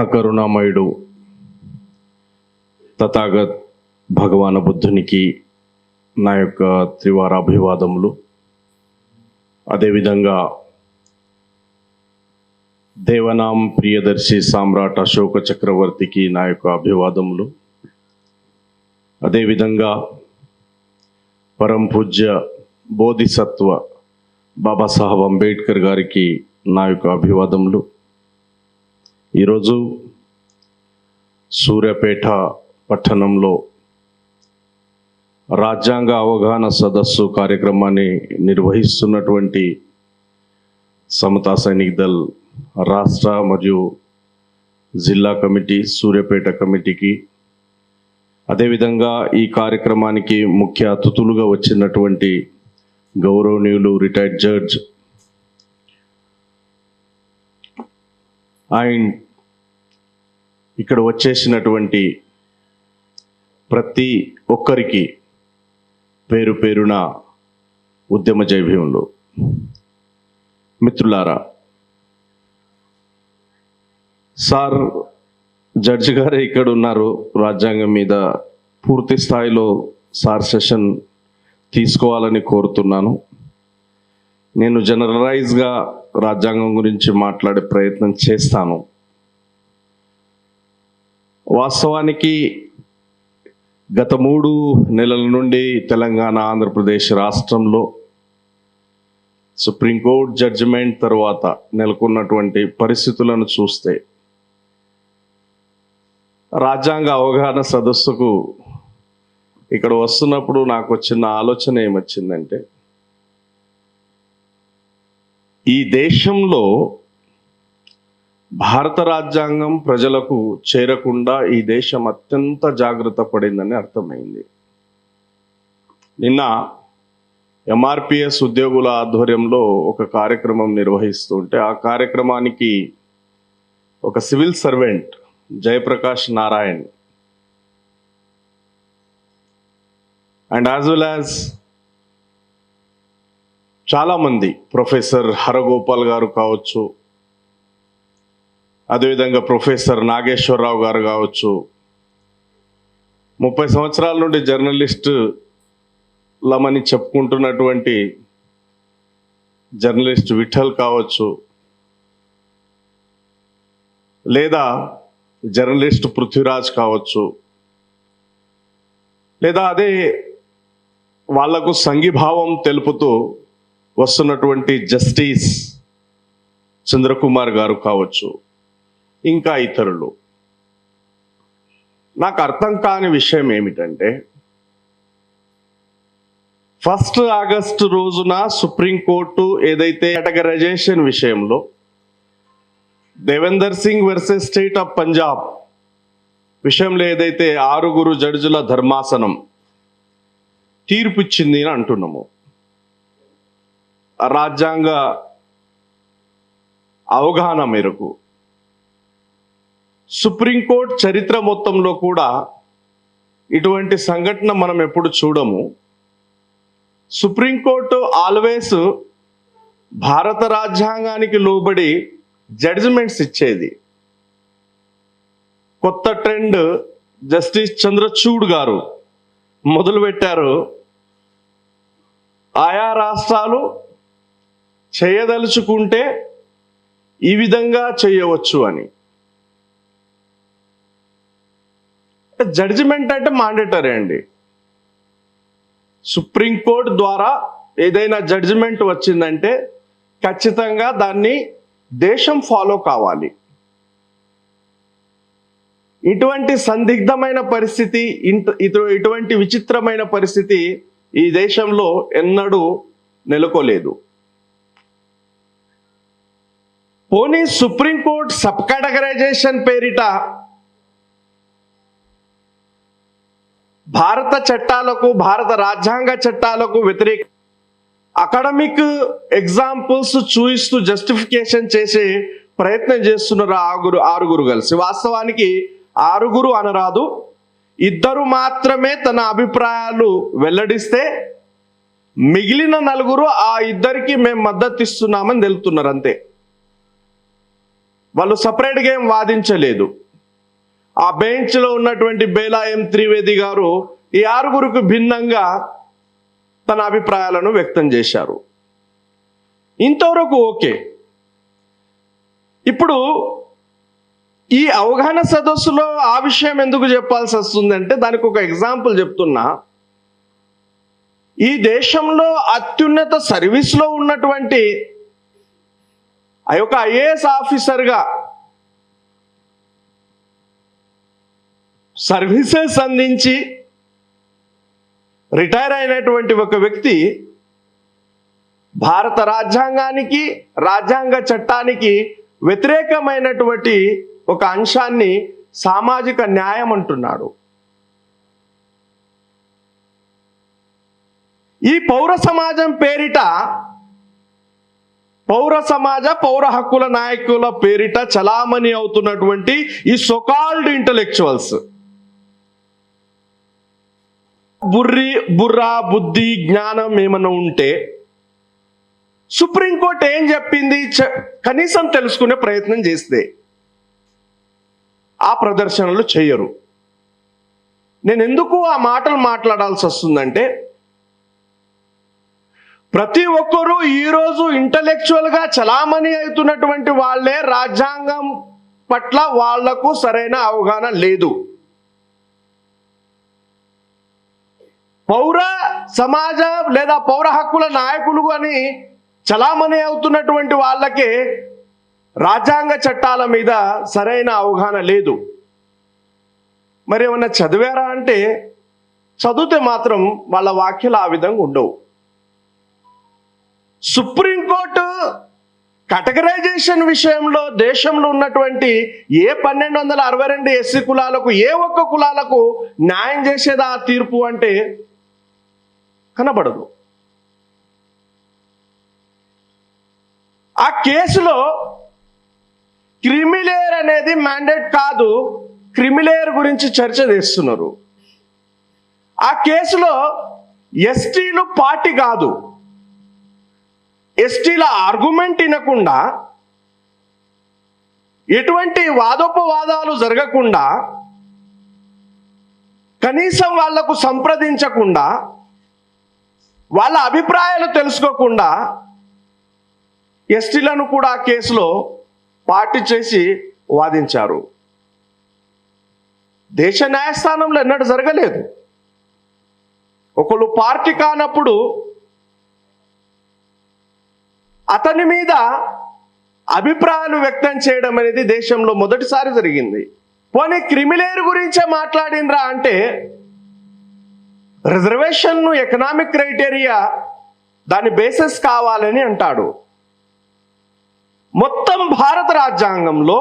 మహాకరుణామయుడు తథాగత్ భగవాన బుద్ధునికి నా యొక్క త్రివార అభివాదములు. అదేవిధంగా దేవనాం ప్రియదర్శి సామ్రాట్ అశోక చక్రవర్తికి నా యొక్క అభివాదములు. అదేవిధంగా పరం పూజ్య బోధిసత్వ బాబాసాహెబ్ అంబేద్కర్ గారికి నా యొక్క అభివాదములు. ఈరోజు సూర్యాపేట పట్టణంలో రాజ్యాంగ అవగాహన సదస్సు కార్యక్రమాన్ని నిర్వహిస్తున్నటువంటి సమతా సైనిక్ దళ్ రాష్ట్ర మరియు జిల్లా కమిటీ, సూర్యాపేట కమిటీకి, అదేవిధంగా ఈ కార్యక్రమానికి ముఖ్య అతిథులుగా వచ్చినటువంటి గౌరవనీయులు రిటైర్డ్ జడ్జ్ అండ్ ఇక్కడ వచ్చేసినటువంటి ప్రతి ఒక్కరికి పేరు పేరున ఉద్యమ జైభీములు. మిత్రులారా, సార్ జడ్జి గారే ఇక్కడ ఉన్నారు. రాజ్యాంగం మీద పూర్తి స్థాయిలో సార్ సెషన్ తీసుకోవాలని కోరుతున్నాను. నేను జనరలైజ్గా రాజ్యాంగం గురించి మాట్లాడే ప్రయత్నం చేస్తాను. వాస్తవానికి గత 3 నెలల నుండి తెలంగాణ, ఆంధ్రప్రదేశ్ రాష్ట్రంలో సుప్రీంకోర్టు జడ్జిమెంట్ తర్వాత నెలకొన్నటువంటి పరిస్థితులను చూస్తే రాజ్యాంగ అవగాహన సదస్సుకు ఇక్కడ వస్తున్నప్పుడు నాకు వచ్చిన ఆలోచన ఏమొచ్చిందంటే, ఈ దేశంలో భారత రాజ్యాంగం ప్రజలకు చేరకుండా ఈ దేశం అత్యంత జాగ్రత్త పడిందని అర్థమైంది. నిన్న ఎంఆర్పిఎస్ ఉద్యోగుల ఆధ్వర్యంలో ఒక కార్యక్రమం నిర్వహిస్తుంటే ఆ కార్యక్రమానికి ఒక civil servant Jayaprakash Narayan and as well as చాలామంది, ప్రొఫెసర్ హరగోపాల్ గారు కావచ్చు, అదేవిధంగా ప్రొఫెసర్ నాగేశ్వరరావు గారు కావచ్చు, 30 సంవత్సరాల నుండి జర్నలిస్ట్ లమని చెప్పుకుంటున్నటువంటి జర్నలిస్ట్ విఠల్ కావచ్చు, లేదా జర్నలిస్ట్ పృథ్వీరాజ్ కావచ్చు, లేదా అదే వాళ్లకు సంఘీభావం తెలుపుతూ వస్తున్నటువంటి జస్టిస్ చంద్రకుమార్ గారు కావచ్చు, ఇంకా ఇతరులు. నాకు అర్థం కాని విషయం ఏమిటంటే, 1 ఆగస్టు రోజున సుప్రీంకోర్టు ఏదైతే కేటగరైజేషన్ విషయంలో Devender Singh versus state of Punjab విషయంలో ఏదైతే 6 జడ్జిల ధర్మాసనం తీర్పు ఇచ్చింది అని అంటున్నాము, రాజ్యాంగ అవగాహన మేరకు సుప్రీంకోర్టు చరిత్ర మొత్తంలో కూడా ఇటువంటి సంఘటన మనం ఎప్పుడు చూడము. సుప్రీంకోర్టు ఆల్వేస్ భారత రాజ్యాంగానికి లోబడి జడ్జిమెంట్స్ ఇచ్చేది. కొత్త ట్రెండ్ జస్టిస్ చంద్రచూడ్ గారు మొదలుపెట్టారు. ఆయా రాష్ట్రాలు చేయదలుచుకుంటే ఈ విధంగా చేయవచ్చు అని. జడ్జిమెంట్ అంటే మాండేటరీ అండి. సుప్రీంకోర్టు ద్వారా ఏదైనా జడ్జిమెంట్ వచ్చిందంటే ఖచ్చితంగా దాన్ని దేశం ఫాలో కావాలి. ఇటువంటి సందిగ్ధమైన పరిస్థితి, ఇటువంటి విచిత్రమైన పరిస్థితి ఈ దేశంలో ఎన్నడూ నెలకోలేదు. పోనీ సుప్రీంకోర్టు సబ్ కేటగరైజేషన్ పేరిట భారత చట్టాలకు, భారత రాజ్యాంగ చట్టాలకు వ్యతిరేక అకాడమిక్ ఎగ్జాంపుల్స్ చూపిస్తూ జస్టిఫికేషన్ చేసే ప్రయత్నం చేస్తున్నారు ఆరుగురు కలిసి. వాస్తవానికి 6 అనరాదు, 2 మాత్రమే తన అభిప్రాయాలు వెల్లడిస్తే మిగిలిన 4 ఆ 2కి మేము మద్దతు ఇస్తున్నామని తెలుపుతున్నారు అంతే. వాళ్ళు సపరేట్గా ఏం వాదించలేదు. ఆ బెంచ్లో ఉన్నటువంటి బేలా ఎం త్రివేది గారు ఈ ఆరుగురికి భిన్నంగా తన అభిప్రాయాలను వ్యక్తం చేశారు. ఇంతవరకు ఓకే. ఇప్పుడు ఈ అవగాహన సదస్సులో ఆ విషయం ఎందుకు చెప్పాల్సి వస్తుందంటే దానికి ఒక ఎగ్జాంపుల్ చెప్తున్నా. ఈ దేశంలో అత్యున్నత సర్వీస్లో ఉన్నటువంటి ఆ యొక్క ఐఏఎస్ ఆఫీసర్గా సర్వీసెస్ అందించి రిటైర్ అయినటువంటి ఒక వ్యక్తి భారత రాజ్యాంగానికి, రాజ్యాంగ చట్టానికి వ్యతిరేకమైనటువంటి ఒక అంశాన్ని సామాజిక న్యాయం అంటున్నాడు. ఈ పౌర సమాజం పేరిట, పౌర హక్కుల నాయకుల పేరిట చలామణి అవుతున్నటువంటి ఈ సోకాల్డ్ ఇంటలెక్చువల్స్ బుద్ధి జ్ఞానం ఏమైనా ఉంటే సుప్రీంకోర్టు ఏం చెప్పింది కనీసం తెలుసుకునే ప్రయత్నం చేస్తే ఆ ప్రదర్శనలు చేయరు. నేను ఎందుకు ఆ మాటలు మాట్లాడాల్సి వస్తుందంటే ప్రతి ఒక్కరూ ఈరోజు ఇంటలెక్చువల్గా చలామణి అవుతున్నటువంటి వాళ్ళే రాజ్యాంగం పట్ల వాళ్లకు సరైన అవగాహన లేదు. పౌర సమాజ లేదా పౌర హక్కుల నాయకులు అని చలామణి అవుతున్నటువంటి వాళ్ళకే రాజ్యాంగ చట్టాల మీద సరైన అవగాహన లేదు. మరి ఏమన్నా చదివారా అంటే చదివితే మాత్రం వాళ్ళ వాక్యాలు ఆ విధంగా ఉండవు. సుప్రీంకోర్టు కేటగరైజేషన్ విషయంలో దేశంలో ఉన్నటువంటి ఏ 1262 ఎస్సీ కులాలకు ఏ ఒక్క కులాలకు న్యాయం చేసేదా ఆ తీర్పు అంటే కనబడదు. ఆ కేసులో క్రిమిలేయర్ అనేది మ్యాండేట్ కాదు, క్రిమిలేయర్ గురించి చర్చ చేస్తున్నారు. ఆ కేసులో ఎస్టీలు పార్టీ కాదు, ఎస్టీల ఆర్గ్యుమెంట్ వినకుండా, ఎటువంటి వాదోపవాదాలు జరగకుండా, కనీసం వాళ్లకు సంప్రదించకుండా, వాళ్ళ అభిప్రాయాలు తెలుసుకోకుండా ఎస్టీలను కూడా ఆ కేసులో పార్టీ చేసి వాదించారు. దేశ న్యాయస్థానంలో ఎన్నడూ జరగలేదు. ఒకళ్ళు పార్టీ కానప్పుడు అతని మీద అభిప్రాయాలు వ్యక్తం చేయడం అనేది దేశంలో మొదటిసారి జరిగింది. పోనీ క్రిమిలేయర్ గురించే మాట్లాడినరా అంటే రిజర్వేషన్ను ఎకనామిక్ క్రైటీరియా దాని బేసిస్ కావాలని అంటాడు. మొత్తం భారత రాజ్యాంగంలో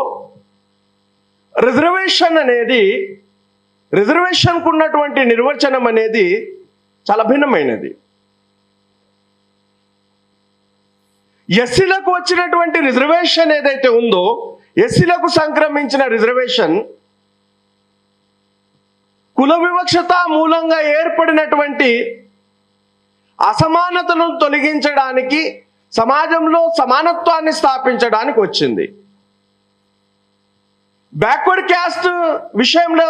రిజర్వేషన్కు ఉన్నటువంటి నిర్వచనం అనేది చాలా భిన్నమైనది. ఎస్సీలకు వచ్చినటువంటి రిజర్వేషన్ ఏదైతే ఉందో, ఎస్సీలకు సంక్రమించిన రిజర్వేషన్ కుల వివక్షత మూలంగా ఏర్పడినటువంటి అసమానతలను తొలగించడానికి, సమాజంలో సమానత్వాన్ని స్థాపించడానికి వచ్చింది. బ్యాక్వర్డ్ క్యాస్ట్ విషయంలో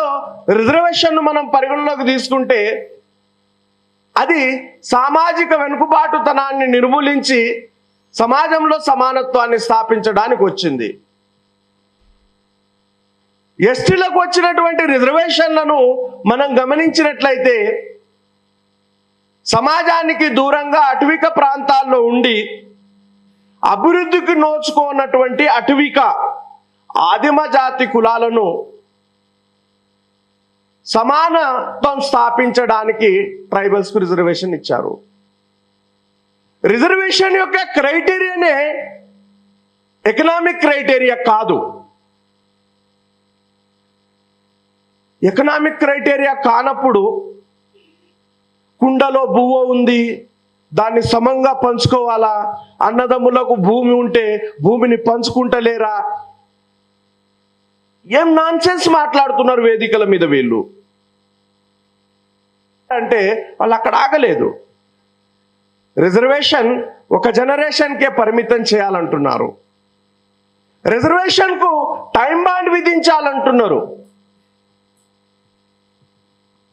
రిజర్వేషన్ను మనం పరిగణలోకి తీసుకుంటే అది సామాజిక వెనుకబాటుతనాన్ని నిర్మూలించి సమాజంలో సమానత్వాన్ని స్థాపించడానికి వచ్చింది. ఎస్టీలకు వచ్చినటువంటి రిజర్వేషన్లను మనం గమనించినట్లయితే సమాజానికి దూరంగా అటవిక ప్రాంతాల్లో ఉండి అభివృద్ధికి నోచుకోనటువంటి అటవిక ఆదిమ జాతి కులాలను సమానత్వం స్థాపించడానికి ట్రైబల్స్కు రిజర్వేషన్ ఇచ్చారు. రిజర్వేషన్ యొక్క క్రైటీరియానే ఎకనామిక్ క్రైటీరియా కాదు. ఎకనామిక్ క్రైటీరియా కానప్పుడు కుండలో బువ్వ ఉంది, దాన్ని సమంగా పంచుకోవాలా, అన్నదమ్ములకు భూమి ఉంటే భూమిని పంచుకుంటలేరా, ఏం నాన్సెన్స్ మాట్లాడుతున్నారు వేదికల మీద వీళ్ళు అంటే వాళ్ళు అక్కడ ఆగలేదు. రిజర్వేషన్ ఒక జనరేషన్కే పరిమితం చేయాలంటున్నారు. రిజర్వేషన్కు టైం బాండ్ విధించాలంటున్నారు.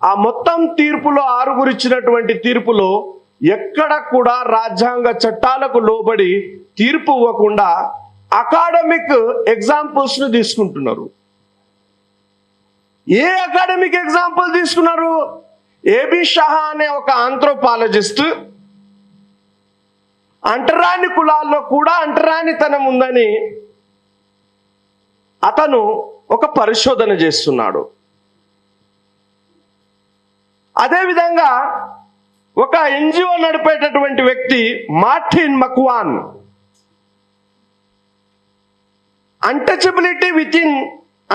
ఆ మొత్తం తీర్పులో 6 ఇచ్చినటువంటి తీర్పులో ఎక్కడ కూడా రాజ్యాంగ చట్టాలకు లోబడి తీర్పు ఇవ్వకుండా అకాడమిక్ ఎగ్జాంపుల్స్ను తీసుకుంటున్నారు. ఏ అకాడమిక్ ఎగ్జాంపుల్ తీసుకున్నారు? ఏబి షహా అనే ఒక ఆంథ్రోపాలజిస్ట్ అంటరాని కులాల్లో కూడా అంటరానితనం ఉందని అతను ఒక పరిశోధన చేస్తున్నాడు. అదేవిధంగా ఒక ఎన్జిఓ నడిపేటటువంటి వ్యక్తి Martin Macwan untouchability within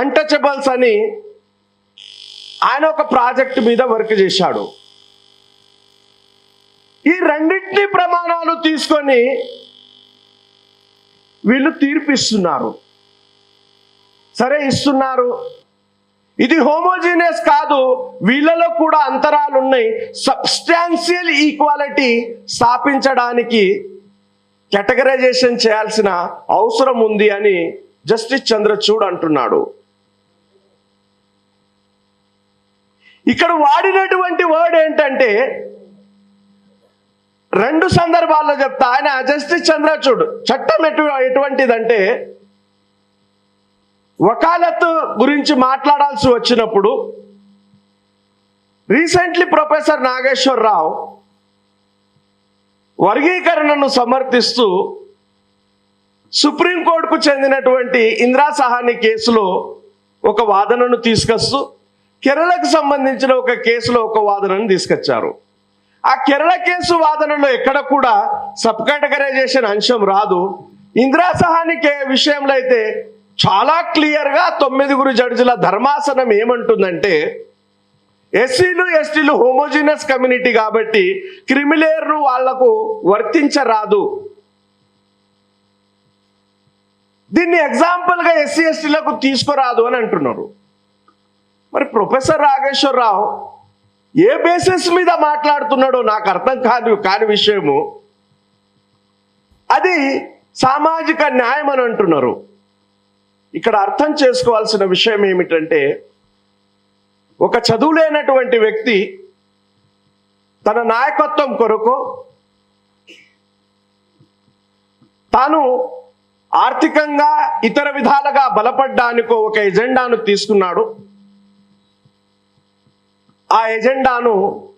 untouchables అని ఆయన ఒక ప్రాజెక్ట్ మీద వర్క్ చేశాడు. ఈ రెండింటినీ ప్రమాణాలు తీసుకొని వీళ్ళు తీర్పిస్తున్నారు. సరే, ఇస్తున్నారు. ఇది హోమోజీనియస్ కాదు, వీళ్ళలో కూడా అంతరాలు ఉన్నాయి. సబ్స్టాన్షియల్ ఈక్వాలిటీ స్థాపించడానికి కేటగరైజేషన్ చేయాల్సిన అవసరం ఉంది అని జస్టిస్ చంద్రచూడ్ అంటున్నాడు. ఇక్కడ వాడినటువంటి వర్డ్ ఏంటంటే, 2 సందర్భాల్లో చెప్తా. ఆయన జస్టిస్ చంద్రచూడ్ చట్టం ఎటువంటిదంటే, వకాలత్ గురించి మాట్లాడాల్సి వచ్చినప్పుడు రీసెంట్లీ ప్రొఫెసర్ నాగేశ్వరరావు వర్గీకరణను సమర్థిస్తూ సుప్రీంకోర్టుకు చెందినటువంటి ఇందిరా సహాని కేసులో ఒక వాదనను తీసుకొస్తూ కేరళకు సంబంధించిన ఒక కేసులో ఒక వాదనను తీసుకొచ్చారు. ఆ కేరళ కేసు వాదనలో ఎక్కడ కూడా సబ్ కేటగరైజేషన్ అంశం రాదు. ఇందిరా సహాని విషయంలో అయితే చాలా క్లియర్గా 9 జడ్జిల ధర్మాసనం ఏమంటుందంటే, ఎస్సీలు ఎస్టీలు హోమోజీనియస్ కమ్యూనిటీ కాబట్టి క్రిమిలేయర్ను వాళ్లకు వర్తించరాదు. దీన్ని ఎగ్జాంపుల్గా ఎస్సీ ఎస్టీలకు తీసుకురాదు అని అంటున్నారు. మరి ప్రొఫెసర్ నాగేశ్వరరావు ఏ బేసిస్ మీద మాట్లాడుతున్నాడో నాకు అర్థం కాని విషయము. అది సామాజిక న్యాయం అని అంటున్నారు. ఇక్కడ అర్థం చేసుకోవాల్సిన విషయం ఏమిటంటే, ఒక చదువులేనటువంటి వ్యక్తి తన నాయకత్వం కొరకు తాను ఆర్థికంగా ఇతర విధాలుగా బలపడ్డానికో ఒక ఎజెండాను తీసుకున్నాడు. ఆ ఎజెండాను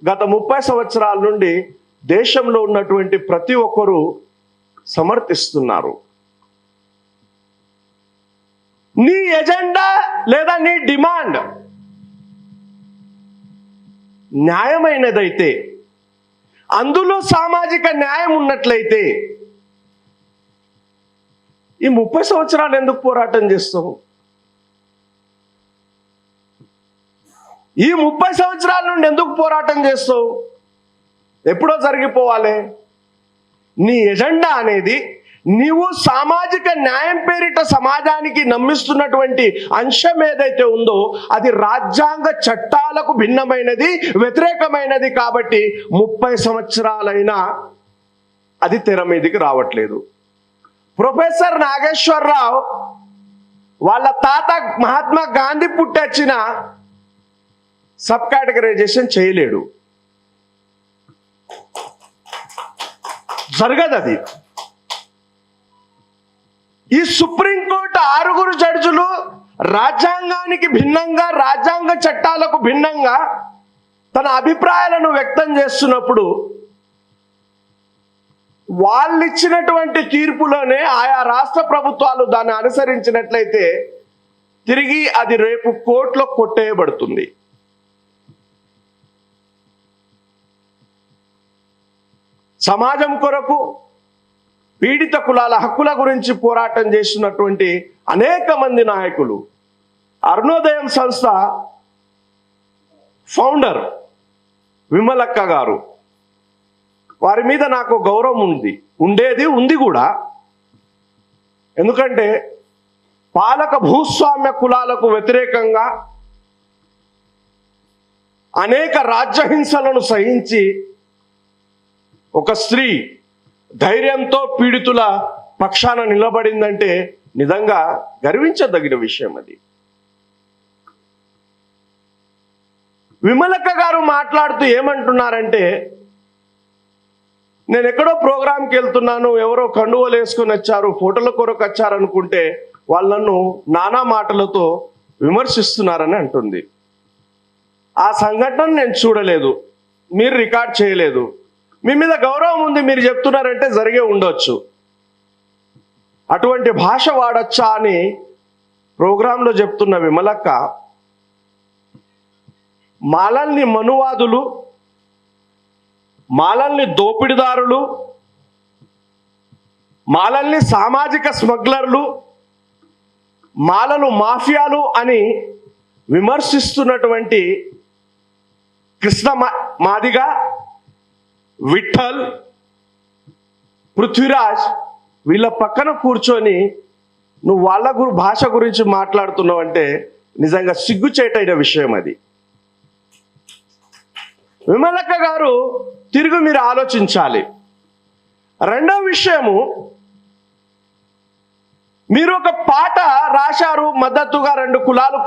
గత 30 సంవత్సరాల నుండి దేశంలో ఉన్నటువంటి ప్రతి ఒక్కరూ సమర్థిస్తున్నారు. నీ ఎజెండా లేదా నీ డిమాండ్ న్యాయమైనదైతే, అందులో సామాజిక న్యాయం ఉన్నట్లయితే ఈ 30 సంవత్సరాలు ఎందుకు పోరాటం చేస్తావు? ఈ 30 సంవత్సరాల నుండి ఎందుకు పోరాటం చేస్తావు? ఎప్పుడో జరిగిపోవాలి. నీ ఎజెండా అనేది నీవు సామాజిక న్యాయం పేరిట సమాజానికి నమ్మిస్తున్నటువంటి అంశం ఏదైతే ఉందో అది రాజ్యాంగ చట్టాలకు భిన్నమైనది, వ్యతిరేకమైనది. కాబట్టి 30 సంవత్సరాలైనా అది తెర మీదకి రావట్లేదు. ప్రొఫెసర్ నాగేశ్వరరావు వాళ్ళ తాత మహాత్మా గాంధీ పుట్టొచ్చిన సబ్ కేటగరైజేషన్ చేయలేడు. జరగదు అది. ఈ సుప్రీంకోర్టు 6 జడ్జిలు రాజ్యాంగానికి భిన్నంగా, రాజ్యాంగ చట్టాలకు భిన్నంగా తన అభిప్రాయాలను వ్యక్తం చేస్తున్నప్పుడు వాళ్ళు ఇచ్చినటువంటి తీర్పులోనే ఆయా రాష్ట్ర ప్రభుత్వాలు దాన్ని అనుసరించినట్లయితే తిరిగి అది రేపు కోర్టులో కొట్టేయబడుతుంది. సమాజం కొరకు పీడిత కులాల హక్కుల గురించి పోరాటం చేస్తున్నటువంటి అనేక మంది నాయకులు, అరుణోదయం సంస్థ ఫౌండర్ విమలక్క గారు, వారి మీద నాకు గౌరవం ఉంది కూడా. ఎందుకంటే పాలక భూస్వామ్య కులాలకు వ్యతిరేకంగా అనేక రాజ్యహింసలను సహించి ఒక స్త్రీ ధైర్యంతో పీడితుల పక్షాన నిలబడిందంటే నిజంగా గర్వించదగిన విషయం అది. విమలక్క గారు మాట్లాడుతూ ఏమంటున్నారంటే, నేను ఎక్కడో ప్రోగ్రాంకి వెళ్తున్నాను, ఎవరో కండువలు వేసుకొని వచ్చారు, ఫోటోల కొరకు వచ్చారనుకుంటే వాళ్ళను నానా మాటలతో విమర్శిస్తున్నారని అంటుంది. ఆ సంఘటన నేను చూడలేదు, మీరు రికార్డ్ చేయలేదు, మీ మీద గౌరవం ఉంది, మీరు చెప్తున్నారంటే జరిగే ఉండొచ్చు. అటువంటి భాష వాడచ్చా అని ప్రోగ్రాంలో చెప్తున్న విమలక్క మాలల్ని మనువాదులు, మాలల్ని దోపిడిదారులు, మాలల్ని సామాజిక స్మగ్లర్లు, మాలలు మాఫియాలు అని విమర్శిస్తున్నటువంటి కృష్ణ మాదిగ, విఠల్, పృథ్వీరాజ్ వీళ్ళ పక్కన కూర్చొని నువ్వు వాళ్ళ భాష గురించి మాట్లాడుతున్నావు అంటే నిజంగా సిగ్గుచేటైన విషయం అది. విమలక్క గారు తిరిగి మీరు ఆలోచించాలి. రెండవ విషయము, మీరు ఒక పాట రాశారు, మద్దతుగా 2 కులాలు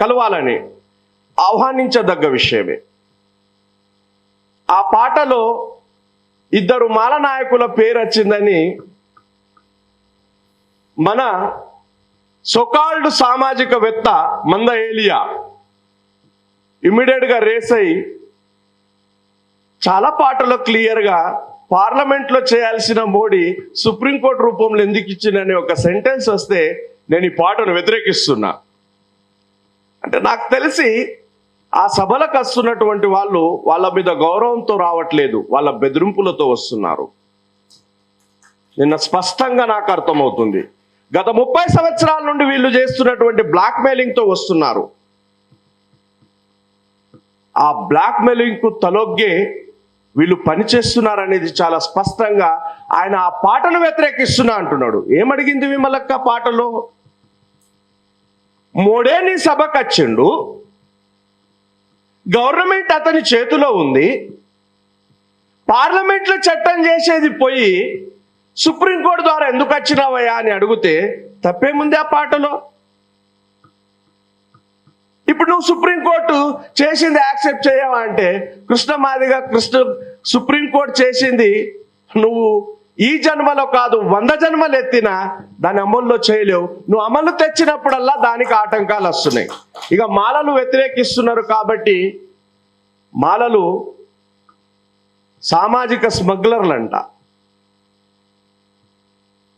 కలవాలని, ఆహ్వానించదగ్గ విషయమే. ఆ పాటలో 2 మాల నాయకుల పేరు వచ్చిందని మన సోకాల్డ్ సామాజికవేత్త మంద ఏలియా ఇమ్మీడియట్గా రేస్ అయి చాలా పాటలో క్లియర్గా పార్లమెంట్లో చేయాల్సిన మోడీ సుప్రీంకోర్టు రూపంలో ఎందుకు ఇచ్చిందని ఒక సెంటెన్స్ వస్తే నేను ఈ పాటను వ్యతిరేకిస్తున్నా. అంటే నాకు తెలిసి ఆ సభలకు వస్తున్నటువంటి వాళ్ళు వాళ్ళ మీద గౌరవంతో రావట్లేదు, వాళ్ళ బెదిరింపులతో వస్తున్నారు. నిన్న స్పష్టంగా నాకు అర్థమవుతుంది. గత 30 సంవత్సరాల నుండి వీళ్ళు చేస్తున్నటువంటి బ్లాక్మెయిలింగ్తో వస్తున్నారు. ఆ బ్లాక్మెయిలింగ్కు తలొగ్గే వీళ్ళు పనిచేస్తున్నారనేది చాలా స్పష్టంగా ఆయన ఆ పాటను వ్యతిరేకిస్తున్నా అంటున్నాడు. ఏమడిగింది విమలక్క పాటలో? మోడేని సభకు వచ్చిండు, గవర్నమెంట్ అతని చేతిలో ఉంది, పార్లమెంట్లో చట్టం చేసేది పోయి సుప్రీంకోర్టు ద్వారా ఎందుకు వచ్చినావయ్యా అని అడిగితే తప్పేముంది ఆ పాటలో? ఇప్పుడు నువ్వు సుప్రీంకోర్టు చేసింది యాక్సెప్ట్ చేయవా అంటే, కృష్ణ మాదిగా సుప్రీంకోర్టు చేసింది నువ్వు ఈ జన్మలో కాదు 100 జన్మలు ఎత్తినా దాన్ని అమల్లో చేయలేవు. నువ్వు అమలు తెచ్చినప్పుడల్లా దానికి ఆటంకాలు వస్తున్నాయి. ఇక మాలలు వ్యతిరేకిస్తున్నారు కాబట్టి మాలలు సామాజిక స్మగ్లర్లు అంట.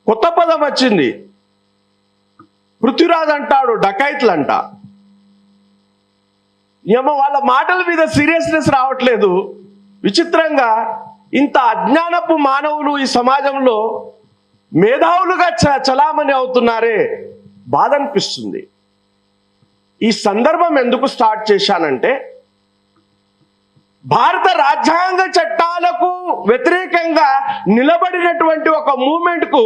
కొత్త పదం వచ్చింది, పృథ్వీరాజ్ అంటాడు డకైట్లంట. ఏమో వాళ్ళ మాటల మీద సీరియస్నెస్ రావట్లేదు. విచిత్రంగా ఇంత అజ్ఞానపు మానవులు ఈ సమాజంలో మేధావులుగా చలామణి అవుతున్నారే, బాధ అనిపిస్తుంది. ఈ సందర్భం ఎందుకు స్టార్ట్ చేశానంటే, భారత రాజ్యాంగ చట్టాలకు వ్యతిరేకంగా నిలబడినటువంటి ఒక మూమెంట్కు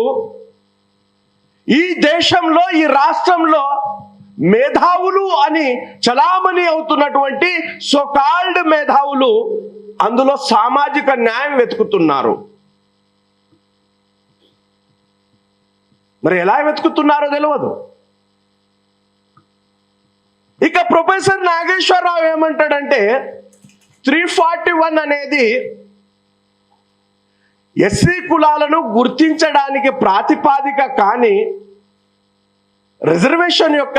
ఈ దేశంలో, ఈ రాష్ట్రంలో మేధావులు అని చలామణి అవుతున్నటువంటి సోకాల్డ్ మేధావులు అందులో సామాజిక న్యాయం వెతుకుతున్నారు. మరి ఎలా వెతుకుతున్నారో తెలియదు. ఇక ప్రొఫెసర్ నాగేశ్వరరావు ఏమంటాడంటే, 341 అనేది ఎస్సీ కులాలను గుర్తించడానికి ప్రాతిపాదిక కానీ రిజర్వేషన్ యొక్క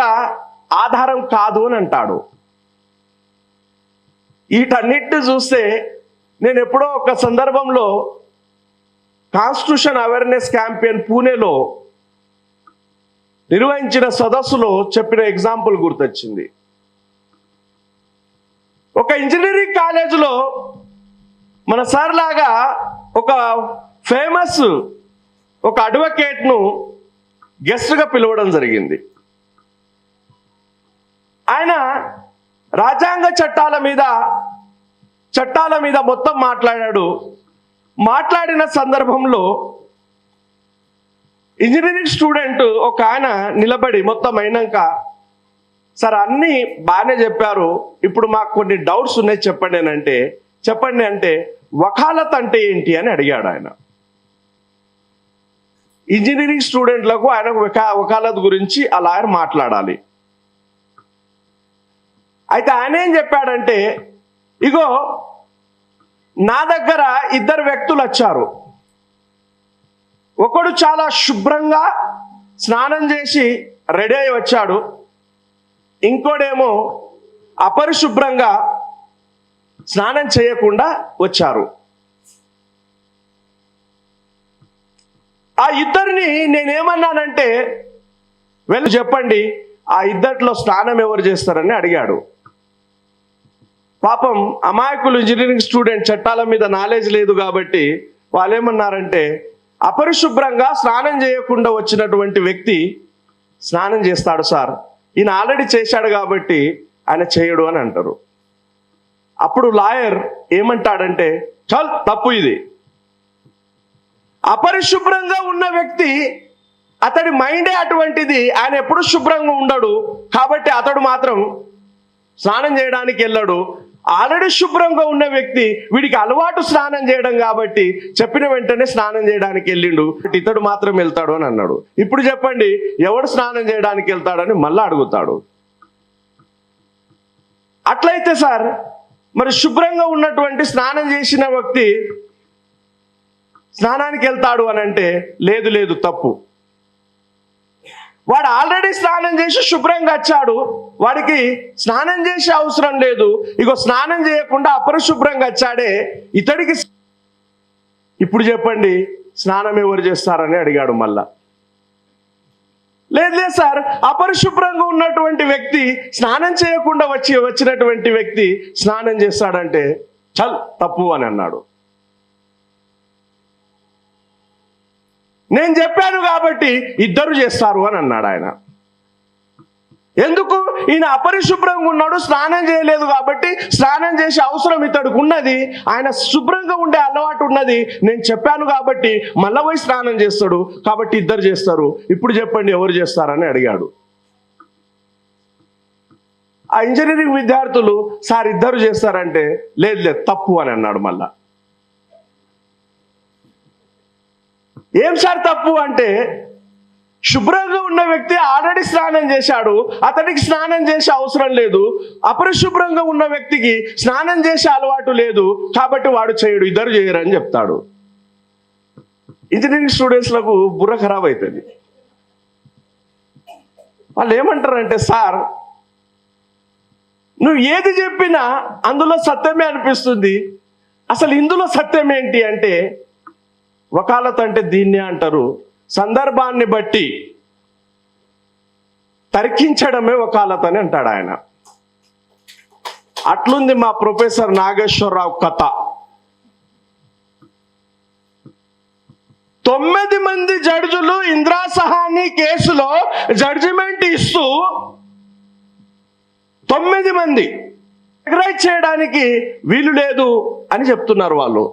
ఆధారం కాదు అని అంటాడు. వీటన్నిటిని చూస్తే నేను ఎప్పుడో ఒక సందర్భంలో కాన్స్టిట్యూషన్ అవేర్నెస్ క్యాంపెయిన్ పూణేలో నిర్వహించిన సదస్సులో చెప్పిన ఎగ్జాంపుల్ గుర్తొచ్చింది. ఒక ఇంజనీరింగ్ కాలేజీలో మన సార్ లాగా ఒక ఫేమస్ ఒక అడ్వకేట్ను గెస్ట్గా పిలవడం జరిగింది. ఆయన రాజ్యాంగ చట్టాల మీద మొత్తం మాట్లాడాడు. మాట్లాడిన సందర్భంలో ఇంజనీరింగ్ స్టూడెంట్ ఒక ఆయన నిలబడి మొత్తం అయినాక, సార్ అన్నీ బాగానే చెప్పారు, ఇప్పుడు మాకు కొన్ని డౌట్స్ ఉన్నాయి చెప్పండి అంటే వకాలత్ అంటే ఏంటి అని అడిగాడు ఆయన. ఇంజనీరింగ్ స్టూడెంట్లకు ఆయన వకాలత్ గురించి ఆ లాయర్ మాట్లాడాలి. అయితే ఆయన ఏం చెప్పాడంటే, ఇగో నా దగ్గర ఇద్దరు వ్యక్తులు వచ్చారు. ఒకడు చాలా శుభ్రంగా స్నానం చేసి రెడీ అయి వచ్చాడు, ఇంకోడేమో అపరిశుభ్రంగా స్నానం చేయకుండా వచ్చారు. ఆ ఇద్దరిని నేనేమన్నానంటే, వెళ్ళి చెప్పండి ఆ ఇద్దరిలో స్నానం ఎవరు చేస్తారని అడిగాడు. పాపం అమాయకులు ఇంజనీరింగ్ స్టూడెంట్, చట్టాల మీద నాలెడ్జ్ లేదు కాబట్టి వాళ్ళు ఏమన్నారంటే, అపరిశుభ్రంగా స్నానం చేయకుండా వచ్చినటువంటి వ్యక్తి స్నానం చేస్తాడు సార్, ఈయన ఆల్రెడీ చేశాడు కాబట్టి ఆయన చేయడు అని అంటారు. అప్పుడు లాయర్ ఏమంటాడంటే, చల్ తప్పు ఇది. అపరిశుభ్రంగా ఉన్న వ్యక్తి, అతడి మైండే అటువంటిది, ఆయన ఎప్పుడు శుభ్రంగా ఉండడు కాబట్టి అతడు మాత్రం స్నానం చేయడానికి వెళ్ళాడు. ఆల్రెడీ శుభ్రంగా ఉన్న వ్యక్తి, వీడికి అలవాటు స్నానం చేయడం కాబట్టి చెప్పిన వెంటనే స్నానం చేయడానికి వెళ్ళిండు, ఇతడు మాత్రం వెళ్తాడు అని అన్నాడు. ఇప్పుడు చెప్పండి ఎవడు స్నానం చేయడానికి వెళ్తాడని మళ్ళా అడుగుతాడు. అట్లయితే సార్ మరి శుభ్రంగా ఉన్నటువంటి స్నానం చేసిన వ్యక్తి స్నానానికి వెళ్తాడు అని అంటే, లేదు లేదు తప్పు. వాడు ఆల్రెడీ స్నానం చేసి శుభ్రంగా వచ్చాడు, వాడికి స్నానం చేసే అవసరం లేదు. ఇగో స్నానం చేయకుండా అపరిశుభ్రంగా వచ్చాడే ఇతడికి. ఇప్పుడు చెప్పండి స్నానం ఎవరు చేస్తారని అడిగాడు మళ్ళా. లేదు లేదు సార్, అపరిశుభ్రంగా ఉన్నటువంటి వ్యక్తి స్నానం చేయకుండా వచ్చినటువంటి వ్యక్తి స్నానం చేస్తాడంటే చల్ తప్పు అని అన్నాడు. నేను చెప్పాను కాబట్టి ఇద్దరు చేస్తారు అని అన్నాడు ఆయన. ఎందుకు? ఈయన అపరిశుభ్రంగా ఉన్నాడు, స్నానం చేయలేదు కాబట్టి స్నానం చేసే అవసరం ఇతడికి ఉన్నది, ఆయన శుభ్రంగా ఉండే అలవాటు ఉన్నది, నేను చెప్పాను కాబట్టి మళ్ళా పోయి స్నానం చేస్తాడు కాబట్టి ఇద్దరు చేస్తారు. ఇప్పుడు చెప్పండి ఎవరు చేస్తారని అడిగాడు. ఆ ఇంజనీరింగ్ విద్యార్థులు సార్ ఇద్దరు చేస్తారంటే లేదు లేదు తప్పు అని అన్నాడు మళ్ళా. ఏం సార్ తప్పు అంటే, శుభ్రంగా ఉన్న వ్యక్తి ఆల్రెడీ స్నానం చేశాడు, అతడికి స్నానం చేసే అవసరం లేదు. అపరిశుభ్రంగా ఉన్న వ్యక్తికి స్నానం చేసే అలవాటు లేదు కాబట్టి వాడు చేయడు, ఇద్దరు చేయరు అని చెప్తాడు. ఇంజనీరింగ్ స్టూడెంట్స్లకు బుర్ర ఖరాబ్ అవుతుంది. వాళ్ళు ఏమంటారంటే, సార్ నువ్వు ఏది చెప్పినా అందులో సత్యమే అనిపిస్తుంది, అసలు ఇందులో సత్యం ఏంటి అంటే, వకాలత్ అంటే దీన్నే అంటారు, సందర్భాన్ని బట్టి తర్కించడమే వకాలత్ అని అంటాడు ఆయన. అట్లుంది మా ప్రొఫెసర్ నాగేశ్వరరావు కథ. 9 మంది జడ్జిలు ఇందిరా సహాని కేసులో జడ్జిమెంట్ ఇస్తూ 9 మంది రైట్ చేయడానికి వీలు లేదు అని చెప్తున్నారు వాళ్ళు.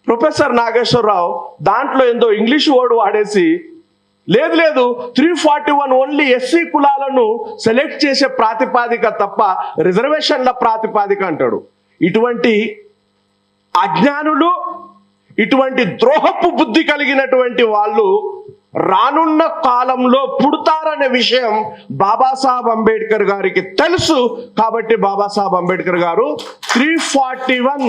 ప్రొఫెసర్ నాగేశ్వరరావు దాంట్లో ఏందో ఇంగ్లీష్ వర్డ్ వాడేసి, లేదు లేదు 341 ఓన్లీ ఎస్సీ కులాలను సెలెక్ట్ చేసే ప్రాతిపాదిక తప్ప రిజర్వేషన్ల ప్రాతిపాదిక అంటాడు. ఇటువంటి అజ్ఞానులు, ఇటువంటి ద్రోహపు బుద్ధి కలిగినటువంటి వాళ్ళు రానున్న కాలంలో పుడతారనే విషయం బాబాసాహెబ్ అంబేద్కర్ గారికి తెలుసు. కాబట్టి బాబాసాహెబ్ అంబేద్కర్ గారు 341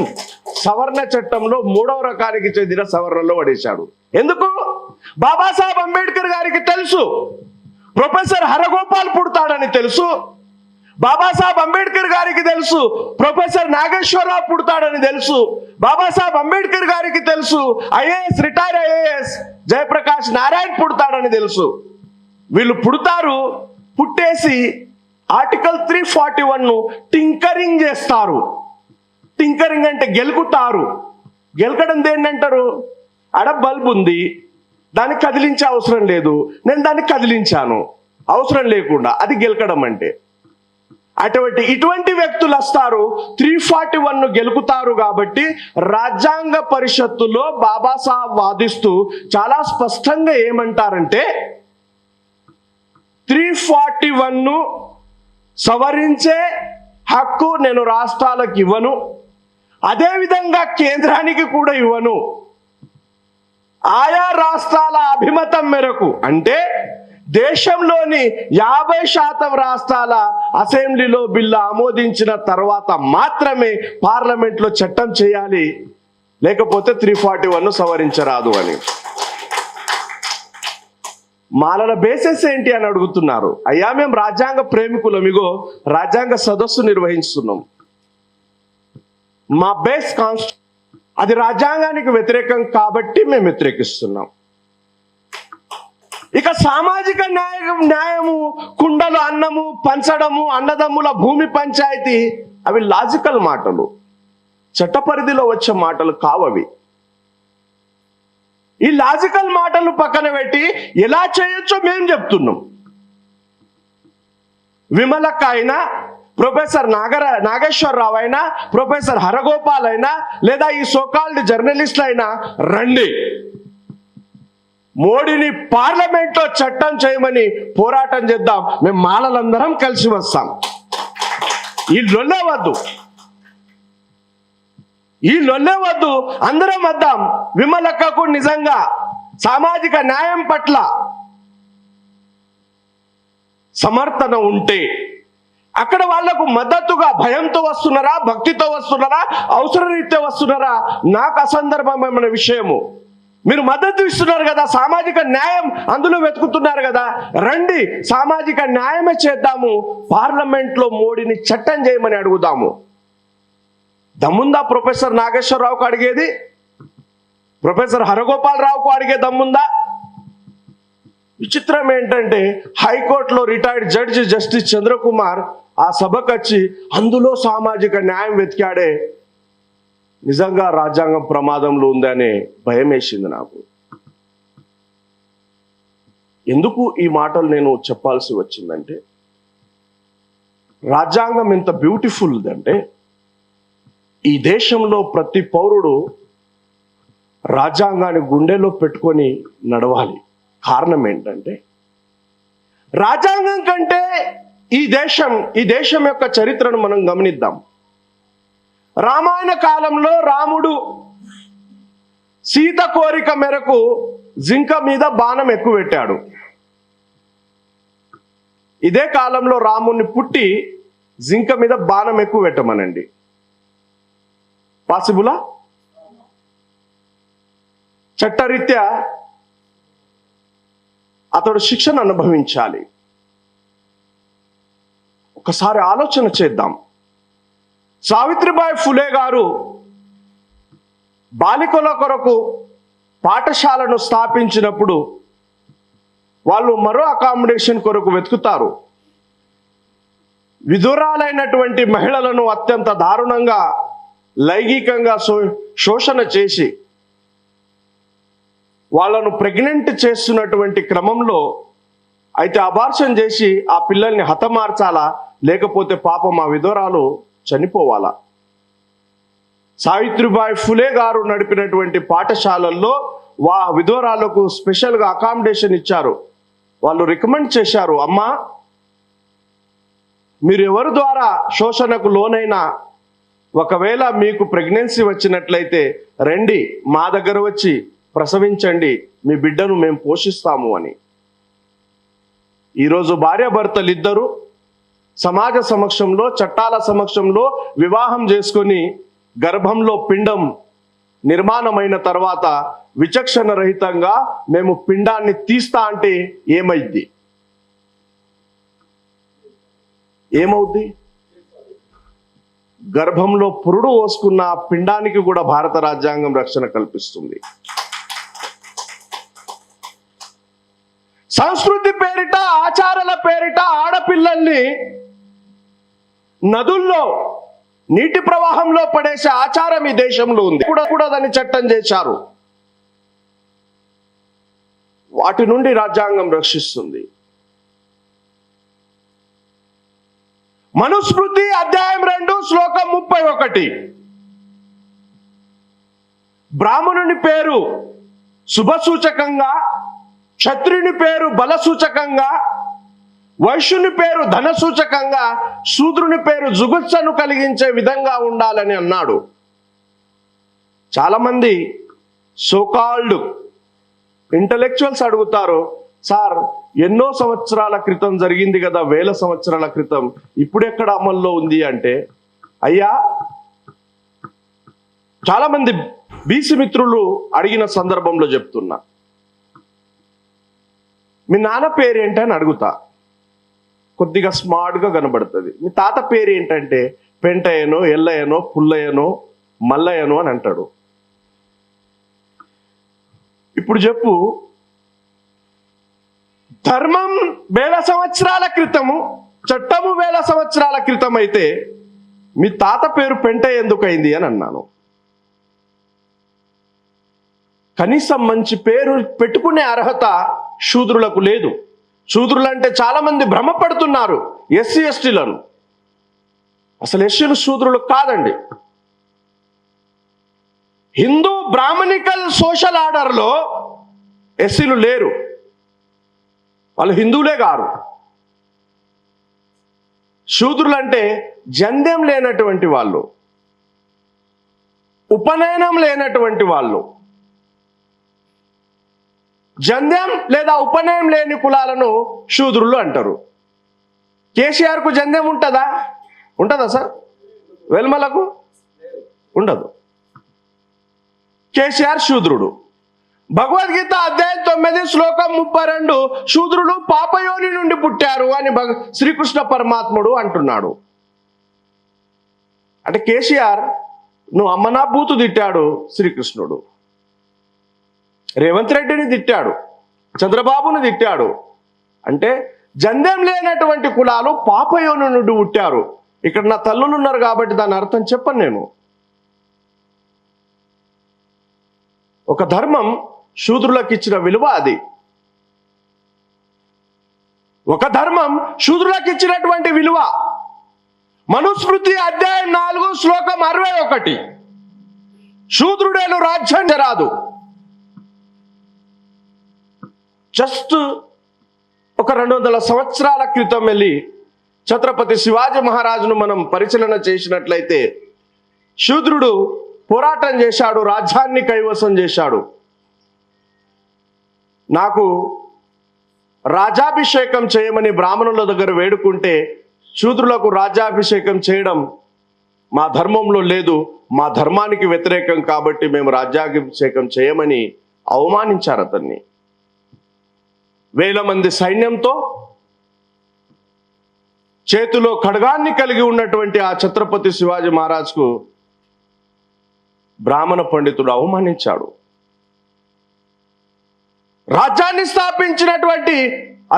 సవర్ణ చట్టంలో 3వ రకానికి చెందిన సవర్ణలో పడేశాడు. ఎందుకు? బాబాసాహెబ్ అంబేద్కర్ గారికి తెలుసు ప్రొఫెసర్ హరగోపాల్ పుడతాడని తెలుసు, బాబాసాహెబ్ అంబేద్కర్ గారికి తెలుసు ప్రొఫెసర్ నాగేశ్వరరావు పుడతాడని తెలుసు, బాబాసాహెబ్ అంబేద్కర్ గారికి తెలుసు IAS retire IAS Jayaprakash Narayan పుడతాడని తెలుసు. వీళ్ళు పుడతారు, పుట్టేసి ఆర్టికల్ 341 టింకరింగ్ చేస్తారు. టింకరింగ్ అంటే గెలుకుతారు. గెలకడం దేన్నంటారు? ఆడ బల్బ్ ఉంది, దాన్ని కదిలించే అవసరం లేదు, నేను దాన్ని కదిలించాను అవసరం లేకుండా, అది గెలకడం అంటే. ఇటువంటి వ్యక్తులు వస్తారు, 341 గెలుకుతారు. కాబట్టి రాజ్యాంగ పరిషత్తులో బాబాసాహెబ్ వాదిస్తూ చాలా స్పష్టంగా ఏమంటారంటే, 341 సవరించే హక్కు నేను రాష్ట్రాలకు ఇవ్వను, అదేవిధంగా కేంద్రానికి కూడా ఇవ్వను. ఆయా రాష్ట్రాల అభిమతం మేరకు, అంటే దేశంలోని 50% రాష్ట్రాల అసెంబ్లీలో బిల్లు ఆమోదించిన తర్వాత మాత్రమే పార్లమెంట్లో చట్టం చేయాలి, లేకపోతే 341 సవరించరాదు అని. మాలల బేసెస్ ఏంటి అని అడుగుతున్నారు. అయ్యా మేము రాజ్యాంగ ప్రేమికులం, ఇగో రాజ్యాంగ సదస్సు నిర్వహిస్తున్నాం. మా బేస్ కాన్స్టిట్యూషన్ అది రాజ్యాంగానికి వ్యతిరేకం కాబట్టి మేము వ్యతిరేకిస్తున్నాం. ఇక సామాజిక న్యాయము, కుండలు అన్నము పంచడము, అన్నదమ్ముల భూమి పంచాయతీ, అవి లాజికల్ మాటలు, చట్ట పరిధిలో వచ్చే మాటలు కావవి. ఈ లాజికల్ మాటలు పక్కన పెట్టి ఎలా చేయొచ్చో మేము చెప్తున్నాం. విమలక్క అయినా, ప్రొఫెసర్ నాగేశ్వరరావు అయినా, ప్రొఫెసర్ హరగోపాల్ అయినా, లేదా ఈ సోకాల్డ్ జర్నలిస్టులు అయినా రండి, మోడీని పార్లమెంట్లో చట్టం చేయమని పోరాటం చేద్దాం. మేము మాలలందరం కలిసి వస్తాం. ఈ లొల్లే వద్దు, అందరం వద్దాం. విమలక్కకు నిజంగా సామాజిక న్యాయం పట్ల సమర్థన ఉంటే అక్కడ వాళ్లకు మద్దతుగా భయంతో వస్తున్నారా, భక్తితో వస్తున్నారా, అవసరరీత్యా వస్తున్నారా, నాకు అసందర్భమైన విషయము. మీరు మద్దతు ఇస్తున్నారు కదా, సామాజిక న్యాయం అందులో వెతుకుతున్నారు కదా, రండి సామాజిక న్యాయమే చేద్దాము, పార్లమెంట్లో మోడీని చట్టం చేయమని అడుగుదాము. దమ్ముందా ప్రొఫెసర్ నాగేశ్వరరావుకు అడిగేది? ప్రొఫెసర్ హరగోపాల్ రావుకు అడిగే దమ్ముందా? విచిత్రం ఏంటంటే హైకోర్టులో రిటైర్డ్ జడ్జి జస్టిస్ చంద్రకుమార్ ఆ సభకు వచ్చి అందులో సామాజిక న్యాయం వెతికాడే. నిజంగా రాజ్యాంగం ప్రమాదంలో ఉందనే భయం వేసింది నాకు. ఎందుకు ఈ మాటలు నేను చెప్పాల్సి వచ్చిందంటే, రాజ్యాంగం ఎంత బ్యూటిఫుల్ అంటే ఈ దేశంలో ప్రతి పౌరుడు రాజ్యాంగాన్ని గుండెలో పెట్టుకొని నడవాలి. కారణం ఏంటంటే, రాజ్యాంగం కంటే ఈ దేశం యొక్క చరిత్రను మనం గమనిద్దాం. రామాయణ కాలంలో రాముడు సీత కోరిక మేరకు జింక మీద బాణం ఎక్కువ పెట్టాడు. ఇదే కాలంలో రాముడిని పుట్టి జింక మీద బాణం ఎక్కువ పెట్టమనండి, పాసిబులా? చట్టరీత్యా అతడు శిక్షను అనుభవించాలి. ఒకసారి ఆలోచన చేద్దాం. సావిత్రిబాయి ఫులే గారు బాలికల కొరకు పాఠశాలను స్థాపించినప్పుడు వాళ్ళు మరో అకామిడేషన్ కొరకు వెతుకుతారు. విధురాలైనటువంటి మహిళలను అత్యంత దారుణంగా లైంగికంగా శోషణ చేసి వాళ్ళను ప్రెగ్నెంట్ చేస్తున్నటువంటి క్రమంలో అయితే అబార్షన్ చేసి ఆ పిల్లల్ని హతమార్చాలా, లేకపోతే పాపం ఆ విధురాలు చనిపోవాలా? సావిత్రిబాయి ఫులే గారు నడిపినటువంటి పాఠశాలల్లో విధురాలకు స్పెషల్గా అకామిడేషన్ ఇచ్చారు. వాళ్ళు రికమెండ్ చేశారు, అమ్మా మీరు ఎవరి ద్వారా శోషణకు లోనైనా ఒకవేళ మీకు ప్రెగ్నెన్సీ వచ్చినట్లయితే రండి, మా దగ్గర వచ్చి ప్రసవించండి, మీ బిడ్డను మేము పోషిస్తాము అని. ఈరోజు భార్యాభర్తలు ఇద్దరు సమాజ సమక్షంలో, చట్టాల సమక్షంలో వివాహం చేసుకొని గర్భంలో పిండం నిర్మాణమైన తర్వాత విచక్షణ రహితంగా మేము పిండాన్ని తీస్తా అంటే ఏమవుద్ది? గర్భంలో పురుడు పోసుకున్న పిండానికి కూడా భారత రాజ్యాంగం రక్షణ కల్పిస్తుంది. సంస్కృతి పేరిట, ఆచారాల పేరిట ఆడపిల్లల్ని నదుల్లో నీటి ప్రవాహంలో పడేసే ఆచారం ఈ దేశంలో ఉంది. కూడా దాన్ని చట్టం చేశారు. వాటి నుండి రాజ్యాంగం రక్షిస్తుంది. మనుస్మృతి అధ్యాయం 2 శ్లోకం 31, బ్రాహ్మణుని పేరు శుభ సూచకంగా, క్షత్రుని పేరు బల సూచకంగా, వైశ్యుని పేరు ధన సూచకంగా, శూద్రుని పేరు జుగుత్సను కలిగించే విధంగా ఉండాలని అన్నాడు. చాలామంది సోకాల్డ్ ఇంటలెక్చువల్స్ అడుగుతారు, సార్ ఎన్నో సంవత్సరాల క్రితం జరిగింది కదా, వేల సంవత్సరాల క్రితం, ఇప్పుడెక్కడ అమల్లో ఉంది అంటే, అయ్యా చాలా మంది బీసీ మిత్రులు అడిగిన సందర్భంలో చెప్తున్నా, మీ నాన్న పేరేంటి అని అడుగుతా, కొద్దిగా స్మార్ట్గా కనబడుతుంది. మీ తాత పేరు ఏంటంటే పెంటయ్యనో, ఎల్లయ్యనో, పుల్లయ్యనో, మల్లయ్యనో అని అంటాడు. ఇప్పుడు చెప్పు, ధర్మం వేల సంవత్సరాల క్రితము, చట్టము వేల సంవత్సరాల క్రితం అయితే మీ తాత పేరు పెంటయ్య ఎందుకు అయింది అని అన్నాను. కనీసం మంచి పేరు పెట్టుకునే అర్హత శూద్రులకు లేదు. శూద్రులంటే చాలా మంది భ్రమపడుతున్నారు ఎస్సీ ఎస్టీలను. అసలు ఎస్సీలు శూద్రులు కాదండి. హిందూ బ్రాహ్మణికల్ సోషల్ ఆర్డర్లో ఎస్సీలు లేరు, వాళ్ళు హిందువులే కారు. శూద్రులంటే జంధ్యం లేనటువంటి వాళ్ళు, ఉపనయనం లేనటువంటి వాళ్ళు. జంధ్యం లేదా ఉపనయనం లేని కులాలను శూద్రులు అంటారు. కేసీఆర్కు జంధ్యం ఉంటుందా? ఉంటుందా సార్? వెల్మలకు ఉండదు. కేసీఆర్ శూద్రుడు. భగవద్గీత అధ్యాయం 9 శ్లోకం 32 శూద్రులు పాపయోని నుండి పుట్టారు అని శ్రీకృష్ణ పరమాత్ముడు అంటున్నాడు. అంటే కేసీఆర్ నువ్వు అమ్మనా బూతు తిట్టాడు శ్రీకృష్ణుడు. రేవంత్ రెడ్డిని తిట్టాడు, చంద్రబాబుని తిట్టాడు. అంటే జంధ్యం లేనటువంటి కులాలు పాపయోని నుండి పుట్టారు. ఇక్కడ నా తల్లులు ఉన్నారు కాబట్టి దాని అర్థం చెప్పను నేను. ఒక ధర్మం శూద్రులకు ఇచ్చిన విలువ అది. ఒక ధర్మం శూద్రులకు ఇచ్చినటువంటి విలువ. మనుస్మృతి అధ్యాయం 4 శ్లోకం 61 శూద్రుడేలు రాజ్యం రాదు. జస్ట్ ఒక 200 సంవత్సరాల క్రితం వెళ్ళి ఛత్రపతి శివాజీ మహారాజును మనం పరిశీలన చేసినట్లయితే శూద్రుడు పోరాటం చేశాడు, రాజ్యాన్ని కైవసం చేశాడు. నాకు రాజాభిషేకం చేయమని బ్రాహ్మణుల దగ్గర వేడుకుంటే శూద్రులకు రాజ్యాభిషేకం చేయడం మా ధర్మంలో లేదు, మా ధర్మానికి వ్యతిరేకం కాబట్టి మేము రాజ్యాభిషేకం చేయమని అవమానించారు అతన్ని. వేల మంది సైన్యంతో చేతిలో ఖడ్గాన్ని కలిగి ఉన్నటువంటి ఆ ఛత్రపతి శివాజీ మహారాజ్కు బ్రాహ్మణ పండితుడు అవమానించాడు. రాజ్యాన్ని స్థాపించినటువంటి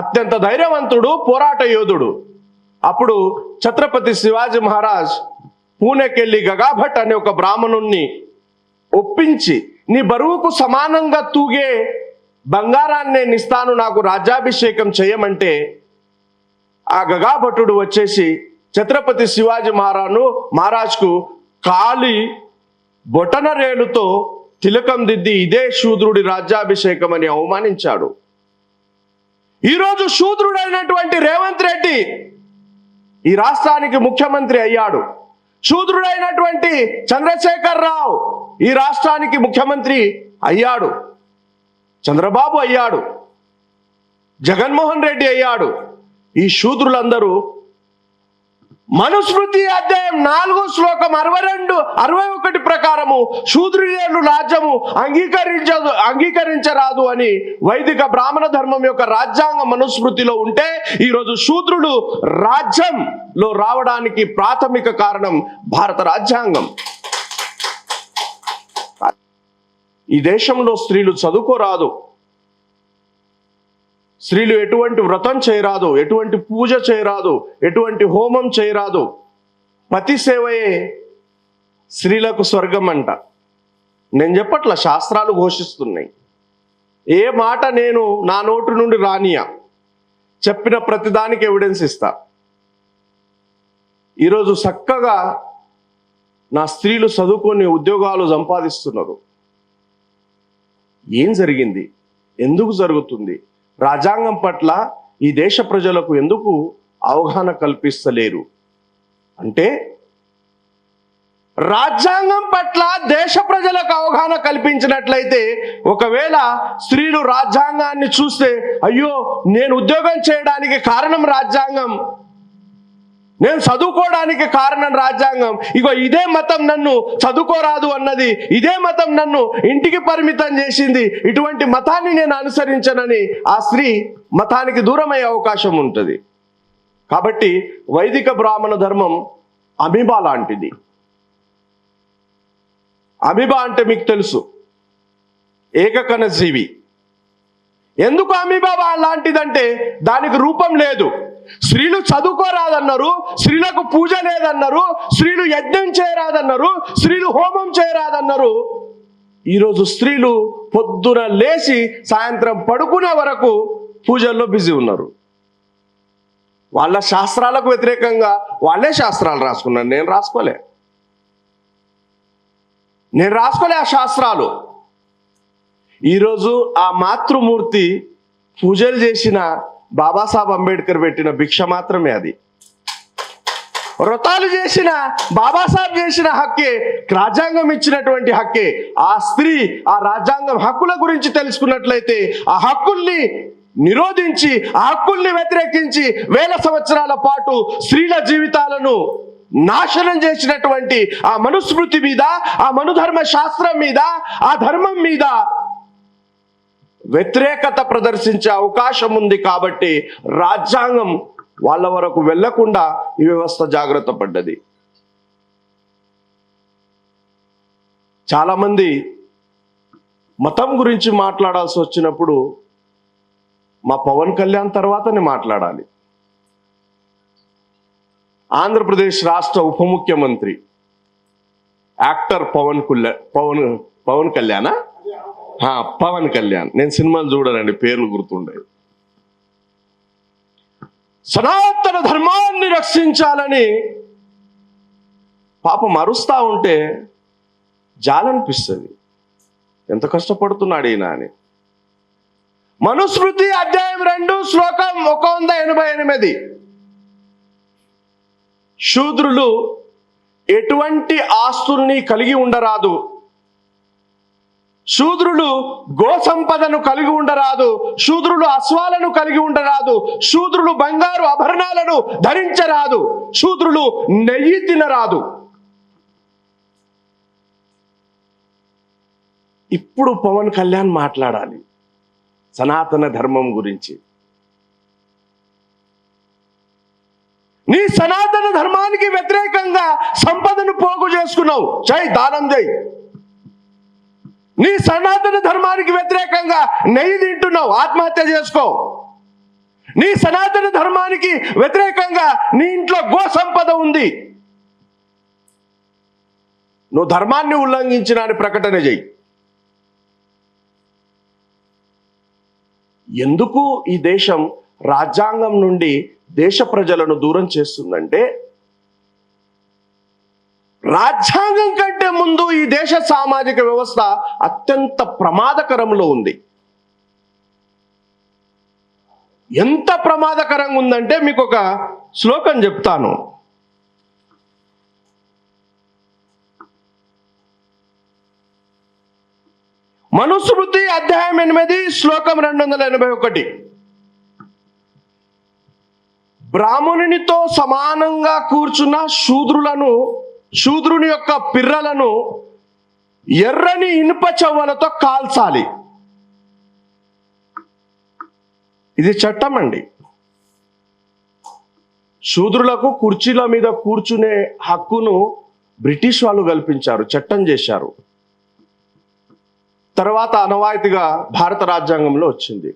అత్యంత ధైర్యవంతుడు, పోరాట యోధుడు. అప్పుడు ఛత్రపతి శివాజీ మహారాజ్ పూణెకెళ్ళి గగాభట్ అనే ఒక బ్రాహ్మణుణ్ణి ఒప్పించి, నీ బరువుకు సమానంగా తూగే బంగారాన్ని నేను ఇస్తాను, నాకు రాజ్యాభిషేకం చేయమంటే ఆ గగాభట్టుడు వచ్చేసి ఛత్రపతి శివాజీ మహారాజ్కు కాలి బొటన రేలుతో తిలకం దిద్ది ఇదే శూద్రుడి రాజ్యాభిషేకం అని అవమానించాడు. ఈరోజు శూద్రుడైనటువంటి రేవంత్ రెడ్డి ఈ రాష్ట్రానికి ముఖ్యమంత్రి అయ్యాడు. శూద్రుడైనటువంటి చంద్రశేఖర్ రావు ఈ రాష్ట్రానికి ముఖ్యమంత్రి అయ్యాడు. చంద్రబాబు అయ్యాడు, జగన్మోహన్ రెడ్డి అయ్యాడు. ఈ శూద్రులందరూ మనుస్మృతి అధ్యాయం 4 శ్లోకం 61 ప్రకారము శూద్రులు రాజ్యము అంగీకరించరాదు అని వైదిక బ్రాహ్మణ ధర్మం యొక్క రాజ్యాంగ మనుస్మృతిలో ఉంటే ఈరోజు శూద్రులు రాజ్యంలో రావడానికి ప్రాథమిక కారణం భారత రాజ్యాంగం. ఈ దేశంలో స్త్రీలు చదువుకోరాదు, స్త్రీలు ఎటువంటి వ్రతం చేయరాదు, ఎటువంటి పూజ చేయరాదు, ఎటువంటి హోమం చేయరాదు. పతి సేవయే స్త్రీలకు స్వర్గం అంట. నేను చెప్పట్ల, శాస్త్రాలు ఘోషిస్తున్నాయి. ఏ మాట నేను నా నోటి నుండి రానియా, చెప్పిన ప్రతిదానికి ఎవిడెన్స్ ఇస్తా. ఈరోజు చక్కగా నా స్త్రీలు చదువుకొని ఉద్యోగాలు సంపాదిస్తున్నారు. ఏం జరిగింది? ఎందుకు జరుగుతుంది? రాజ్యాంగం పట్ల ఈ దేశ ప్రజలకు ఎందుకు అవగాహన కల్పిస్తలేరు అంటే, రాజ్యాంగం పట్ల దేశ ప్రజలకు అవగాహన కల్పించినట్లయితే, ఒకవేళ స్త్రీలు రాజ్యాంగాన్ని చూస్తే, అయ్యో నేను ఉద్యోగం చేయడానికి కారణం రాజ్యాంగం, నేను చదువుకోవడానికి కారణం రాజ్యాంగం, ఇగో ఇదే మతం నన్ను చదువుకోరాదు అన్నది, ఇదే మతం నన్ను ఇంటికి పరిమితం చేసింది, ఇటువంటి మతాన్ని నేను అనుసరించనని ఆ స్త్రీ మతానికి దూరమయ్యే అవకాశం ఉంటుంది. కాబట్టి వైదిక బ్రాహ్మణ ధర్మం అమీబా లాంటిది. అమీబా అంటే మీకు తెలుసు, ఏకకణజీవి. ఎందుకు అమీబా లాంటిదంటే దానికి రూపం లేదు. స్త్రీలు చదువుకోరాదన్నారు, స్త్రీలకు పూజ లేదన్నారు, స్త్రీలు యజ్ఞం చేయరాదన్నారు, స్త్రీలు హోమం చేయరాదన్నారు. ఈరోజు స్త్రీలు పొద్దున లేచి సాయంత్రం పడుకునే వరకు పూజల్లో బిజీ ఉన్నారు. వాళ్ళ శాస్త్రాలకు వ్యతిరేకంగా వాళ్ళే శాస్త్రాలు రాసుకున్నారు. నేను రాసుకోలే ఆ శాస్త్రాలు. ఈరోజు ఆ మాతృమూర్తి పూజలు చేసిన బాబాసాహెబ్ అంబేద్కర్ పెట్టిన భిక్ష మాత్రమే అది. వ్రతాలు చేసిన బాబాసాహెబ్ చేసిన హక్కే, రాజ్యాంగం ఇచ్చినటువంటి హక్కే. ఆ స్త్రీ ఆ రాజ్యాంగం హక్కుల గురించి తెలుసుకున్నట్లయితే, ఆ హక్కుల్ని నిరోధించి, ఆ హక్కుల్ని వ్యతిరేకించి వేల సంవత్సరాల పాటు స్త్రీల జీవితాలను నాశనం చేసినటువంటి ఆ మనుస్మృతి మీద, ఆ మనుధర్మ శాస్త్రం మీద, ఆ ధర్మం మీద వ్యతిరేకత ప్రదర్శించే అవకాశం ఉంది. కాబట్టి రాజ్యాంగం వాళ్ళ వరకు వెళ్లకుండా ఈ వ్యవస్థ జాగ్రత్త పడ్డది. చాలామంది మతం గురించి మాట్లాడాల్సి వచ్చినప్పుడు మా పవన్ కళ్యాణ్ తర్వాతనే మాట్లాడాలి. ఆంధ్రప్రదేశ్ రాష్ట్ర ఉప ముఖ్యమంత్రి యాక్టర్ పవన్ కళ్యాణ్. నేను సినిమాలు చూడనండి, పేర్లు గుర్తుండే. సనాతన ధర్మాన్ని రక్షించాలని పాపం అరుస్తా ఉంటే జాలనిపిస్తుంది. ఎంత కష్టపడుతున్నాడు ఈయన అని. మనుస్మృతి అధ్యాయం 2 శ్లోకం 188, శూద్రులు ఎటువంటి ఆస్తుల్ని కలిగి ఉండరాదు, శూద్రులు గో సంపదను కలిగి ఉండరాదు, శూద్రులు అశ్వాలను కలిగి ఉండరాదు, శూద్రులు బంగారు ఆభరణాలను ధరించరాదు, శూద్రులు నెయ్యి తినరాదు. ఇప్పుడు పవన్ కళ్యాణ్ మాట్లాడాలి సనాతన ధర్మం గురించి. నీ సనాతన ధర్మానికి వ్యతిరేకంగా సంపదను పోగు చేసుకున్నావు, దానం చేయి. నీ సనాతన ధర్మానికి వ్యతిరేకంగా నెయ్యి తింటున్నావు, ఆత్మహత్య చేసుకో. నీ సనాతన ధర్మానికి వ్యతిరేకంగా నీ ఇంట్లో గో సంపద ఉంది, నువ్వు ధర్మాన్ని ఉల్లంఘించిన అని ప్రకటన చేయి. ఎందుకు ఈ దేశం రాజ్యాంగం నుండి దేశ ప్రజలను దూరం చేస్తుందంటే, రాజ్యాంగం కంటే ముందు ఈ దేశ సామాజిక వ్యవస్థ అత్యంత ప్రమాదకరంలో ఉంది. ఎంత ప్రమాదకరంగా ఉందంటే మీకు ఒక శ్లోకం చెప్తాను. మనుస్మృతి అధ్యాయం 8 శ్లోకం 281, బ్రాహ్మణునితో సమానంగా కూర్చున్న శూద్రుని యొక్క పిర్రలను ఎర్రని ఇనుప చెవ్వలతో కాల్చాలి. ఇది చట్టం అండి. శూద్రులకు కుర్చీల మీద కూర్చునే హక్కును బ్రిటిష్ వాళ్ళు కల్పించారు, చట్టం చేశారు. తర్వాత అనవాయితీగా భారత రాజ్యాంగంలో వచ్చింది.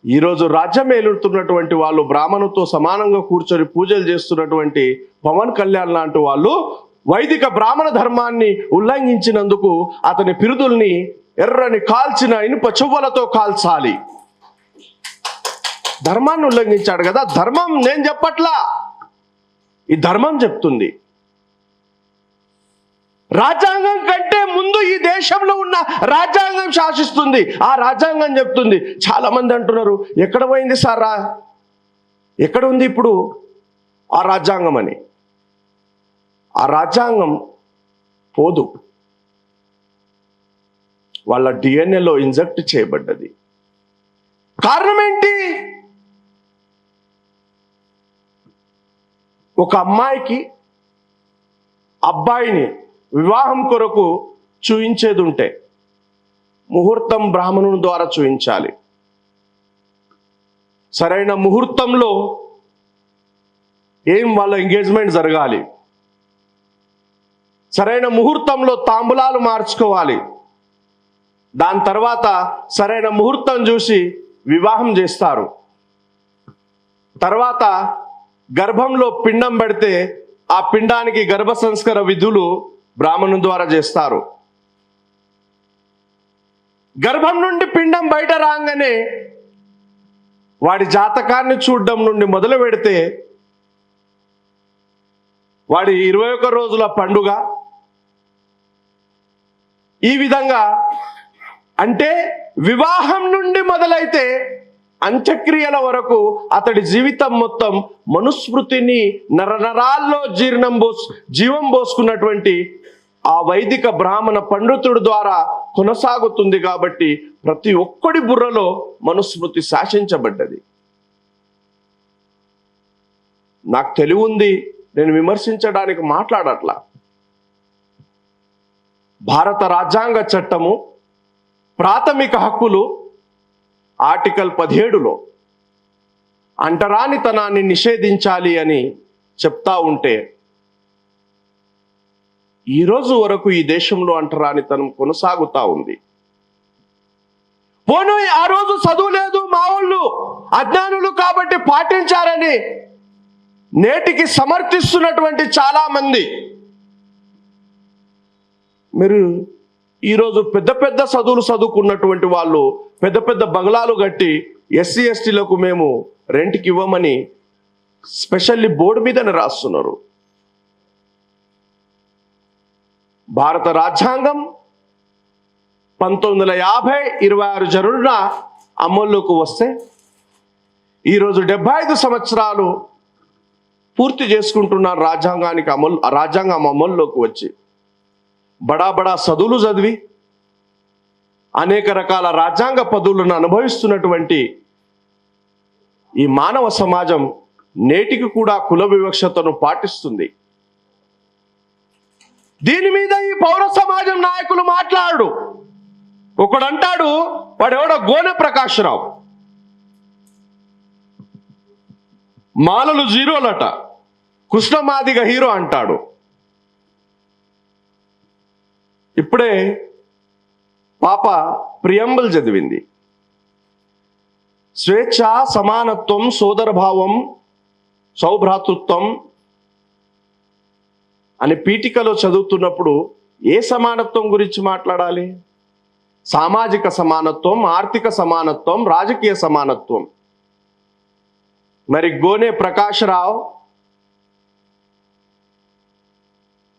ఈరోజు రాజ్యం ఏలుతున్నటువంటి వాళ్ళు, బ్రాహ్మణుతో సమానంగా కూర్చొని పూజలు చేస్తున్నటువంటి పవన్ కళ్యాణ్ లాంటి వాళ్ళు వైదిక బ్రాహ్మణ ధర్మాన్ని ఉల్లంఘించినందుకు అతని పిరుదుల్ని ఎర్రని కాల్చిన ఇనుప చువ్వలతో కాల్చాలి. ధర్మాన్ని ఉల్లంఘించాడు కదా. ధర్మం నేను చెప్పట్లా, ఈ ధర్మం చెప్తుంది. రాజ్యాంగం కంటే ముందు ఈ దేశంలో ఉన్న రాజ్యాంగం శాసిస్తుంది. ఆ రాజ్యాంగం చెప్తుంది. చాలా మంది అంటున్నారు, ఎక్కడ పోయింది సారా, ఎక్కడ ఉంది ఇప్పుడు ఆ రాజ్యాంగం అని. ఆ రాజ్యాంగం పోదు, వాళ్ళ డిఎన్ఏలో ఇంజెక్ట్ చేయబడ్డది. కారణం ఏంటి? ఒక అమ్మాయికి అబ్బాయిని వివాహం కొరకు చూయించేది ఉంటే ముహూర్తం బ్రాహ్మణుని ద్వారా చూయించాలి. సరైన ముహూర్తంలో వాళ్ళ ఎంగేజ్మెంట్ జరగాలి. సరైన ముహూర్తంలో తాంబూలాలు మార్చుకోవాలి. దాని తర్వాత సరైన ముహూర్తం చూసి వివాహం చేస్తారు. తర్వాత గర్భంలో పిండం పెడితే ఆ పిండానికి గర్భ సంస్కార విధులు బ్రాహ్మణుని ద్వారా చేస్తారు. గర్భం నుండి పిండం బయట రాగానే వాడి జాతకాన్ని చూడడం నుండి మొదలు పెడితే వాడి 21 రోజుల పండుగ, ఈ విధంగా అంటే వివాహం నుండి మొదలైతే అంత్యక్రియల వరకు అతడి జీవితం మొత్తం మనుస్మృతిని నరనరాల్లో జీవం పోసుకున్నటువంటి ఆ వైదిక బ్రాహ్మణ పండితుడి ద్వారా కొనసాగుతుంది. కాబట్టి ప్రతి ఒక్కడి బుర్రలో మనుస్మృతి శాసించబడ్డది. నాకు తెలివి ఉంది, నేను విమర్శించడానికి మాట్లాడట్లా. భారత రాజ్యాంగ చట్టము ప్రాథమిక హక్కులు ఆర్టికల్ 17లో అంటరానితనాన్ని నిషేధించాలి అని చెప్తా ఉంటే ఈరోజు వరకు ఈ దేశంలో అంటరానితనం కొనసాగుతా ఉంది. పోను ఆ రోజు చదువు లేదు, మా వాళ్ళు అజ్ఞానులు కాబట్టి పాటించారని నేటికి సమర్థిస్తున్నటువంటి చాలా మంది మీరు ఈరోజు పెద్ద పెద్ద చదువులు చదువుకున్నటువంటి వాళ్ళు పెద్ద పెద్ద బంగ్లాలు కట్టి ఎస్సీ ఎస్టీలకు మేము రెంట్కి ఇవ్వమని స్పెషల్లీ బోర్డు మీదనే రాస్తున్నారు. భారత రాజ్యాంగం 1950 26 జనున అమల్లోకి వస్తే ఈరోజు 75 సంవత్సరాలు పూర్తి చేసుకుంటున్నారు రాజ్యాంగం అమల్లోకి వచ్చి. బడా బడా చదువులు చదివి అనేక రకాల రాజ్యాంగ పదవులను అనుభవిస్తున్నటువంటి ఈ మానవ సమాజం నేటికి కూడా కుల వివక్షతను పాటిస్తుంది. దీని మీద ఈ పౌర సమాజం నాయకులు మాట్లాడు. ఒకడంటాడు, వాడెవడో గోనె ప్రకాశ్రావు, మాలలు జీరోలట, కృష్ణమాదిగ హీరో అంటాడు. ఇప్పుడే పాప ప్రియంబల్ చదివింది. స్వేచ్ఛ, సమానత్వం, సోదరభావం, సౌభ్రాతృత్వం అని పీఠికలో చదువుతున్నప్పుడు ఏ సమానత్వం గురించి మాట్లాడాలి? సామాజిక సమానత్వం, ఆర్థిక సమానత్వం, రాజకీయ సమానత్వం. మరి గోనె ప్రకాశ్రావు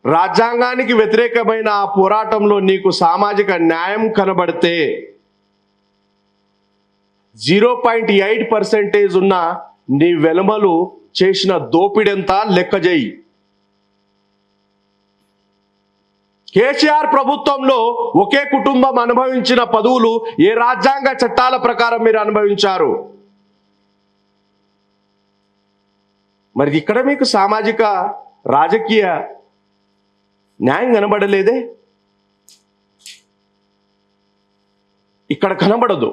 రాజ్యాంగానికి వ్యతిరేకమైన ఆ పోరాటంలో నీకు సామాజిక న్యాయం కనబడితే 0.8% ఉన్న నీ వెలుమలు చేసిన దోపిడెంతా లెక్క చేయి. కేసీఆర్ ప్రభుత్వంలో ఒకే కుటుంబం అనుభవించిన పదవులు ఏ రాజ్యాంగ చట్టాల ప్రకారం మీరు అనుభవించారు? మరి ఇక్కడ మీకు సామాజిక రాజకీయ న్యాయం కనబడలేదే? ఇక్కడ కనబడదు.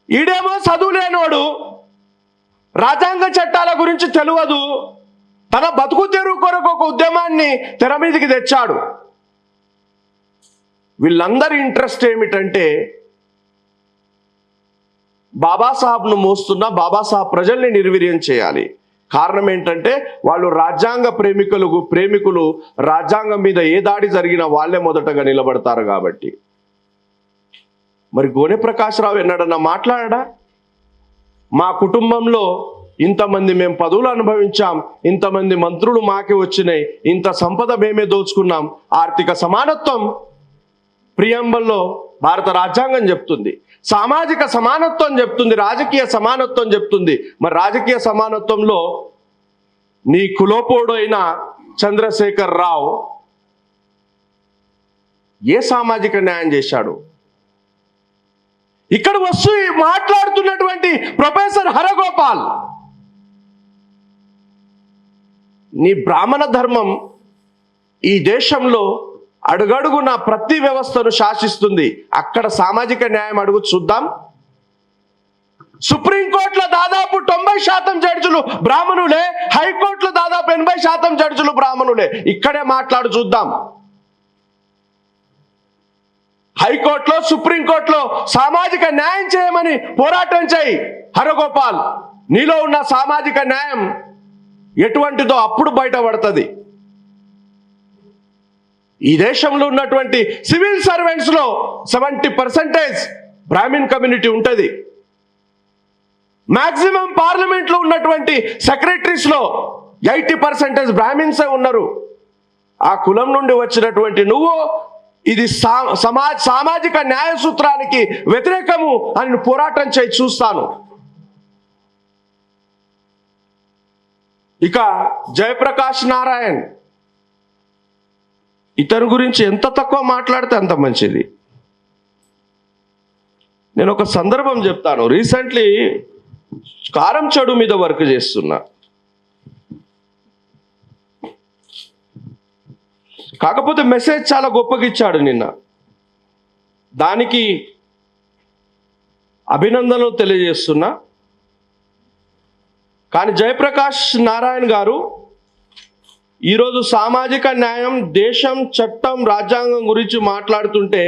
ఈడేమో చదువులేనోడు, రాజ్యాంగ చట్టాల గురించి తెలియదు, తన బతుకు తెరువు కొరకు ఒక ఉద్యమాన్ని తెర మీదకి తెచ్చాడు. వీళ్ళందరి ఇంట్రెస్ట్ ఏమిటంటే బాబాసాహెబ్ను మోస్తున్న బాబాసాహెబ్ ప్రజల్ని నిర్వీర్యం చేయాలి. కారణం ఏంటంటే వాళ్ళు రాజ్యాంగ ప్రేమికులు రాజ్యాంగం మీద ఏ దాడి జరిగినా వాళ్ళే మొదటగా నిలబడతారు కాబట్టి. మరి గోనె ప్రకాశ్రావు ఎన్నడన్నా మాట్లాడా? మా కుటుంబంలో ఇంతమంది మేము పదవులు అనుభవించాం, ఇంతమంది మంత్రులు మాకే వచ్చినాయి, ఇంత సంపద మేమే దోచుకున్నాం. ఆర్థిక సమానత్వం ప్రియంబల్లో భారత రాజ్యాంగం చెప్తుంది, సామాజిక సమానత్వం చెప్తుంది, రాజకీయ సమానత్వం చెప్తుంది. మరి రాజకీయ సమానత్వంలో నీ కులోపోడు అయిన చంద్రశేఖర్ రావు ఏ సామాజిక న్యాయం చేశాడు? ఇక్కడ వస్తూ మాట్లాడుతున్నటువంటి ప్రొఫెసర్ హరగోపాల్, నీ బ్రాహ్మణ ధర్మం ఈ దేశంలో అడుగడుగున ప్రతి వ్యవస్థను శాసిస్తుంది. అక్కడ సామాజిక న్యాయం అడుగు చూద్దాం. సుప్రీంకోర్టులో దాదాపు 90% జడ్జిలు బ్రాహ్మణులే, హైకోర్టులో దాదాపు 80% జడ్జిలు బ్రాహ్మణులే. ఇక్కడే మాట్లాడు చూద్దాం. హైకోర్టులో, సుప్రీంకోర్టులో సామాజిక న్యాయం చేయమని పోరాటం చేయి హరగోపాల్. నీలో ఉన్న సామాజిక న్యాయం ఎటువంటిదో అప్పుడు బయటపడుతుంది. ఈ దేశంలో ఉన్నటువంటి సివిల్ సర్వెంట్స్ లో 70% బ్రాహ్మిన్ కమ్యూనిటీ ఉంటుంది. మాక్సిమం పార్లమెంట్ లో ఉన్నటువంటి సెక్రటరీస్ లో 80% బ్రాహ్మిన్సే ఉన్నారు. ఆ కులం నుండి వచ్చినటువంటి నువ్వు ఇది సామాజిక న్యాయ సూత్రానికి వ్యతిరేకము అని పోరాటం చేయి చూస్తాను. ఇక జయప్రకాష్ నారాయణ్, ఇతని గురించి ఎంత తక్కువ మాట్లాడితే అంత మంచిది. నేను ఒక సందర్భం చెప్తాను. రీసెంట్లీ కారం చెడు మీద వర్క్ చేస్తున్నా. కాకపోతే మెసేజ్ చాలా గొప్పగా ఇచ్చాడు నిన్న. దానికి అభినందనలు తెలియజేస్తున్నా. కానీ జయప్రకాష్ నారాయణ్ గారు ఈరోజు సామాజిక న్యాయం, దేశం, చట్టం, రాజ్యాంగం గురించి మాట్లాడుతుంటే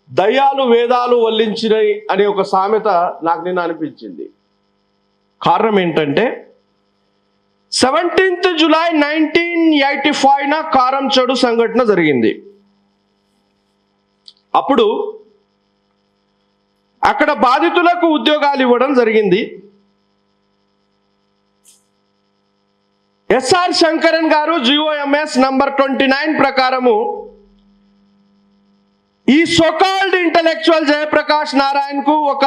దయ్యాలు వేదాలు వల్లించినాయి అనే ఒక సామెత నాకు నిన్న అనిపించింది. కారణం ఏంటంటే 17th జూలై 1985 కారం చెడు సంఘటన జరిగింది. అప్పుడు అక్కడ బాధితులకు ఉద్యోగాలు ఇవ్వడం జరిగింది. ఎస్ఆర్ శంకరన్ గారు జిఓఎంఎస్ నంబర్ 29 ప్రకారము ఈ సోకాల్డ్ ఇంటలెక్చువల్ జయప్రకాష్ నారాయణ్ కు ఒక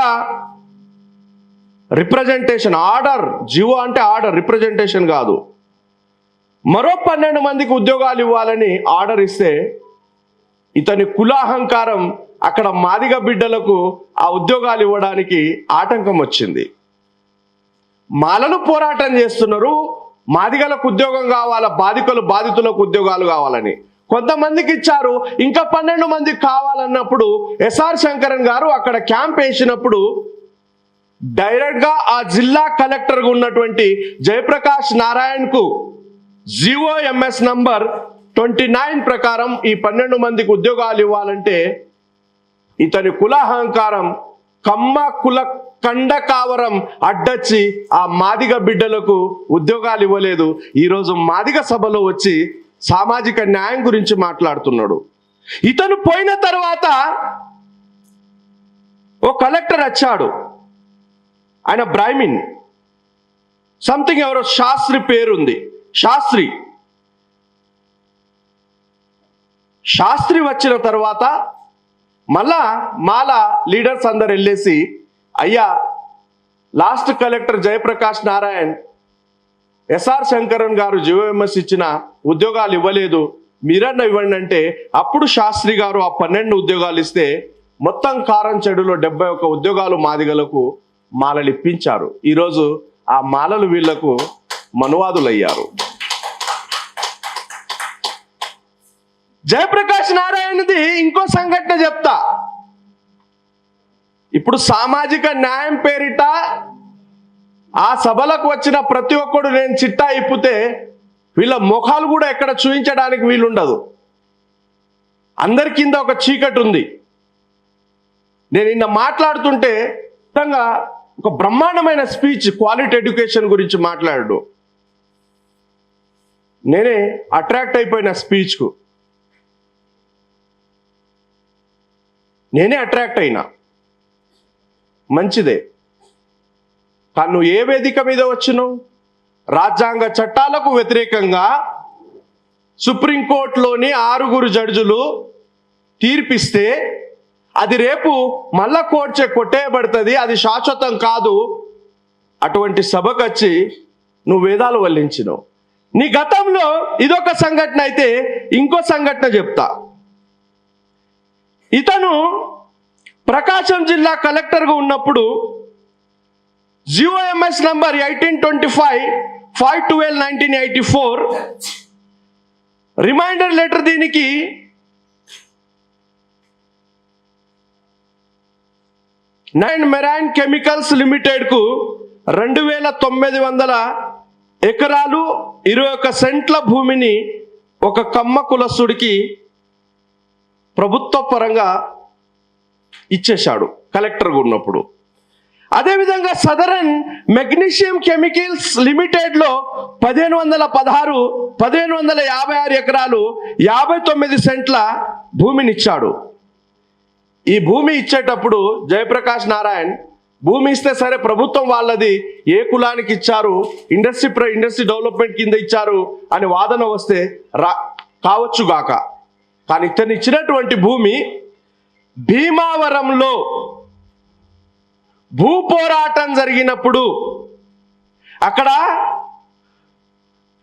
రిప్రజెంటేషన్ ఆర్డర్, జివో అంటే ఆర్డర్, రిప్రజెంటేషన్ కాదు, మరో 12 మందికి ఉద్యోగాలు ఇవ్వాలని ఆర్డర్ ఇస్తే ఇతని కులాహంకారం అక్కడ మాదిగ బిడ్డలకు ఆ ఉద్యోగాలు ఇవ్వడానికి ఆటంకం వచ్చింది. మాలలు పోరాటం చేస్తున్నారు, మాదిగలకు ఉద్యోగం కావాలా, బాధితులకు ఉద్యోగాలు కావాలని. కొంతమందికి ఇచ్చారు, ఇంకా 12 మందికి కావాలన్నప్పుడు ఎస్ఆర్ శంకరన్ గారు అక్కడ క్యాంప్ వేసినప్పుడు డైరెక్ట్ గా ఆ జిల్లా కలెక్టర్ గా ఉన్నటువంటి జయప్రకాష్ నారాయణ్ కు జిఓఎంఎస్ నంబర్ 29 ప్రకారం ఈ 12 మందికి ఉద్యోగాలు ఇవ్వాలంటే ఇతని కులాహంకారం కమ్మ కుల కండకావరం అడ్డొచ్చి ఆ మాదిగ బిడ్డలకు ఉద్యోగాలు ఇవ్వలేదు. ఈరోజు మాదిగ సభలో వచ్చి సామాజిక న్యాయం గురించి మాట్లాడుతున్నాడు. ఇతను పోయిన తర్వాత ఓ కలెక్టర్ వచ్చాడు, ఆయన బ్రాహ్మిన్, సంథింగ్ ఎవరో శాస్త్రి పేరుంది, శాస్త్రి వచ్చిన తర్వాత మళ్ళా మాల లీడర్స్ అందరు వెళ్ళేసి, అయ్యా last collector Jayaprakash Narayan S R Sankaran గారు జిఓఎంఎస్ ఇచ్చిన ఉద్యోగాలు ఇవ్వలేదు, మీరన్నా ఇవ్వండి అంటే అప్పుడు శాస్త్రి గారు ఆ 12 ఉద్యోగాలు ఇస్తే మొత్తం కారం చెడులో 71 ఉద్యోగాలు మాదిగలకు మాలలు ఇప్పించారు. ఈరోజు ఆ మాలలు వీళ్లకు మనువాదులయ్యారు. జయప్రకాష్ నారాయణది ఇంకో సంఘటన చెప్తా. ఇప్పుడు సామాజిక న్యాయం పేరిట ఆ సభలకు వచ్చిన ప్రతి ఒక్కడు నేను చిట్టా ఇప్పితే వీళ్ళ ముఖాలు కూడా ఎక్కడ చూపించడానికి వీలుండదు. అందరి కింద ఒక చీకటి ఉంది. నేను నిన్న మాట్లాడుతుంటే నిజంగా ఒక బ్రహ్మాండమైన స్పీచ్ క్వాలిటీ ఎడ్యుకేషన్ గురించి మాట్లాడు. నేనే అట్రాక్ట్ అయిపోయిన స్పీచ్కు, నేనే అట్రాక్ట్ అయినా. మంచిదే, కానీ నువ్వు ఏ వేదిక మీద వచ్చినావు? రాజ్యాంగ చట్టాలకు వ్యతిరేకంగా సుప్రీంకోర్టులోని 6 జడ్జిలు తీర్పిస్తే అది రేపు మళ్ళా కోర్టు కొట్టేయబడుతుంది, అది శాశ్వతం కాదు. అటువంటి సభకు వచ్చి నువ్వు వేదాలు వల్లించినావు. నీ గతంలో ఇదొక సంఘటన అయితే ఇంకో సంఘటన చెప్తా. ఇతను ప్రకాశం జిల్లా కలెక్టర్గా ఉన్నప్పుడు GOMS నంబర్ 1825/5/12/1984 రిమైండర్ లెటర్ దీనికి నైన్ మెరైన్ కెమికల్స్ లిమిటెడ్కు 2900 ఎకరాలు 21 సెంట్ల భూమిని ఒక కమ్మ కులస్తుడికి ప్రభుత్వ పరంగా ఇచ్చేశాడు కలెక్టర్గా ఉన్నప్పుడు. అదేవిధంగా సదరన్ మెగ్నీషియం కెమికల్స్ లిమిటెడ్లో 1556 ఎకరాలు 59 సెంట్ల భూమిని ఇచ్చాడు. ఈ భూమి ఇచ్చేటప్పుడు జయప్రకాష్ నారాయణ్ భూమి ఇస్తే సరే ప్రభుత్వం వాళ్ళది, ఏ కులానికి ఇచ్చారు, ఇండస్ట్రీ డెవలప్మెంట్ కింద ఇచ్చారు అని వాదన వస్తే కావచ్చుగాక, కానీ ఇతను ఇచ్చినటువంటి భూమి భీమావరంలో భూ పోరాటం జరిగినప్పుడు అక్కడ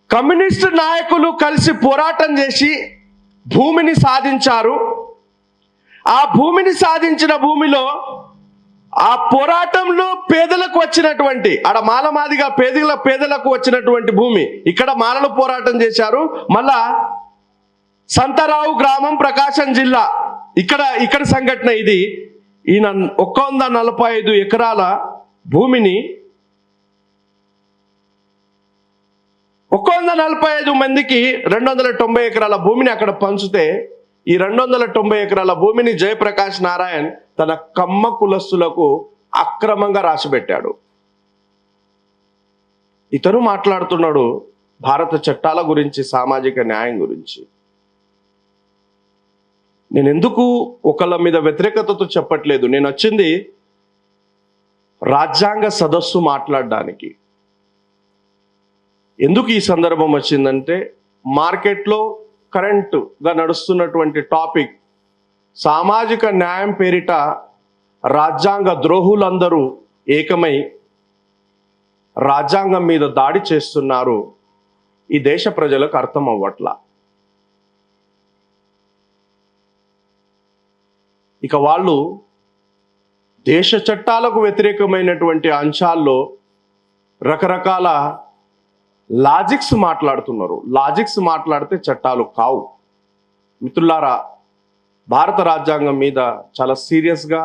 కమ్యూనిస్టు నాయకులు కలిసి పోరాటం చేసి భూమిని సాధించారు. ఆ భూమిని సాధించిన భూమిలో ఆ పోరాటంలో పేదలకు వచ్చినటువంటి ఆడ మాలమాదిగా పేదలకు వచ్చినటువంటి భూమి, ఇక్కడ మాలలు పోరాటం చేశారు. మళ్ళా సంతరావు గ్రామం ప్రకాశం జిల్లా, ఇక్కడ సంఘటన ఇది. ఈయన 145 ఎకరాల భూమిని 145 మందికి 290 ఎకరాల భూమిని అక్కడ పంచితే ఈ 290 ఎకరాల భూమిని జయప్రకాష్ నారాయణ్ తన కమ్మ కులస్తులకు అక్రమంగా రాసిపెట్టాడు. ఇతను మాట్లాడుతున్నాడు భారత చట్టాల గురించి, సామాజిక న్యాయం గురించి. నేను ఎందుకు ఒకళ్ళ మీద వ్యతిరేకతతో చెప్పట్లేదు, నేను వచ్చింది రాజ్యాంగ సదస్సు మాట్లాడడానికి. ఎందుకు ఈ సందర్భం వచ్చిందంటే, మార్కెట్లో కరెంటుగా నడుస్తున్నటువంటి టాపిక్ సామాజిక న్యాయం పేరిట రాజ్యాంగ ద్రోహులందరూ ఏకమై రాజ్యాంగం మీద దాడి చేస్తున్నారు. ఈ దేశ ప్రజలకు అర్థం అవ్వట్లా. ఇక వాళ్ళు దేశ చట్టాలకు వ్యతిరేకమైనటువంటి అంశాల్లో రకరకాల లాజిక్స్ మాట్లాడుతున్నారు. లాజిక్స్ మాట్లాడితే చట్టాలు కావు. మిత్రులారా, భారత రాజ్యాంగం మీద చాలా సీరియస్గా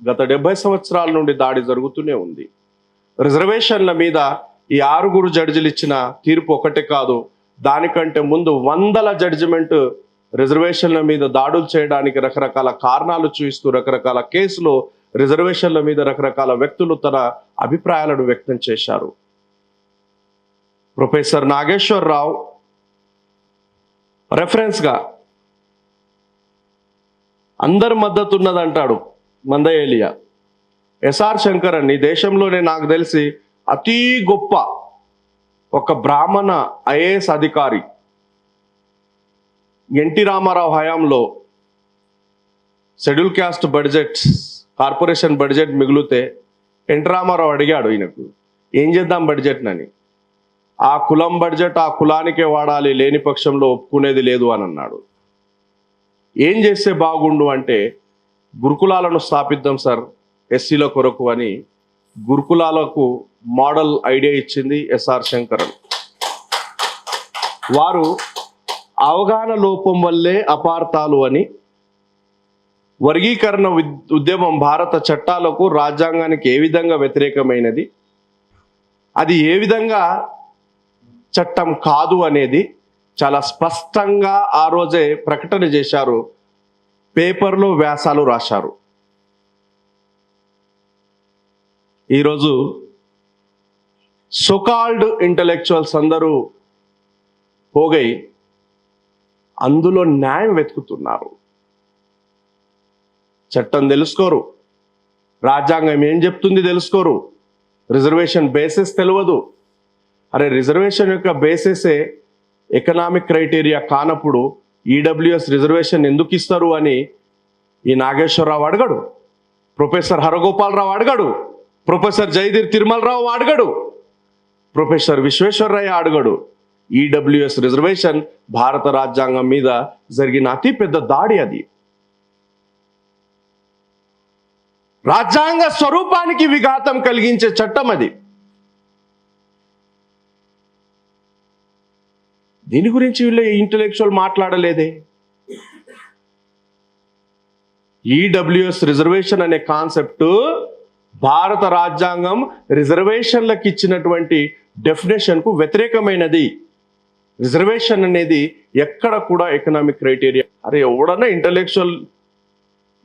గత 70 సంవత్సరాల నుండి దాడి జరుగుతూనే ఉంది. రిజర్వేషన్ల మీద ఈ 6 జడ్జిలు ఇచ్చిన తీర్పు ఒకటే కాదు, దానికంటే ముందు 100 జడ్జిమెంట్ రిజర్వేషన్ల మీద దాడులు చేయడానికి రకరకాల కారణాలు చూపిస్తూ రకరకాల కేసులు రిజర్వేషన్ల మీద రకరకాల వ్యక్తులు తన అభిప్రాయాలను వ్యక్తం చేశారు. ప్రొఫెసర్ నాగేశ్వరరావు రెఫరెన్స్గా అందరి మద్దతు ఉన్నదంటాడు మందయేలియా. ఎస్ఆర్ శంకర్ అని దేశంలోనే నాకు తెలిసి అతి గొప్ప ఒక బ్రాహ్మణ IAS అధికారి. ఎన్టీ రామారావు హయాంలో schedule caste budget, corporation budget మిగిలితే ఎన్టీ రామారావు అడిగాడు ఈయనకు, ఏం చేద్దాం బడ్జెట్నని. ఆ కులం బడ్జెట్ ఆ కులానికే వాడాలి, లేని పక్షంలో ఒప్పుకునేది లేదు అని అన్నాడు. ఏం చేస్తే బాగుండు అంటే, గురుకులాలను స్థాపిద్దాం సార్ ఎస్సీల కొరకు అని గురుకులాలకు మోడల్ ఐడియా ఇచ్చింది ఎస్ఆర్ శంకర్. వారు అవగాహన లోపం వల్లే అపార్థాలు అని, వర్గీకరణ ఉద్యమం భారత చట్టాలకు రాజ్యాంగానికి ఏ విధంగా వ్యతిరేకమైనది, అది ఏ విధంగా చట్టం కాదు అనేది చాలా స్పష్టంగా ఆ రోజే ప్రకటన చేశారు. పేపర్లో వ్యాసాలు రాశారు. ఈరోజు సోకాల్డ్ ఇంటలెక్చువల్స్ అందరూ పోగై అందులో న్యాయం వెతుకుతున్నారు. చట్టం తెలుసుకోరు, రాజ్యాంగం ఏం చెప్తుంది తెలుసుకోరు, రిజర్వేషన్ బేసిస్ తెలియదు. అరే, రిజర్వేషన్ యొక్క బేసిసే ఎకనామిక్ క్రైటీరియా కానప్పుడు ఈడబ్ల్యూఎస్ రిజర్వేషన్ ఎందుకు ఇస్తారు అని ఈ నాగేశ్వరరావు అడగడు, ప్రొఫెసర్ హరగోపాలరావు అడగడు, ప్రొఫెసర్ జయధీర్ తిరుమలరావు అడగడు. ప్రొఫెసర్ విశ్వేశ్వరయ్య అడగడు. ఈడబ్ల్యూఎస్ రిజర్వేషన్ భారత రాజ్యాంగం మీద జరిగిన అతిపెద్ద దాడి. అది రాజ్యాంగ స్వరూపానికి విఘాతం కలిగించే చట్టం. అది దీని గురించి వీళ్ళు ఇంటెలెక్చువల్ మాట్లాడలేదే. ఈడబ్ల్యూఎస్ రిజర్వేషన్ అనే కాన్సెప్ట్ భారత రాజ్యాంగం రిజర్వేషన్లకు ఇచ్చినటువంటి డెఫినేషన్కు వ్యతిరేకమైనది. రిజర్వేషన్ అనేది ఎక్కడ కూడా ఎకనామిక్ క్రైటీరియా. అరే ఎవడన్నా ఇంటెలెక్చువల్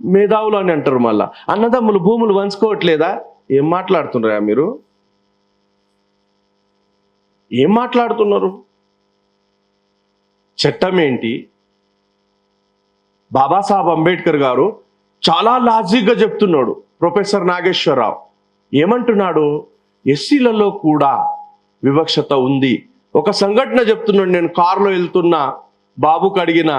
మేధావులు అని అంటారు. మళ్ళా అన్నదమ్ములు భూములు పంచుకోవట్లేదా? ఏం మాట్లాడుతున్నారా మీరు? ఏం మాట్లాడుతున్నారు? చట్టం ఏంటి? బాబాసాహెబ్ అంబేద్కర్ గారు చాలా లాజిక్గా చెప్తున్నాడు. ప్రొఫెసర్ నాగేశ్వరరావు ఏమంటున్నాడు? ఎస్సీలలో కూడా వివక్షత ఉంది. ఒక సంఘటన చెప్తున్నాడు. నేను కారులో వెళ్తున్నా, బాబుకు అడిగిన,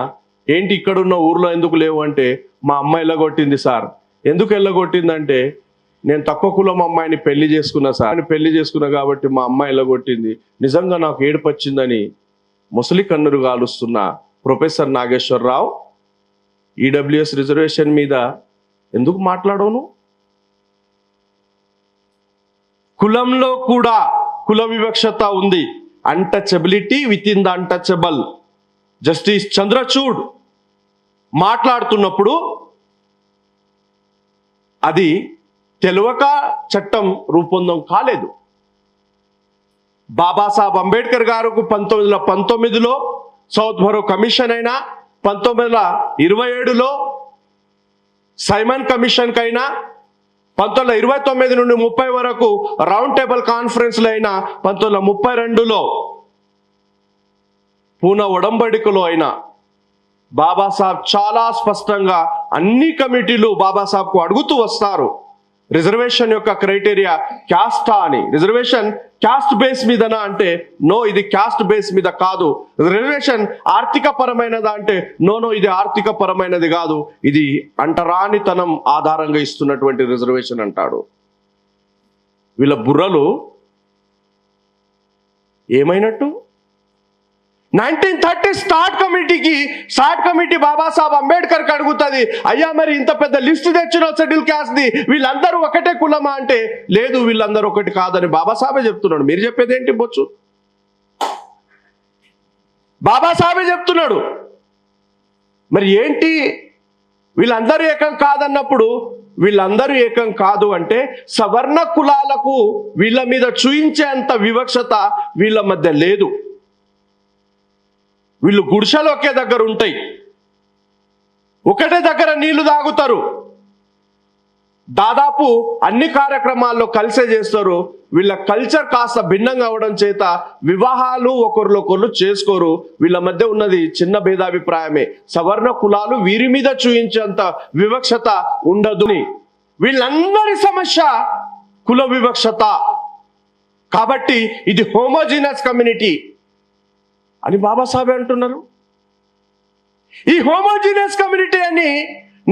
ఏంటి ఇక్కడున్న ఊర్లో ఎందుకు లేవు అంటే, మా అమ్మ ఎల్లగొట్టింది సార్. ఎందుకు ఎల్లగొట్టిందంటే, నేను తక్కువ కులం అమ్మాయిని పెళ్లి చేసుకున్నా సార్. పెళ్లి చేసుకున్నా కాబట్టి మా అమ్మాయి ఎల్లగొట్టింది. నిజంగా నాకు ఏడుపు వచ్చిందని ముసలి కన్నురు గాలుస్తున్న ప్రొఫెసర్ నాగేశ్వరరావు ఈడబ్ల్యూఎస్ రిజర్వేషన్ మీద ఎందుకు మాట్లాడవును? కులంలో కూడా కుల వివక్షత ఉంది. Untouchability within the untouchable. Justice Chandrachud మాట్లాడుతున్నప్పుడు అది తెలియక చట్టం రూపొందం కాలేదు. బాబాసాహెబ్ అంబేద్కర్ గారికి 1919లో సౌత్ బరో కమిషన్ అయినా, 1927లో సైమన్ కమిషన్ కైనా, 1929 నుండి 30 వరకు రౌండ్ టేబుల్ కాన్ఫరెన్స్లో అయినా, 1932లో పూనా ఒడంబడికలో అయినా బాబాసాహెబ్ చాలా స్పష్టంగా అన్ని కమిటీలు బాబాసాహెబ్కు అడుగుతూ వస్తారు. రిజర్వేషన్ యొక్క క్రైటీరియా క్యాస్టా అని. రిజర్వేషన్ క్యాస్ట్ బేస్ మీదనా అంటే నో, ఇది క్యాస్ట్ బేస్ మీద కాదు. రిజర్వేషన్ ఆర్థిక పరమైనదా అంటే నో, ఇది ఆర్థిక పరమైనది కాదు, ఇది అంటరానితనం ఆధారంగా ఇస్తున్నటువంటి రిజర్వేషన్ అంటాడు. వీళ్ళ బుర్రలు ఏమైనట్టు? 1930 స్టార్ట్ కమిటీ బాబాసాహెబ్ అంబేద్కర్కి అడుగుతుంది, అయ్యా మరి ఇంత పెద్ద లిస్ట్ తెచ్చిన షెడ్యూల్ క్యాస్ట్ది, వీళ్ళందరూ ఒకటే కులమా అంటే లేదు, వీళ్ళందరూ ఒకటి కాదని బాబాసాహెబే చెప్తున్నాడు. మీరు చెప్పేది ఏంటి బొచ్చు? బాబాసాహెబే చెప్తున్నాడు. మరి ఏంటి వీళ్ళందరూ ఏకం కాదన్నప్పుడు? వీళ్ళందరూ ఏకం కాదు అంటే సవర్ణ కులాలకు వీళ్ళ మీద చూయించేంత వివక్షత వీళ్ళ మధ్య లేదు. వీళ్ళు గుడిసెలు ఒకే దగ్గర ఉంటాయి, ఒకటే దగ్గర నీళ్లు తాగుతారు, దాదాపు అన్ని కార్యక్రమాల్లో కలిసే చేస్తారు. వీళ్ళ కల్చర్ కాస్త భిన్నంగా అవడం చేత వివాహాలు ఒకరికొకరు చేసుకోరు. వీళ్ళ మధ్య ఉన్నది చిన్న భేదాభిప్రాయమే. సవర్ణ కులాలు వీరి మీద చూయించేంత వివక్షత ఉండదు. వీళ్ళందరి సమస్య కుల వివక్షత. కాబట్టి ఇది హోమోజీనస్ కమ్యూనిటీ అని బాబాసాహెబ్ అంటున్నారు. ఈ హోమోజీనియస్ కమ్యూనిటీ అని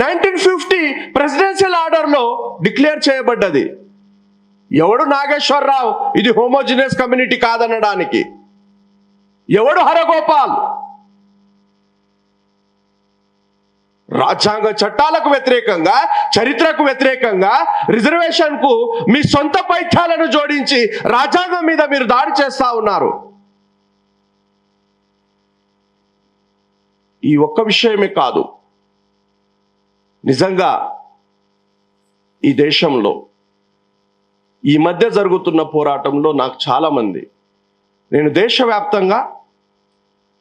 1950 ప్రెసిడెన్షియల్ ఆర్డర్లో డిక్లేర్ చేయబడ్డది. ఎవడు నాగేశ్వరరావు ఇది హోమోజీనియస్ కమ్యూనిటీ కాదనడానికి? ఎవడు హరగోపాల్? రాజ్యాంగ చట్టాలకు వ్యతిరేకంగా, చరిత్రకు వ్యతిరేకంగా రిజర్వేషన్కు మీ సొంత పైత్యాలను జోడించి రాజ్యాంగం మీద మీరు దాడి చేస్తా ఉన్నారు. ఈ ఒక్క విషయమే కాదు, నిజంగా ఈ దేశంలో ఈ మధ్య జరుగుతున్న పోరాటంలో నాకు చాలామంది, నేను దేశవ్యాప్తంగా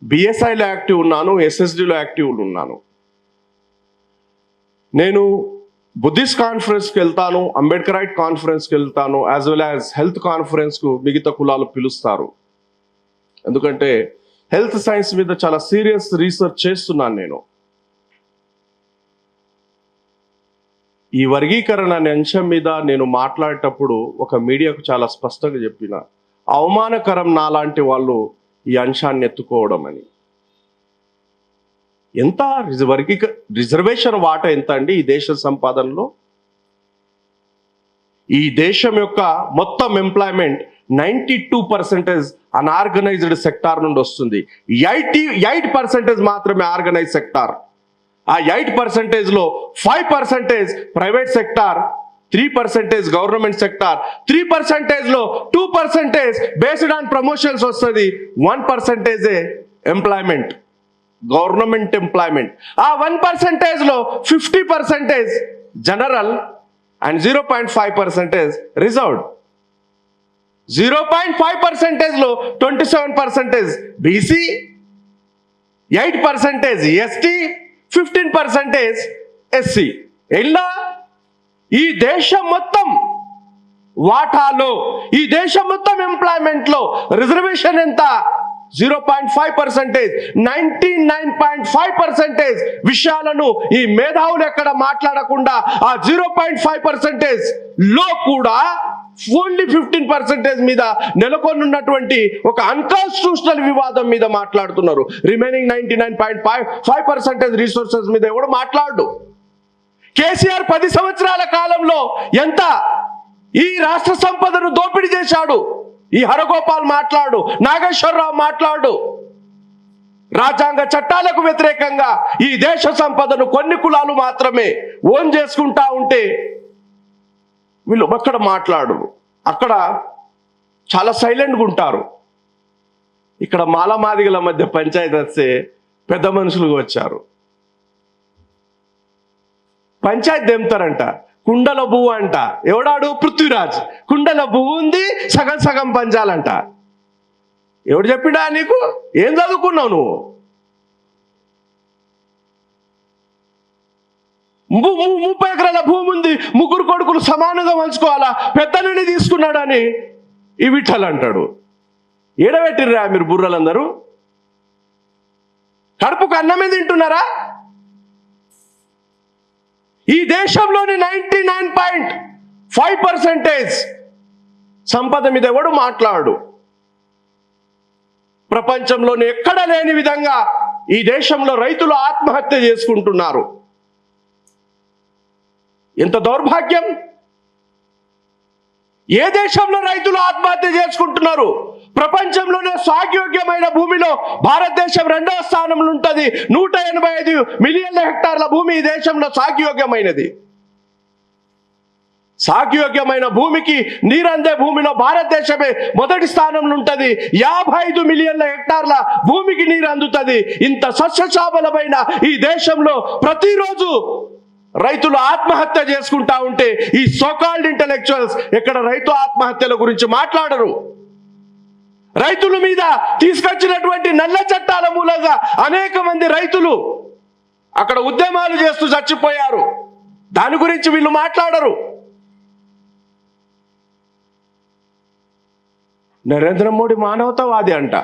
బిఎస్ఐలో యాక్టివ్ ఉన్నాను, ఎస్ఎస్డిలో యాక్టివ్ ఉన్నాను. నేను బుద్ధిస్ట్ కాన్ఫరెన్స్కి వెళ్తాను, అంబేద్కరైట్ కాన్ఫరెన్స్కి వెళ్తాను, యాజ్ వెల్ యాజ్ హెల్త్ కాన్ఫరెన్స్కు మిగతా కులాలు పిలుస్తారు. ఎందుకంటే హెల్త్ సైన్స్ మీద చాలా సీరియస్ రీసెర్చ్ చేస్తున్నాను నేను. ఈ వర్గీకరణ అనే అంశం మీద నేను మాట్లాడేటప్పుడు ఒక మీడియాకు చాలా స్పష్టంగా చెప్పిన, అవమానకరం నాలాంటి వాళ్ళు ఈ అంశాన్ని ఎత్తుకోవడం అని. ఎంత రిజర్వేషన్ వాటా ఎంత అండి ఈ దేశ సంపాదనలో? ఈ దేశం యొక్క మొత్తం ఎంప్లాయ్మెంట్ 92% అన్ఆర్గనైజ్డ్ సెక్టార్ నుండి వస్తుంది. 8% మాత్రమే ఆర్గనైజ్ సెక్టార్. ఆ 8%లో 5% ప్రైవేట్ సెక్టార్, 3% గవర్నమెంట్ సెక్టార్, 3%లో 2% బేస్డ్ ఆన్ ప్రమోషన్స్ వస్తుంది, 1% ఎంప్లాయ్మెంట్, గవర్నమెంట్ ఎంప్లాయ్మెంట్. ఆ 1%లో 50% జనరల్ అండ్ 0.5% రిజర్వ్డ్. 0.5%లో 27% బీసీ, 8% ఎస్టీ, 15% ఎస్సీ. ఇలా ఈ దేశం మొత్తం వాటాలో, ఈ దేశం మొత్తం ఎంప్లాయ్మెంట్లో రిజర్వేషన్ ఎంత? 0.5%. 99.5% విషయాలను ఈ మేధావులు ఎక్కడ మాట్లాడకుండా ఆ 0.5% లో కూడా ఓన్లీ 15% మీద నెలకొన్నటువంటి ఒక అన్కాన్స్టిట్యూషనల్ వివాదం మీద మాట్లాడుతున్నారు. రిమైనింగ్ 99.5% రిసోర్సెస్ మీద ఎవడు మాట్లాడు. కేసీఆర్ 10 సంవత్సరాల కాలంలో ఎంత ఈ రాష్ట్ర సంపదను దోపిడీ చేశాడు. ఈ హరగోపాల్ మాట్లాడు, నాగేశ్వరరావు మాట్లాడు. రాజ్యాంగ చట్టాలకు వ్యతిరేకంగా ఈ దేశ సంపదను కొన్ని కులాలు మాత్రమే ఓన్ చేసుకుంటా ఉంటే వీళ్ళు అక్కడ మాట్లాడు, అక్కడ చాలా సైలెంట్గా ఉంటారు. ఇక్కడ మాలమాదిగల మధ్య పంచాయతీ వస్తే పెద్ద మనుషులుగా వచ్చారు. పంచాయతీ తెంపుతారంట. కుండల పువ్వు అంట. ఎవడాడు? పృథ్వీరాజ్. కుండల పువ్వు ఉంది, సగం సగం పంచాలంట. ఎవడు చెప్పిడా నీకు? ఏం చదువుకున్నావు నువ్వు? 30 ఎకరాల భూమి ఉంది, 3 కొడుకులు సమానంగా పంచుకోవాలా, పెద్దలని తీసుకున్నాడని ఈ విఠల్ అంటాడు. ఏడబెట్టిర్రా మీరు బుర్రలందరూ? కడుపుకు అన్నమే తింటున్నారా? ఈ దేశంలోని 99.5% సంపద మీద ఎవడు మాట్లాడు. ప్రపంచంలోని ఎక్కడ లేని విధంగా ఈ దేశంలో రైతులు ఆత్మహత్య చేసుకుంటున్నారు. ఎంత దౌర్భాగ్యం! ఏ దేశంలో రైతులు ఆత్మహత్య చేసుకుంటున్నారు? ప్రపంచంలోనే సాగ్యోగ్యమైన భూమిలో భారతదేశం 2వ స్థానంలో ఉంటుంది. 185 మిలియన్ల హెక్టార్ల భూమి ఈ దేశంలో సాగ్యోగ్యమైనది. సాగ్యోగ్యమైన భూమికి నీరందే భూమిలో భారతదేశమే మొదటి స్థానంలో ఉంటుంది. 55 మిలియన్ల హెక్టార్ల భూమికి నీరు అందుతుంది. ఇంత సస్యశ్యామలమైన ఈ దేశంలో ప్రతిరోజు రైతులు ఆత్మహత్య చేసుకుంటా ఉంటే ఈ సోకాల్డ్ ఇంటెలెక్చువల్స్ ఎక్కడ రైతు ఆత్మహత్యల గురించి మాట్లాడరు. రైతుల మీద తీసుకొచ్చినటువంటి నల్ల చట్టాల మూలంగా అనేక మంది రైతులు అక్కడ ఉద్యమాలు చేస్తూ చచ్చిపోయారు. దాని గురించి వీళ్ళు మాట్లాడరు. నరేంద్ర మోడీ మానవతావాది అంట.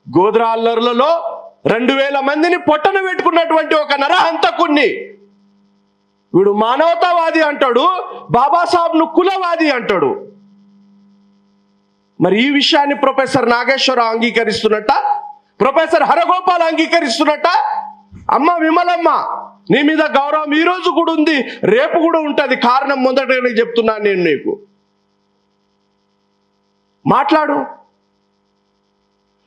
గోద్రా అల్లర్లలో 2000 మందిని పొట్టన పెట్టుకున్నటువంటి ఒక నరహంతకుణ్ణి వీడు మానవతావాది అంటాడు, బాబాసాహెబ్ను కులవాది అంటాడు. మరి ఈ విషయాన్ని ప్రొఫెసర్ నాగేశ్వరరావు అంగీకరిస్తున్నట్ట? ప్రొఫెసర్ హరగోపాల్ అంగీకరిస్తున్నట్ట? అమ్మ విమలమ్మ, నీ మీద గౌరవం ఈ రోజు కూడా ఉంది, రేపు కూడా ఉంటుంది. కారణం మొదటనే చెప్తున్నాను నేను నీకు. మాట్లాడు.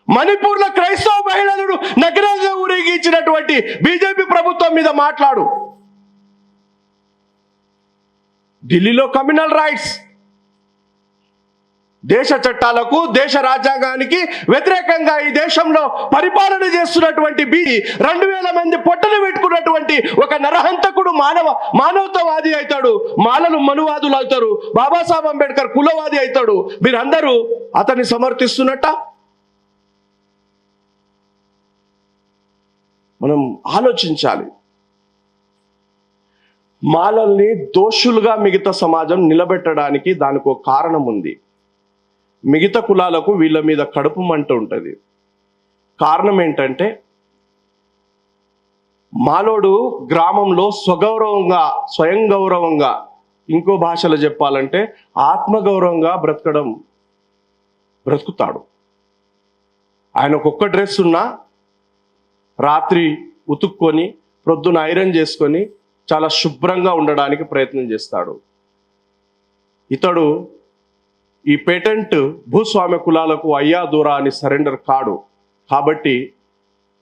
మణిపూర్లో క్రైస్తవ మహిళలను నగ్నంగా ఊరేగించినటువంటి బీజేపీ ప్రభుత్వం మీద మాట్లాడు. ఢిల్లీలో కమ్యూనల్ రైట్స్, దేశ చట్టాలకు, దేశ రాజ్యాంగానికి వ్యతిరేకంగా ఈ దేశంలో పరిపాలన చేస్తున్నటువంటి 2000 మంది పొట్టలు పెట్టుకున్నటువంటి ఒక నరహంతకుడు మానవతావాది అవుతాడు. మాలలు మనువాదులు అవుతారు. బాబాసాహెబ్ అంబేద్కర్ కులవాది అవుతాడు. మీరందరూ అతన్ని సమర్థిస్తున్నట్ట? మనం ఆలోచించాలి. మాలల్ని దోషులుగా మిగతా సమాజం నిలబెట్టడానికి దానికి ఒక కారణం ఉంది. మిగతా కులాలకు వీళ్ళ మీద కడుపు మంట ఉంటుంది. కారణం ఏంటంటే మాలోడు గ్రామంలో స్వయం గౌరవంగా, ఇంకో భాషలో చెప్పాలంటే ఆత్మగౌరవంగా బ్రతుకుతాడు. ఆయనకు ఒక్క డ్రెస్ ఉన్నా రాత్రి ఉతుక్కొని ప్రొద్దున ఐరన్ చేసుకొని చాలా శుభ్రంగా ఉండడానికి ప్రయత్నం చేస్తాడు. ఇతడు ఈ పేటెంట్ భూస్వామ్య కులాలకు అయ్యా దూరా అని సరెండర్ కాడు. కాబట్టి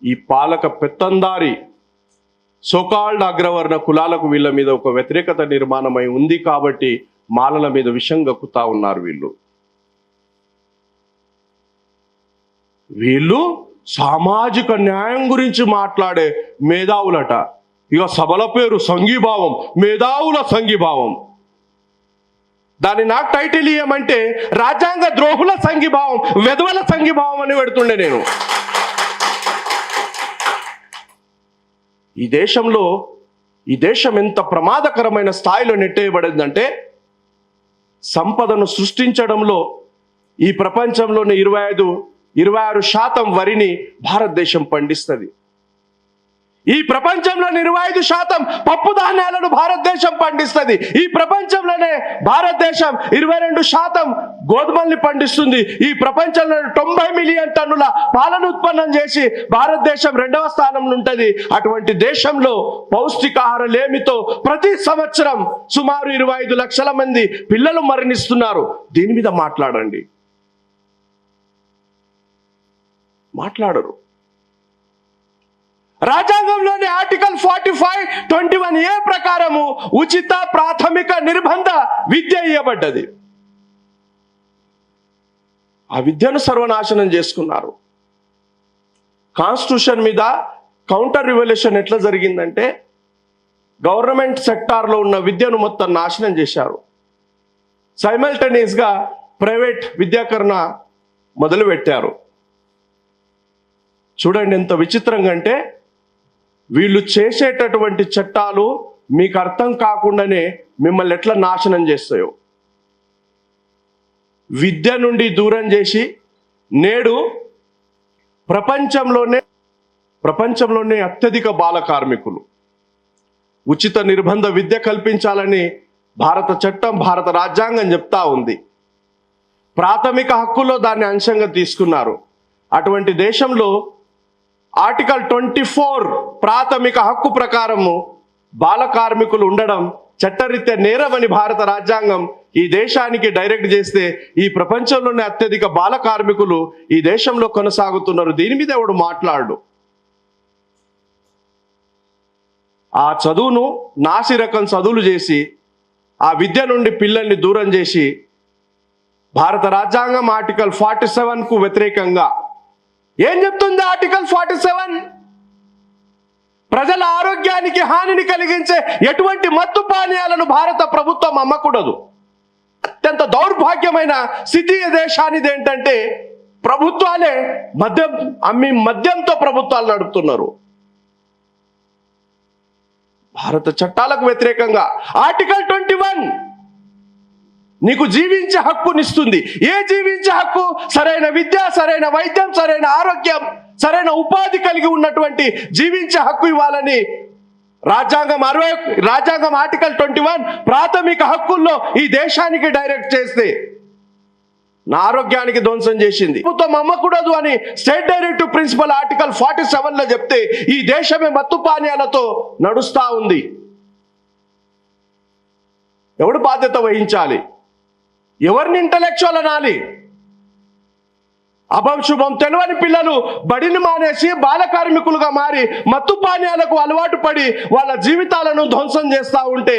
ఈ పాలక పెత్తందారి సోకాల్డ్ అగ్రవర్ణ కులాలకు వీళ్ళ మీద ఒక వ్యతిరేకత నిర్మాణమై ఉంది. కాబట్టి మాలల మీద విషం గక్కుతా ఉన్నారు. వీళ్ళు సామాజిక న్యాయం గురించి మాట్లాడే మేధావులట. ఇక సభల పేరు సంఘీభావం, మేధావుల సంఘీభావం. దాన్ని నాకు టైటిల్ ఇవ్వమంటే రాజ్యాంగ ద్రోహుల సంఘీభావం, వెధవల సంఘీభావం అని పెడుతుండే నేను. ఈ దేశం ఎంత ప్రమాదకరమైన స్థాయిలో నెట్టేయబడిందంటే, సంపదను సృష్టించడంలో ఈ ప్రపంచంలోని 26% వరిని భారతదేశం పండిస్తుంది. ఈ ప్రపంచంలోని 25% పప్పు ధాన్యాలను భారతదేశం పండిస్తుంది. ఈ ప్రపంచంలోనే భారతదేశం 22% గోధుమల్ని పండిస్తుంది. ఈ ప్రపంచంలో 90 మిలియన్ టన్నుల పాలను ఉత్పన్నం చేసి భారతదేశం 2వ స్థానంలో ఉంటుంది. అటువంటి దేశంలో పౌష్టికాహార లేమితో ప్రతి సంవత్సరం సుమారు 25 లక్షల మంది పిల్లలు మరణిస్తున్నారు. దీని మీద మాట్లాడరు. రాజ్యాంగంలోని ఆర్టికల్ 45(21)A ప్రకారము ఉచిత ప్రాథమిక నిర్బంధ విద్య ఇవ్వబడ్డది. ఆ విద్యను సర్వనాశనం చేసుకున్నారు. కాన్స్టిట్యూషన్ మీద కౌంటర్ రివల్యూషన్ ఎట్లా జరిగిందంటే, గవర్నమెంట్ సెక్టార్లో ఉన్న విద్యను మొత్తం నాశనం చేశారు. సైమల్టేనియస్గా ప్రైవేట్ విద్యాకరణ మొదలుపెట్టారు. చూడండి ఎంత విచిత్రంగా అంటే, వీళ్ళు చేసేటటువంటి చట్టాలు మీకు అర్థం కాకుండానే మిమ్మల్ని ఎట్లా నాశనం చేస్తాయో. విద్య నుండి దూరం చేసి నేడు ప్రపంచంలోనే అత్యధిక బాల కార్మికులు. ఉచిత నిర్బంధ విద్య కల్పించాలని భారత చట్టం, భారత రాజ్యాంగం చెప్తా ఉంది. ప్రాథమిక హక్కుల్లో దాన్ని అంశంగా తీసుకున్నారు. అటువంటి దేశంలో ఆర్టికల్ 24 ప్రాథమిక హక్కు ప్రకారము బాల కార్మికులు ఉండడం చట్టరీత్యా నేరమని భారత రాజ్యాంగం ఈ దేశానికి డైరెక్ట్ చేస్తే, ఈ ప్రపంచంలోనే అత్యధిక బాల కార్మికులు ఈ దేశంలో కొనసాగుతున్నారు. దీని మీద ఎవడు మాట్లాడు. ఆ చదువును నాసిరకం చదువులు చేసి, ఆ విద్య నుండి పిల్లల్ని దూరం చేసి, భారత రాజ్యాంగం ఆర్టికల్ 47కు వ్యతిరేకంగా ఏం చెప్తుంది ఆర్టికల్ 47? ప్రజల ఆరోగ్యానికి హానిని కలిగించే ఎటువంటి మత్తు పానీయాలను భారత ప్రభుత్వం అమ్మకూడదు. అత్యంత దౌర్భాగ్యమైన స్థితి దేశానిది ఏంటంటే, ప్రభుత్వాలే మద్యంతో ప్రభుత్వాలు నడుపుతున్నారు. భారత చట్టాలకు వ్యతిరేకంగా ఆర్టికల్ 21 నీకు జీవించే హక్కునిస్తుంది. ఏ జీవించే హక్కు? సరైన విద్య, సరైన వైద్యం, సరైన ఆరోగ్యం, సరైన ఉపాధి కలిగి ఉన్నటువంటి జీవించే హక్కు ఇవ్వాలని రాజ్యాంగం ఆర్టికల్ 21 ప్రాథమిక హక్కుల్లో ఈ దేశానికి డైరెక్ట్ చేస్తే నా ఆరోగ్యానికి ధ్వంసం చేసింది. ప్రభుత్వం అమ్మకూడదు అని స్టేట్ డైరెక్టివ్ ప్రిన్సిపల్ ఆర్టికల్ 47లో చెప్తే ఈ దేశమే మత్తు పానీయాలతో నడుస్తా ఉంది. ఎవడు బాధ్యత వహించాలి? ఎవరిని ఇంటలెక్చువల్ అనాలి? అభంశుభం తెలియని పిల్లలు బడిని మానేసి బాల కార్మికులుగా మారి మత్తు పానీయాలకు అలవాటు పడి వాళ్ళ జీవితాలను ధ్వంసం చేస్తూ ఉంటే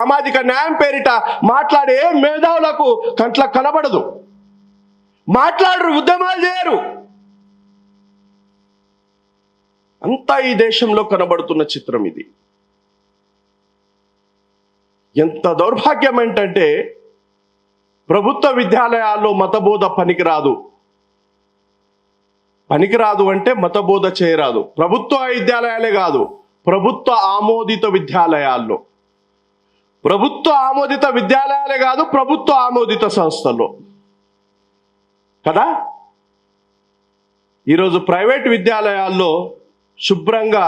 సామాజిక న్యాయం పేరిట మాట్లాడే మేధావులకు కంట్ల కనబడదు. మాట్లాడరు, ఉద్యమాలు చేయరు. అంతా ఈ దేశంలో కనబడుతున్న చిత్రం ఇది. ఎంత దౌర్భాగ్యం ఏంటంటే, ప్రభుత్వ విద్యాలయాల్లో మతబోధ పనికిరాదు అంటే మతబోధ చేయరాదు. ప్రభుత్వ విద్యాలయాలే కాదు, ప్రభుత్వ ఆమోదిత విద్యాలయాల్లో, ప్రభుత్వ ఆమోదిత సంస్థల్లో కదా. ఈరోజు ప్రైవేట్ విద్యాలయాల్లో శుభ్రంగా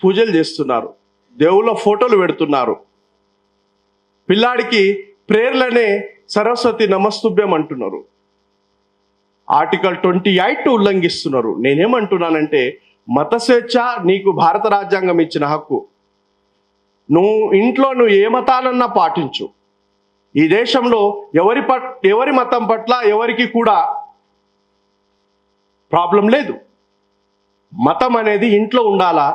పూజలు చేస్తున్నారు, దేవుళ్ళ ఫోటోలు పెడుతున్నారు. పిల్లాడికి ప్రేర్లనే సరస్వతి నమస్తుభ్యం అంటున్నారు. ఆర్టికల్ 28 ఉల్లంఘిస్తున్నారు. నేనేమంటున్నానంటే, మత స్వేచ్ఛ నీకు భారత రాజ్యాంగం ఇచ్చిన హక్కు. నువ్వు ఇంట్లో ఏ మతానన్నా పాటించు, ఈ దేశంలో ఎవరి మతం పట్ల ఎవరికి కూడా ప్రాబ్లం లేదు. మతం అనేది ఇంట్లో ఉండాలా,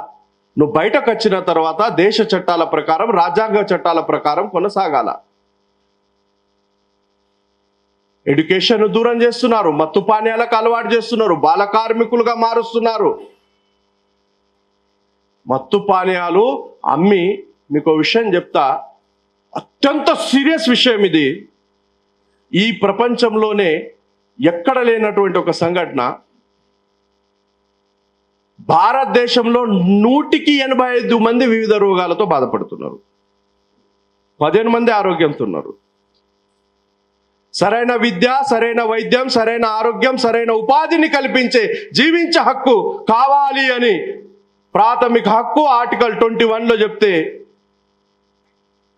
నువ్వు బయటకు వచ్చిన తర్వాత దేశ చట్టాల ప్రకారం, రాజ్యాంగ చట్టాల ప్రకారం కొనసాగాల. ఎడ్యుకేషన్ దూరం చేస్తున్నారు, మత్తు పానీయాలకు అలవాటు చేస్తున్నారు, బాల కార్మికులుగా మారుస్తున్నారు. మత్తు పానీయాలు అమ్మి, మీకు విషయం చెప్తా, అత్యంత సీరియస్ విషయం ఇది. ఈ ప్రపంచంలోనే ఎక్కడ లేనటువంటి ఒక సంఘటన. భారతదేశంలో 185 మంది వివిధ రోగాలతో బాధపడుతున్నారు, 15 మంది ఆరోగ్యంతో ఉన్నారు. సరైన విద్య, సరైన వైద్యం, సరైన ఆరోగ్యం, సరైన ఉపాధిని కల్పించే జీవించే హక్కు కావాలి అని ప్రాథమిక హక్కు ఆర్టికల్ 21లో చెప్తే,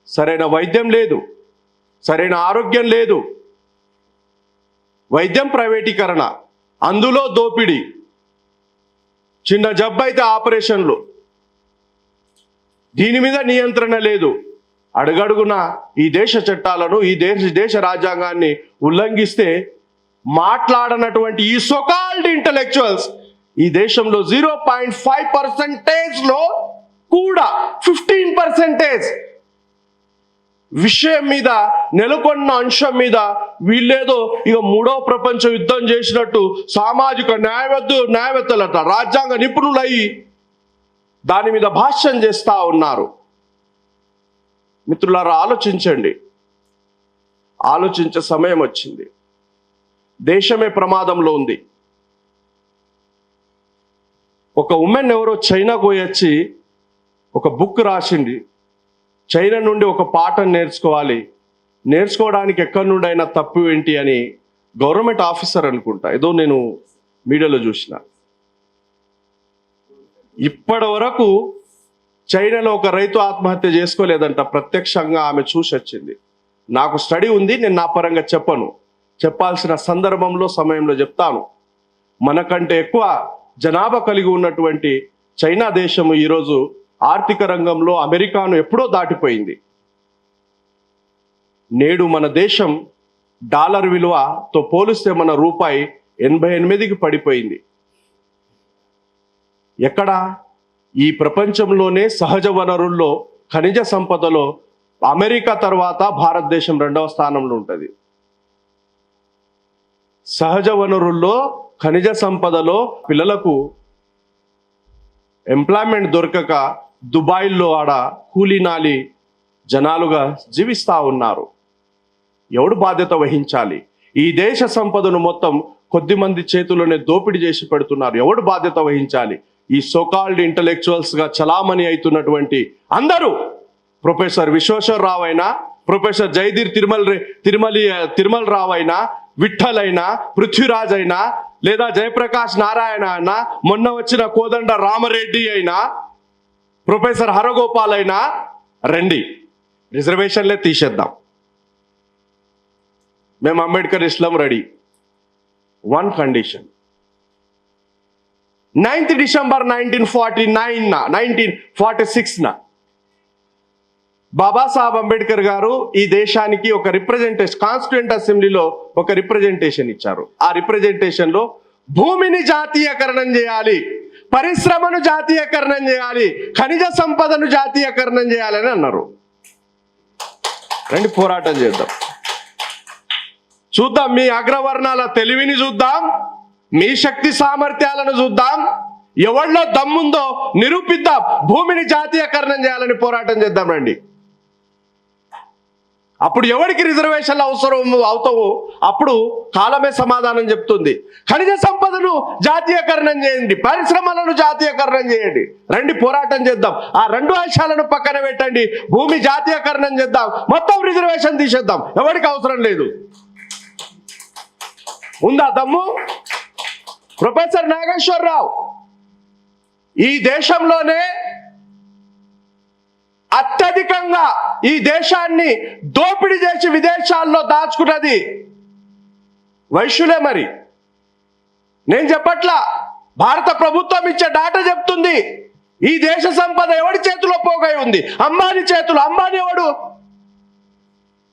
సరైన వైద్యం లేదు, సరైన ఆరోగ్యం లేదు, వైద్యం ప్రైవేటీకరణ, అందులో దోపిడీ, చిన్న జబ్బు అయితే ఆపరేషన్లు, దీని మీద నియంత్రణ లేదు. అడుగడుగున ఈ దేశ చట్టాలను, ఈ దేశ రాజ్యాంగాన్ని ఉల్లంఘిస్తే మాట్లాడనటువంటి ఈ సోకాల్డ్ ఇంటలెక్చువల్స్ ఈ దేశంలో 0.5%లో కూడా 15% విషయం మీద, నెలకొన్న అంశం మీద వీళ్ళేదో ఇక 3వ ప్రపంచ యుద్ధం చేసినట్టు సామాజిక న్యాయవేత్తలట, రాజ్యాంగ నిపుణులయ్యి దాని మీద భాష్యం చేస్తా ఉన్నారు. మిత్రులారా, ఆలోచించండి. ఆలోచించే సమయం వచ్చింది. దేశమే ప్రమాదంలో ఉంది. ఒక ఉమెన్ ఎవరో చైనా పోయొచ్చి ఒక బుక్ రాసింది. చైనా నుండి ఒక పాఠం నేర్చుకోవాలి, నేర్చుకోవడానికి ఎక్కడి నుండి అయినా తప్పు ఏంటి అని గవర్నమెంట్ ఆఫీసర్ అనుకుంటా, ఏదో నేను మీడియాలో చూసిన. ఇప్పటి వరకు చైనాలో ఒక రైతు ఆత్మహత్య చేసుకోలేదంట. ప్రత్యక్షంగా ఆమె చూసి వచ్చింది. నాకు స్టడీ ఉంది, నేను నా పరంగా చెప్పను, చెప్పాల్సిన సందర్భంలో సమయంలో చెప్తాను. మనకంటే ఎక్కువ జనాభా కలిగి ఉన్నటువంటి చైనా దేశము ఈరోజు ఆర్థిక రంగంలో అమెరికాను ఎప్పుడో దాటిపోయింది. నేడు మన దేశం డాలర్ విలువతో పోలిస్తే మన రూపాయి 88కి పడిపోయింది. ఎక్కడ? ఈ ప్రపంచంలోనే సహజ వనరుల్లో, ఖనిజ సంపదలో అమెరికా తర్వాత భారతదేశం 2వ స్థానంలో ఉంటుంది. సహజ వనరుల్లో, ఖనిజ సంపదలో పిల్లలకు ఎంప్లాయ్మెంట్ దొరకక దుబాయ్లో ఆడ కూలీనాలి జనాలుగా జీవిస్తూ ఉన్నారు. ఎవడు బాధ్యత వహించాలి? ఈ దేశ సంపదను మొత్తం కొద్దిమంది చేతుల్లోనే దోపిడీ చేసి పెడుతున్నారు. ఎవడు బాధ్యత వహించాలి? ఈ సోకాల్డ్ ఇంటలెక్చువల్స్గా చలామణి అవుతున్నటువంటి అందరూ, ప్రొఫెసర్ విశ్వేశ్వరరావు అయినా, ప్రొఫెసర్ జయధీర్ తిరుమల రావు అయినా, విఠల్ అయినా, పృథ్వీరాజ్ అయినా, లేదా జయప్రకాష్ నారాయణ అయినా, మొన్న వచ్చిన కోదండ రామరెడ్డి అయినా, ప్రొఫెసర్ హరగోపాల్ అయినా రండి, రిజర్వేషన్లే తీసేద్దాం. మేము Ambedkar Islam ready. 1 condition. 9th December 1946 Babasaheb Ambedkar గారు ఈ దేశానికి ఒక రిప్రజెంటేషన్, కాన్స్టిట్యూయెంట్ అసెంబ్లీలో ఒక రిప్రజెంటేషన్ ఇచ్చారు. ఆ రిప్రజెంటేషన్ లో భూమిని జాతీయకరణం చేయాలి, పరిశ్రమను జాతీయకరణం చేయాలి, ఖనిజ సంపదను జాతీయకరణం చేయాలని అన్నారు. రండి పోరాటం చేద్దాం. చూద్దాం, మీ అగ్రవర్ణాల తెలివిని చూద్దాం, మీ శక్తి సామర్థ్యాలను చూద్దాం, ఎవరిలో దమ్ముందో నిరూపిద్దాం. భూమిని జాతీయకరణం చేయాలని పోరాటం చేద్దాం రండి. అప్పుడు ఎవరికి రిజర్వేషన్లు అవసరం అవుతావో అప్పుడు కాలమే సమాధానం చెప్తుంది. ఖనిజ సంపదను జాతీయకరణం చేయండి, పరిశ్రమలను జాతీయకరణం చేయండి. రండి పోరాటం చేద్దాం. ఆ 2 అంశాలను పక్కన పెట్టండి, భూమి జాతీయకరణం చేద్దాం, మొత్తం రిజర్వేషన్ తీసేద్దాం. ఎవరికి అవసరం లేదు. ఉందా దమ్ము? ప్రొఫెసర్ నాగేశ్వరరావు ఈ దేశంలోనే అత్యధికంగా ఈ దేశాన్ని దోపిడీ చేసి విదేశాల్లో దాచుకున్నది వైశ్యులే. మరి నేను చెప్పట్లా, భారత ప్రభుత్వం ఇచ్చే డాటా చెప్తుంది. ఈ దేశ సంపద ఎవడి చేతిలో పోగై ఉంది? అంబానీ చేతులు. అంబానీ ఎవడు?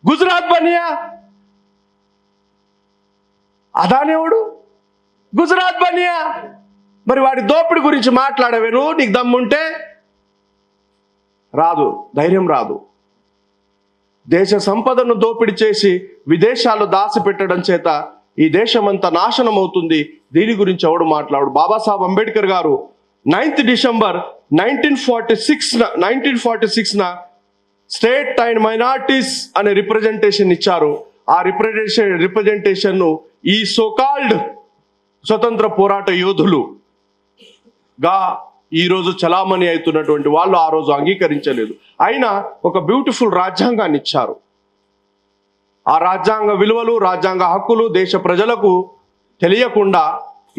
గుజరాత్ బనియా అదానేవాడు గుజరాత్ బనియా. మరి వాడి దోపిడి గురించి మాట్లాడవే నువ్వు? నీకు దమ్ముంటే రాదు, ధైర్యం రాదు. దేశ సంపదను దోపిడీ చేసి విదేశాల్లో దాచిపెట్టడం చేత ఈ దేశమంతా నాశనం అవుతుంది. దీని గురించి ఎవడు మాట్లాడు? బాబాసాహెబ్ అంబేద్కర్ గారు 9th December 1946 state and minorities అనే రిప్రజెంటేషన్ ఇచ్చారు. ఆ రిప్రజెంటేషన్ ను ఈ సోకాల్డ్ స్వతంత్ర పోరాట యోధులుగా ఈరోజు చలామణి అవుతున్నటువంటి వాళ్ళు ఆ రోజు అంగీకరించలేదు. అయినా ఒక బ్యూటిఫుల్ రాజ్యాంగాన్ని ఇచ్చారు. ఆ రాజ్యాంగ విలువలు, రాజ్యాంగ హక్కులు దేశ ప్రజలకు తెలియకుండా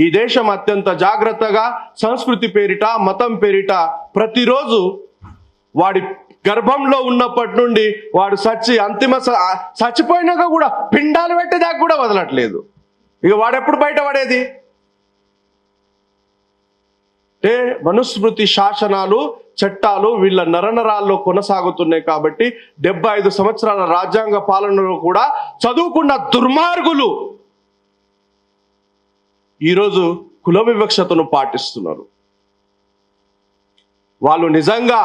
ఈ దేశం అత్యంత జాగ్రత్తగా సంస్కృతి పేరిట, మతం పేరిట ప్రతిరోజు వాడి గర్భంలో ఉన్నప్పటి నుండి వాడు చచ్చిపోయినాక కూడా పిండాలు పెట్టేదాకా కూడా వదలట్లేదు. ఇక వాడెప్పుడు బయటపడేది? అంటే మనుస్మృతి శాసనాలు, చట్టాలు వీళ్ళ నరనరాల్లో కొనసాగుతున్నాయి. కాబట్టి 75 సంవత్సరాల రాజ్యాంగ పాలనలో కూడా చదువుకున్న దుర్మార్గులు ఈరోజు కుల వివక్షతను పాటిస్తున్నారు. వాళ్ళు నిజంగా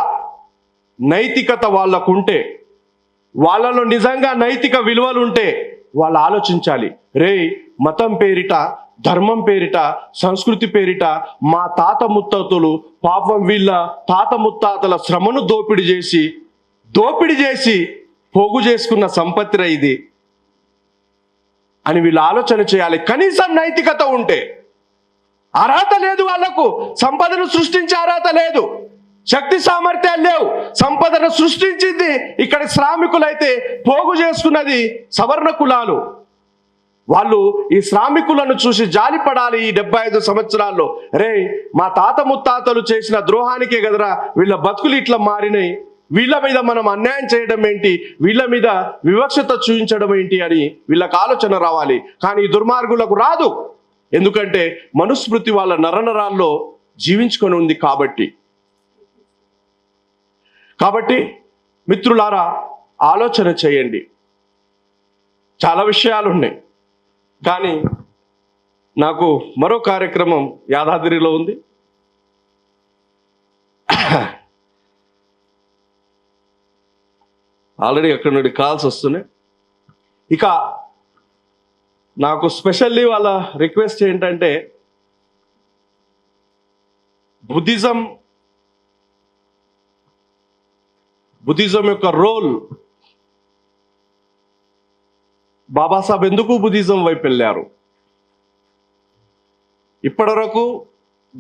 నైతికత వాళ్ళకుంటే, వాళ్ళలో నిజంగా నైతిక విలువలుంటే వాళ్ళు ఆలోచించాలి. మతం పేరిట, ధర్మం పేరిట, సంస్కృతి పేరిట మా తాత ముత్తాతలు పాపం వీళ్ళ తాత ముత్తాతల శ్రమను దోపిడీ చేసి పోగు చేసుకున్న సంపత్తిరా ఇది అని వీళ్ళు ఆలోచన చేయాలి. కనీసం నైతికత ఉంటే. అర్హత లేదు వాళ్లకు, సంపదను సృష్టించే అర్హత లేదు, శక్తి సామర్థ్యాలు లేవు. సంపదను సృష్టించింది ఇక్కడ శ్రామికులైతే పోగు చేసుకున్నది సవర్ణ కులాలు. వాళ్ళు ఈ శ్రామికులను చూసి జాలిపడాలి. ఈ 75 సంవత్సరాల్లో మా తాత ముత్తాతలు చేసిన ద్రోహానికే కదరా వీళ్ళ బతుకులు ఇట్లా మారినాయి, వీళ్ళ మీద మనం అన్యాయం చేయడం ఏంటి, వీళ్ళ మీద వివక్షత చూపించడం ఏంటి అని వీళ్ళకి ఆలోచన రావాలి. కానీ ఈ దుర్మార్గులకు రాదు. ఎందుకంటే మనుస్మృతి వాళ్ళ నరనరాల్లో జీవించుకొని ఉంది కాబట్టి మిత్రులారా ఆలోచన చేయండి. చాలా విషయాలు ఉన్నాయి, కానీ నాకు మరో కార్యక్రమం యాదాద్రిలో ఉంది. ఆల్రెడీ అక్కడి నుండి కాల్స్ వస్తున్నాయి. ఇక నాకు స్పెషల్లీ వాళ్ళ రిక్వెస్ట్ ఏంటంటే, బుద్ధిజం యొక్క రోల్, బాబాసాహెబ్ ఎందుకు బుద్ధిజం వైపు వెళ్ళారు? ఇప్పటివరకు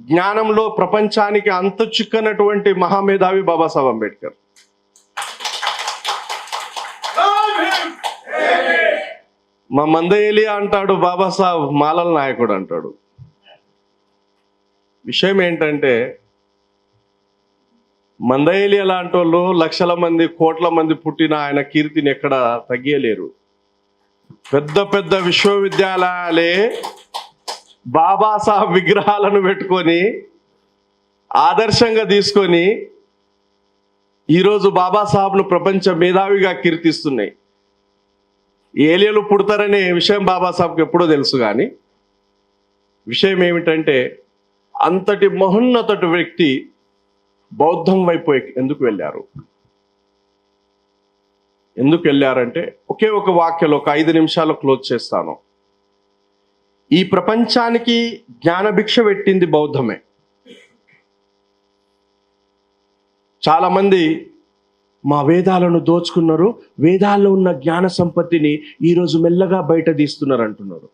జ్ఞానంలో ప్రపంచానికి అంత చిక్కనటువంటి మహామేధావి బాబాసాహెబ్ అంబేద్కర్. మా మందయేలి అంటాడు, బాబాసాహెబ్ మాలల నాయకుడు అంటాడు. విషయం ఏంటంటే మందయేలి అలాంటి వాళ్ళు లక్షల మంది, కోట్ల మంది పుట్టిన ఆయన కీర్తిని ఎక్కడ తగ్గియలేరు. పెద్ద పెద్ద విశ్వవిద్యాలయాలే బాబాసాహెబ్ విగ్రహాలను పెట్టుకొని ఆదర్శంగా తీసుకొని ఈరోజు బాబాసాహెబ్ను ప్రపంచ మేధావిగా కీర్తిస్తున్నాయి. ఏలియలు పుడతారనే విషయం బాబాసాహెబ్కి ఎప్పుడో తెలుసు. కానీ విషయం ఏమిటంటే అంతటి మహోన్నత వ్యక్తి బౌద్ధం వైపు ఎందుకు వెళ్ళారంటే ఒకే ఒక వాక్యంలో ఒక 5 నిమిషాలు క్లోజ్ చేస్తాను. ఈ ప్రపంచానికి జ్ఞానభిక్ష పెట్టింది బౌద్ధమే. చాలామంది మా వేదాలను దోచుకున్నారు, వేదాల్లో ఉన్న జ్ఞాన సంపత్తిని ఈరోజు మెల్లగా బయట తీస్తున్నారు అంటున్నారు.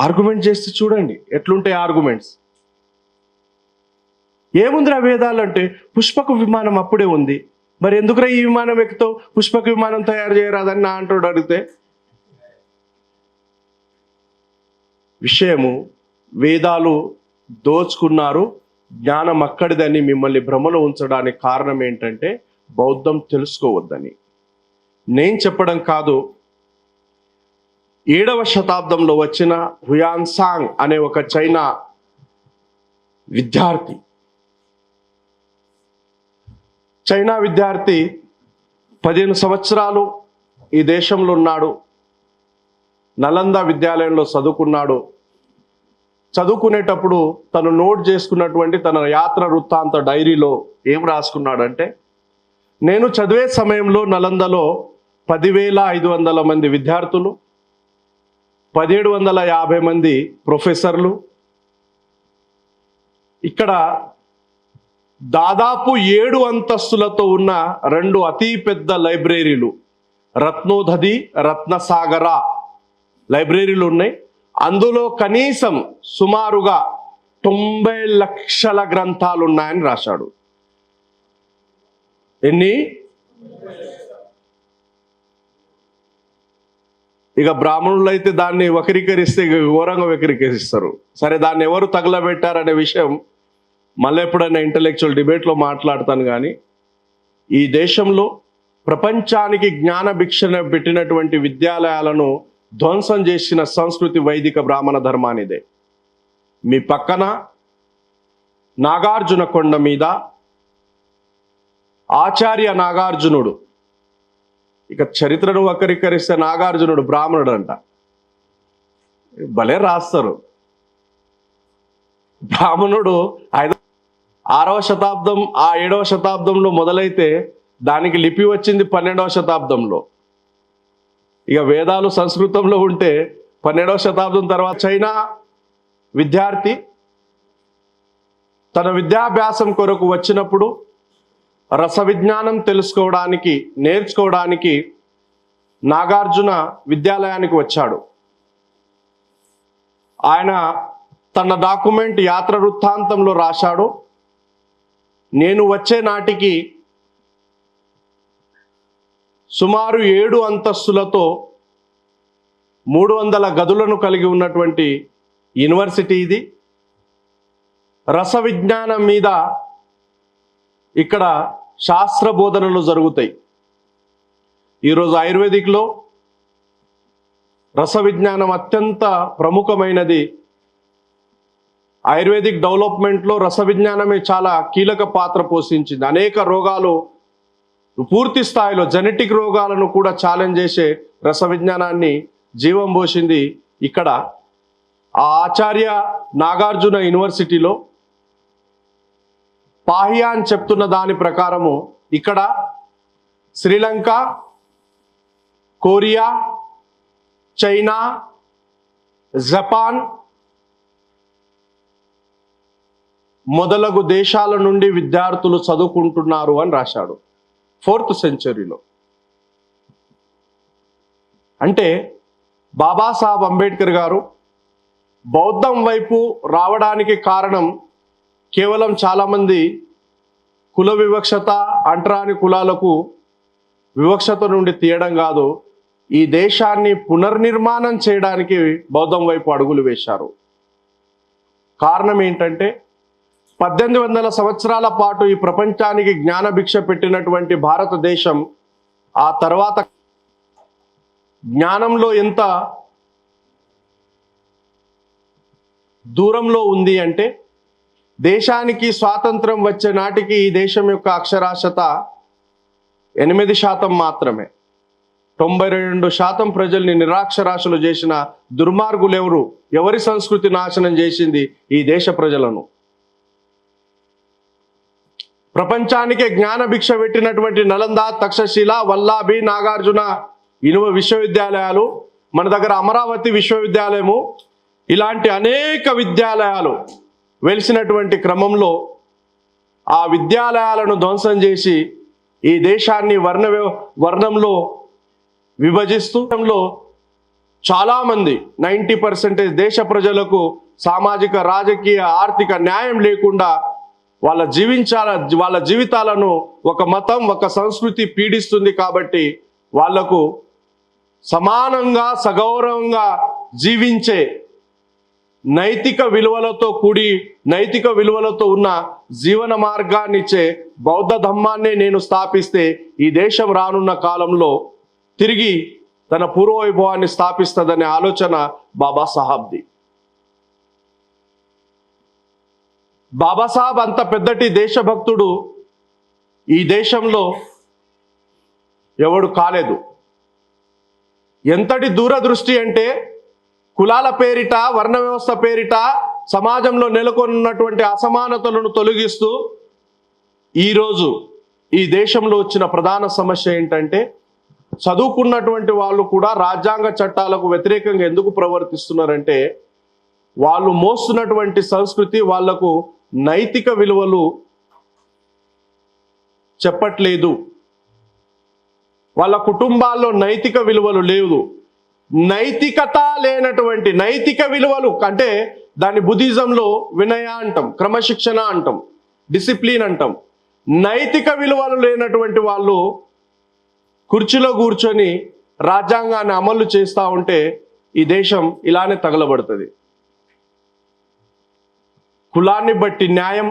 ఆర్గ్యుమెంట్ చేస్తే చూడండి ఎట్లుంటాయి ఆర్గ్యుమెంట్స్. ఏముందిరా వేదాలు అంటే, పుష్పక విమానం అప్పుడే ఉంది, మరి ఎందుకురా ఈ విమానం ఎక్కుతావు, పుష్పక విమానం తయారు చేయరాదని నా అంటాడు అడిగితే. విషయము వేదాలు దోచుకున్నారు, జ్ఞానం అక్కడిదని మిమ్మల్ని భ్రమలో ఉంచడానికి కారణం ఏంటంటే బౌద్ధం తెలుసుకోవద్దని. నేను చెప్పడం కాదు, 7వ శతాబ్దంలో వచ్చిన హుయాన్సాంగ్ అనే ఒక చైనా విద్యార్థి 15 సంవత్సరాలు ఈ దేశంలో ఉన్నాడు. నలంద విద్యాలయంలో చదువుకున్నాడు. చదువుకునేటప్పుడు తను నోట్ చేసుకున్నటువంటి తన యాత్ర వృత్తాంత డైరీలో ఏం రాసుకున్నాడంటే, నేను చదివే సమయంలో నలందలో 10,500 మంది విద్యార్థులు, 1750 మంది ప్రొఫెసర్లు, ఇక్కడ దాదాపు 7 అంతస్తులతో ఉన్న 2 అతి పెద్ద లైబ్రరీలు, రత్నోదధి, రత్నసాగర లైబ్రరీలు ఉన్నాయి. అందులో కనీసం సుమారుగా 90 లక్షల గ్రంథాలు ఉన్నాయని రాశాడు. ఎన్ని? ఇక బ్రాహ్మణులు అయితే దాన్ని వక్రీకరిస్తే ఘోరంగా వక్రీకరిస్తారు. సరే, దాన్ని ఎవరు తగలబెట్టారనే విషయం మళ్ళీ ఎప్పుడైనా ఇంటలెక్చువల్ డిబేట్లో మాట్లాడతాను. కానీ ఈ దేశంలో ప్రపంచానికి జ్ఞాన భిక్షణ పెట్టినటువంటి విద్యాలయాలను ధ్వంసం చేసిన సంస్కృతి వైదిక బ్రాహ్మణ ధర్మానిదే. మీ పక్కన నాగార్జున కొండ మీద ఆచార్య నాగార్జునుడు, ఇక చరిత్రను వక్రీకరిస్తే నాగార్జునుడు బ్రాహ్మణుడు అంట. భలే రాస్తారు. బ్రాహ్మణుడు 6వ శతాబ్దం, 7వ శతాబ్దంలో మొదలైతే దానికి లిపి వచ్చింది 12వ శతాబ్దంలో. ఇక వేదాలు సంస్కృతంలో ఉంటే 12వ శతాబ్దం తర్వాత చైనా విద్యార్థి తన విద్యాభ్యాసం కొరకు వచ్చినప్పుడు రస విజ్ఞానం తెలుసుకోవడానికి, నేర్చుకోవడానికి నాగార్జున విద్యాలయానికి వచ్చాడు. ఆయన తన డాక్యుమెంట్ యాత్ర వృత్తాంతంలో రాశాడు, నేను వచ్చే నాటికి సుమారు 7 అంతస్తులతో 300 గదులను కలిగి ఉన్నటువంటి యూనివర్సిటీ ఇది. రస విజ్ఞానం మీద ఇక్కడ శాస్త్ర బోధనలు జరుగుతాయి. ఈరోజు ఆయుర్వేదిక్లో రస విజ్ఞానం అత్యంత ప్రముఖమైనది. ఆయుర్వేదిక్ డెవలప్మెంట్లో రస విజ్ఞానమే చాలా కీలక పాత్ర పోషించింది. అనేక రోగాలు పూర్తి స్థాయిలో జెనెటిక్ రోగాలను కూడా ఛాలెంజ్ చేసే రస విజ్ఞానాన్ని జీవం పోసింది ఇక్కడ. ఆ ఆచార్య నాగార్జున యూనివర్సిటీలో పాహియాన్ చెప్తున్న దాని ప్రకారము ఇక్కడ శ్రీలంక, కొరియా, చైనా, జపాన్ మొదలగు దేశాల నుండి విద్యార్థులు చదువుకుంటున్నారు అని రాశాడు 4th సెంచరీలో. అంటే బాబాసాహెబ్ అంబేద్కర్ గారు బౌద్ధం వైపు రావడానికి కారణం కేవలం చాలామంది కుల వివక్షత, అంటరాని కులాలకు వివక్షత నుండి తీయడం కాదు, ఈ దేశాన్ని పునర్నిర్మాణం చేయడానికి బౌద్ధం వైపు అడుగులు వేశారు. కారణం ఏంటంటే 1800 సంవత్సరాల పాటు ఈ ప్రపంచానికి జ్ఞానభిక్ష పెట్టినటువంటి భారతదేశం ఆ తర్వాత జ్ఞానంలో ఎంత దూరంలో ఉంది అంటే, దేశానికి స్వాతంత్రం వచ్చే నాటికి ఈ దేశం యొక్క అక్షరాస్యత 8% మాత్రమే. 92% ప్రజల్ని నిరాక్షరాస్యులు చేసిన దుర్మార్గులు ఎవరు? ఎవరి సంస్కృతి నాశనం చేసింది? ఈ దేశ ప్రజలను. ప్రపంచానికే జ్ఞాన భిక్ష పెట్టినటువంటి నలంద, తక్షశిల, వల్లాభి, నాగార్జున విశ్వవిద్యాలయాలు, మన దగ్గర అమరావతి విశ్వవిద్యాలయము, ఇలాంటి అనేక విద్యాలయాలు వెలిసినటువంటి క్రమంలో ఆ విద్యాలయాలను ధ్వంసం చేసి ఈ దేశాన్ని వర్ణంలో విభజిస్తూ చాలామంది 90% దేశ ప్రజలకు సామాజిక, రాజకీయ, ఆర్థిక న్యాయం లేకుండా వాళ్ళ జీవితాలను ఒక మతం, ఒక సంస్కృతి పీడిస్తుంది. కాబట్టి వాళ్లకు సమానంగా, సగౌరవంగా జీవించే నైతిక విలువలతో ఉన్న జీవన మార్గాన్ని ఇచ్చే బౌద్ధ ధర్మాన్నే నేను స్థాపిస్తే ఈ దేశం రానున్న కాలంలో తిరిగి తన పూర్వవైభవాన్ని స్థాపిస్తుందనే ఆలోచన బాబాసాహెబ్ది. బాబాసాహెబ్ అంత పెద్దటి దేశభక్తుడు ఈ దేశంలో ఎవడు కాలేదు. ఎంతటి దూరదృష్టి అంటే కులాల పేరిట, వర్ణ వ్యవస్థ పేరిట సమాజంలో నెలకొన్నటువంటి అసమానతలను తొలగిస్తూ ఈరోజు ఈ దేశంలో వచ్చిన ప్రధాన సమస్య ఏంటంటే చదువుకున్నటువంటి వాళ్ళు కూడా రాజ్యాంగ చట్టాలకు వ్యతిరేకంగా ఎందుకు ప్రవర్తిస్తున్నారంటే వాళ్ళు మోస్తున్నటువంటి సంస్కృతి వాళ్లకు నైతిక విలువలు చెప్పట్లేదు. వాళ్ళ కుటుంబాల్లో నైతిక విలువలు లేవు. నైతికత లేనటువంటి నైతిక విలువలు అంటే దాన్ని బుద్ధిజంలో వినయ అంటాం, క్రమశిక్షణ అంటాం, డిసిప్లిన్ అంటాం. నైతిక విలువలు లేనటువంటి వాళ్ళు కుర్చీలో కూర్చొని రాజ్యాంగాన్ని అమలు చేస్తూ ఉంటే ఈ దేశం ఇలానే తగలబడుతుంది. కులాన్ని బట్టి న్యాయం,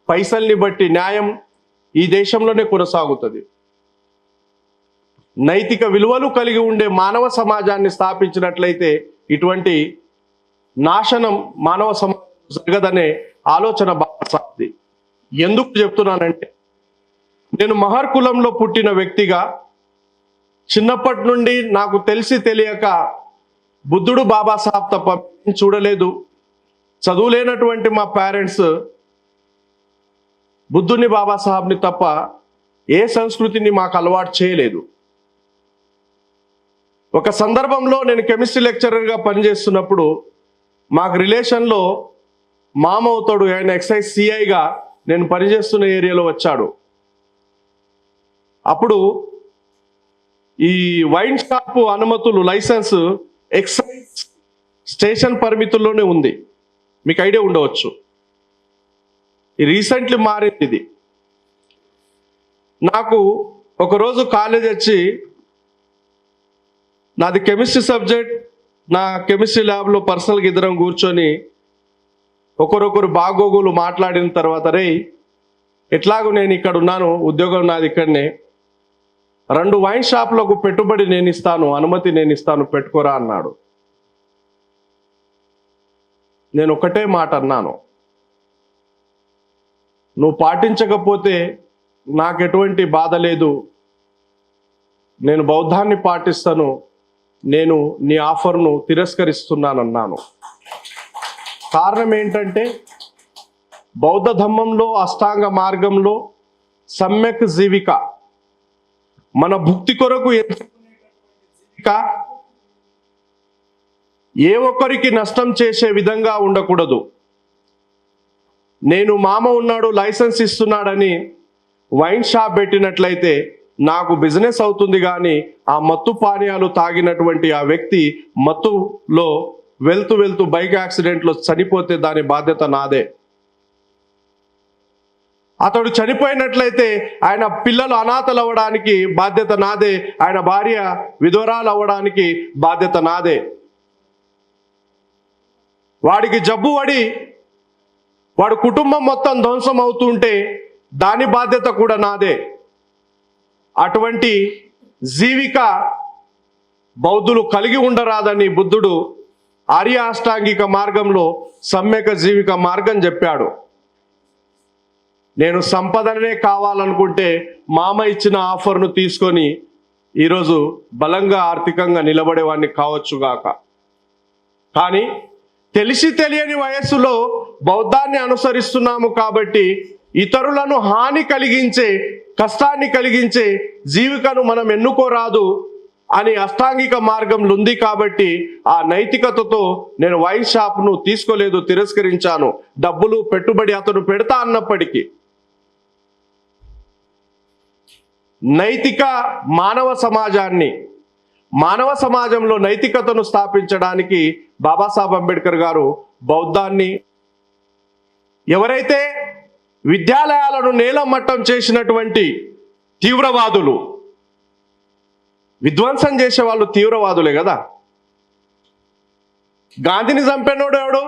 పైసల్ని బట్టి న్యాయం ఈ దేశంలోనే కొనసాగుతుంది. నైతిక విలువలు కలిగి ఉండే మానవ సమాజాన్ని స్థాపించినట్లయితే ఇటువంటి నాశనం మానవ సమాజం జరగదనే ఆలోచన బాగా సాగుతుంది. ఎందుకు చెప్తున్నానంటే నేను మహర్ కులంలో పుట్టిన వ్యక్తిగా చిన్నప్పటి నుండి నాకు తెలిసి తెలియక బుద్ధుడు బాబాసాహెబ్ తప్ప చూడలేదు. చదువులేనటువంటి మా పేరెంట్స్ బుద్ధుని బాబాసాహెబ్ని తప్ప ఏ సంస్కృతిని మాకు అలవాటు చేయలేదు. ఒక సందర్భంలో నేను కెమిస్ట్రీ లెక్చరర్గా పనిచేస్తున్నప్పుడు మాకు రిలేషన్లో మామ అవుతాడు, ఆయన ఎక్సైజ్ సిఐగా నేను పనిచేస్తున్న ఏరియాలో వచ్చాడు. అప్పుడు ఈ వైన్ షాప్ అనుమతులు లైసెన్స్ ఎక్సైజ్ స్టేషన్ పరిమితుల్లోనే ఉంది. మీకు ఐడియా ఉండవచ్చు, రీసెంట్లీ మారింది ఇది. నాకు ఒకరోజు కాలేజ్ వచ్చి నాది కెమిస్ట్రీ సబ్జెక్ట్, నా కెమిస్ట్రీ ల్యాబ్లో పర్సనల్గా ఇద్దరం కూర్చొని ఒకరొకరు బాగోగులు మాట్లాడిన తర్వాత రే ఎట్లాగో నేను ఇక్కడ ఉన్నాను, ఉద్యోగం నాది ఇక్కడనే, 2 వైన్ షాపులకు పెట్టుబడి నేను ఇస్తాను, అనుమతి నేను ఇస్తాను, పెట్టుకోరా అన్నాడు. నేను ఒకటే మాట అన్నాను, నువ్వు పాటించకపోతే నాకు ఎటువంటి బాధ లేదు, నేను బౌద్ధాన్ని పాటిస్తాను, నేను నీ ఆఫర్ను తిరస్కరిస్తున్నానన్నాను. కారణం ఏంటంటే బౌద్ధ ధమ్మంలో అష్టాంగ మార్గంలో సమ్యక్ జీవిక, మన భుక్తి కొరకు జీవిక ఏ ఒక్కరికి నష్టం చేసే విధంగా ఉండకూడదు. నేను మామ ఉన్నాడు లైసెన్స్ ఇస్తున్నాడని వైన్ షాప్ పెట్టినట్లయితే నాకు బిజినెస్ అవుతుంది, కానీ ఆ మత్తు పానీయాలు తాగినటువంటి ఆ వ్యక్తి మత్తులో వెళ్తూ బైక్ యాక్సిడెంట్లో చనిపోతే దాని బాధ్యత నాదే. అతడు చనిపోయినట్లయితే ఆయన పిల్లలు అనాథలు అవ్వడానికి బాధ్యత నాదే, ఆయన భార్య విధవరాలు అవ్వడానికి బాధ్యత నాదే. వాడికి జబ్బు పడి వాడు కుటుంబం మొత్తం ధ్వంసం అవుతుంటే దాని బాధ్యత కూడా నాదే. అటువంటి జీవిక బౌద్ధులు కలిగి ఉండరాదని బుద్ధుడు ఆర్య అష్టాంగిక మార్గంలో సమ్యక జీవిక మార్గం చెప్పాడు. నేను సంపదనే కావాలనుకుంటే మామ ఇచ్చిన ఆఫర్ను తీసుకొని ఈరోజు బలంగా ఆర్థికంగా నిలబడేవాడిని కావచ్చుగాక. కానీ తెలిసి తెలియని వయస్సులో బౌద్ధాన్ని అనుసరిస్తున్నాము కాబట్టి ఇతరులను హాని కలిగించే, కష్టాన్ని కలిగించే జీవికను మనం ఎన్నుకోరాదు అని అష్టాంగిక మార్గంలో ఉంది కాబట్టి ఆ నైతికతతో నేను వైన్ షాప్ను తీసుకోలేదు, తిరస్కరించాను. డబ్బులు పెట్టుబడి అతను పెడతా అన్నప్పటికీ నైతిక మానవ సమాజంలో నైతికతను స్థాపించడానికి బాబాసాహెబ్ అంబేద్కర్ గారు బౌద్ధాన్ని, ఎవరైతే విద్యాలయాలను నేలమట్టం చేసినటువంటి తీవ్రవాదులు, విధ్వంసం చేసే వాళ్ళు తీవ్రవాదులే కదా. గాంధీని చంపినోడు ఎవడు?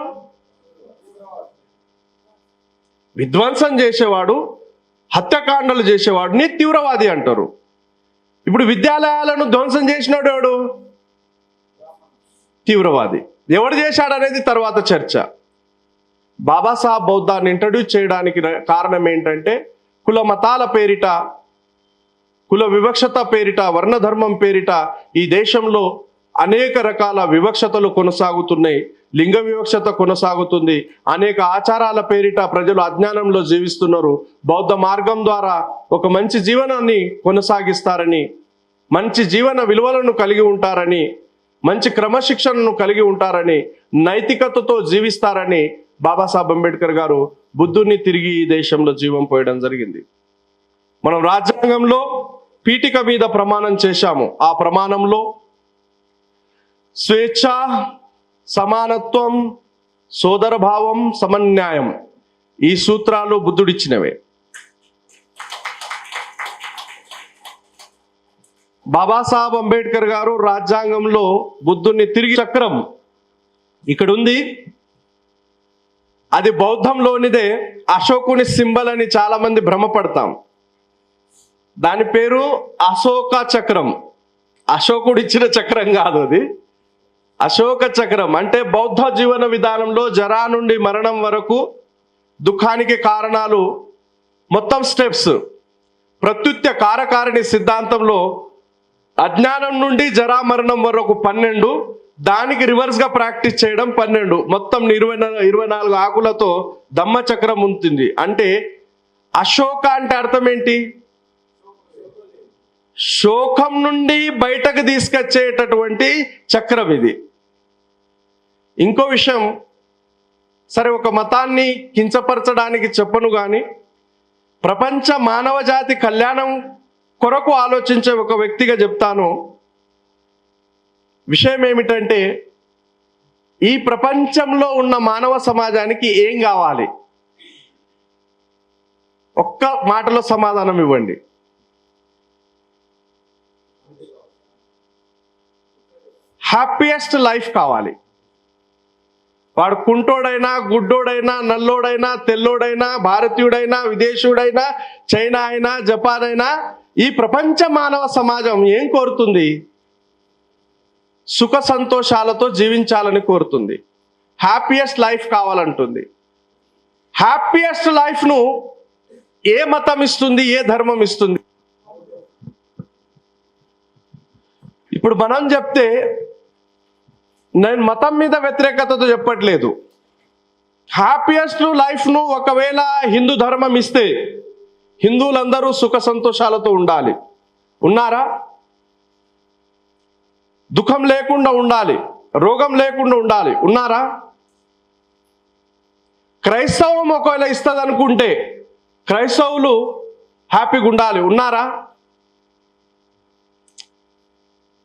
విధ్వంసం చేసేవాడు, హత్యాకాండలు చేసేవాడిని తీవ్రవాది అంటారు. ఇప్పుడు విద్యాలయాలను ధ్వంసం చేసినోడు ఎవడు? తీవ్రవాది. ఎవడు చేశాడనేది తర్వాత చర్చ. బాబాసాహెబ్ బౌద్ధాన్ని ఇంట్రడ్యూస్ చేయడానికి కారణం ఏంటంటే కుల మతాల పేరిట కుల వివక్షత పేరిట, వర్ణధర్మం పేరిట ఈ దేశంలో అనేక రకాల వివక్షతలు కొనసాగుతున్నాయి. లింగ వివక్షత కొనసాగుతుంది. అనేక ఆచారాల పేరిట ప్రజలు అజ్ఞానంలో జీవిస్తున్నారు. బౌద్ధ మార్గం ద్వారా ఒక మంచి జీవనాన్ని కొనసాగిస్తారని, మంచి జీవన విలువలను కలిగి ఉంటారని, మంచి క్రమశిక్షణను కలిగి ఉంటారని, నైతికతతో జీవిస్తారని బాబాసాహెబ్ అంబేద్కర్ గారు బుద్ధుడిని తిరిగి ఈ దేశంలో జీవం పోయడం జరిగింది. మనం రాజ్యాంగంలో పీఠిక మీద ప్రమాణం చేశాము. ఆ ప్రమాణంలో స్వేచ్ఛ, సమానత్వం, సోదరభావం, సమన్యాయం ఈ సూత్రాలు బుద్ధుడిచ్చినవే. బాబాసాహెబ్ అంబేద్కర్ గారు రాజ్యాంగంలో బుద్ధుడిని తిరిగి చక్రం ఇక్కడ ఉంది. అది బౌద్ధంలోనిదే. అశోకుని సింబల్ అని చాలా మంది భ్రమపడతాం. దాని పేరు అశోక చక్రం. అశోకుడు ఇచ్చిన చక్రం కాదు అది. అశోక చక్రం అంటే బౌద్ధ జీవన విధానంలో జరా నుండి మరణం వరకు దుఃఖానికి కారణాలు మొత్తం స్టెప్స్. ప్రత్యుత్య కారకారిణి సిద్ధాంతంలో అజ్ఞానం నుండి జరా మరణం వరకు 12, దానికి రివర్స్గా ప్రాక్టీస్ చేయడం 12, మొత్తం 24 ఆకులతో ధమ్మచక్రం ఉంటుంది. అంటే అశోక అంటే అర్థం ఏంటి? శోకం నుండి బయటకు తీసుకొచ్చేటటువంటి చక్రం ఇది. ఇంకో విషయం, సరే ఒక మతాన్ని కించపరచడానికి చెప్పను కానీ ప్రపంచ మానవ జాతి కళ్యాణం కొరకు ఆలోచించే ఒక వ్యక్తిగా చెప్తాను. విషయం ఏమిటంటే, ఈ ప్రపంచంలో ఉన్న మానవ సమాజానికి ఏం కావాలి? ఒక్క మాటలో సమాధానం ఇవ్వండి. హ్యాపీయెస్ట్ లైఫ్ కావాలి. వాడు కుంటోడైనా, గుడ్డోడైనా, నల్లోడైనా, తెల్లోడైనా, భారతీయుడైనా, విదేశీయుడైనా, చైనా అయినా, జపాన్ అయినా, ఈ ప్రపంచ మానవ సమాజం ఏం కోరుతుంది? సుఖ సంతోషాలతో జీవించాలని కోరుతుంది. Happiest life కావాలంటుంది. హ్యాపీయెస్ట్ లైఫ్ను ఏ మతం ఇస్తుంది? ఏ ధర్మం ఇస్తుంది? ఇప్పుడు మనం చెప్తే, నేను మతం మీద వ్యతిరేకతతో చెప్పట్లేదు. హ్యాపీయెస్ట్ లైఫ్ను ఒకవేళ హిందూ ధర్మం ఇస్తే హిందువులందరూ సుఖ సంతోషాలతో ఉండాలి. ఉన్నారా? దుఃఖం లేకుండా ఉండాలి, రోగం లేకుండా ఉండాలి. ఉన్నారా? క్రైస్తవం ఒకవేళ ఇస్తుంది అనుకుంటే క్రైస్తవులు హ్యాపీగా ఉండాలి. ఉన్నారా?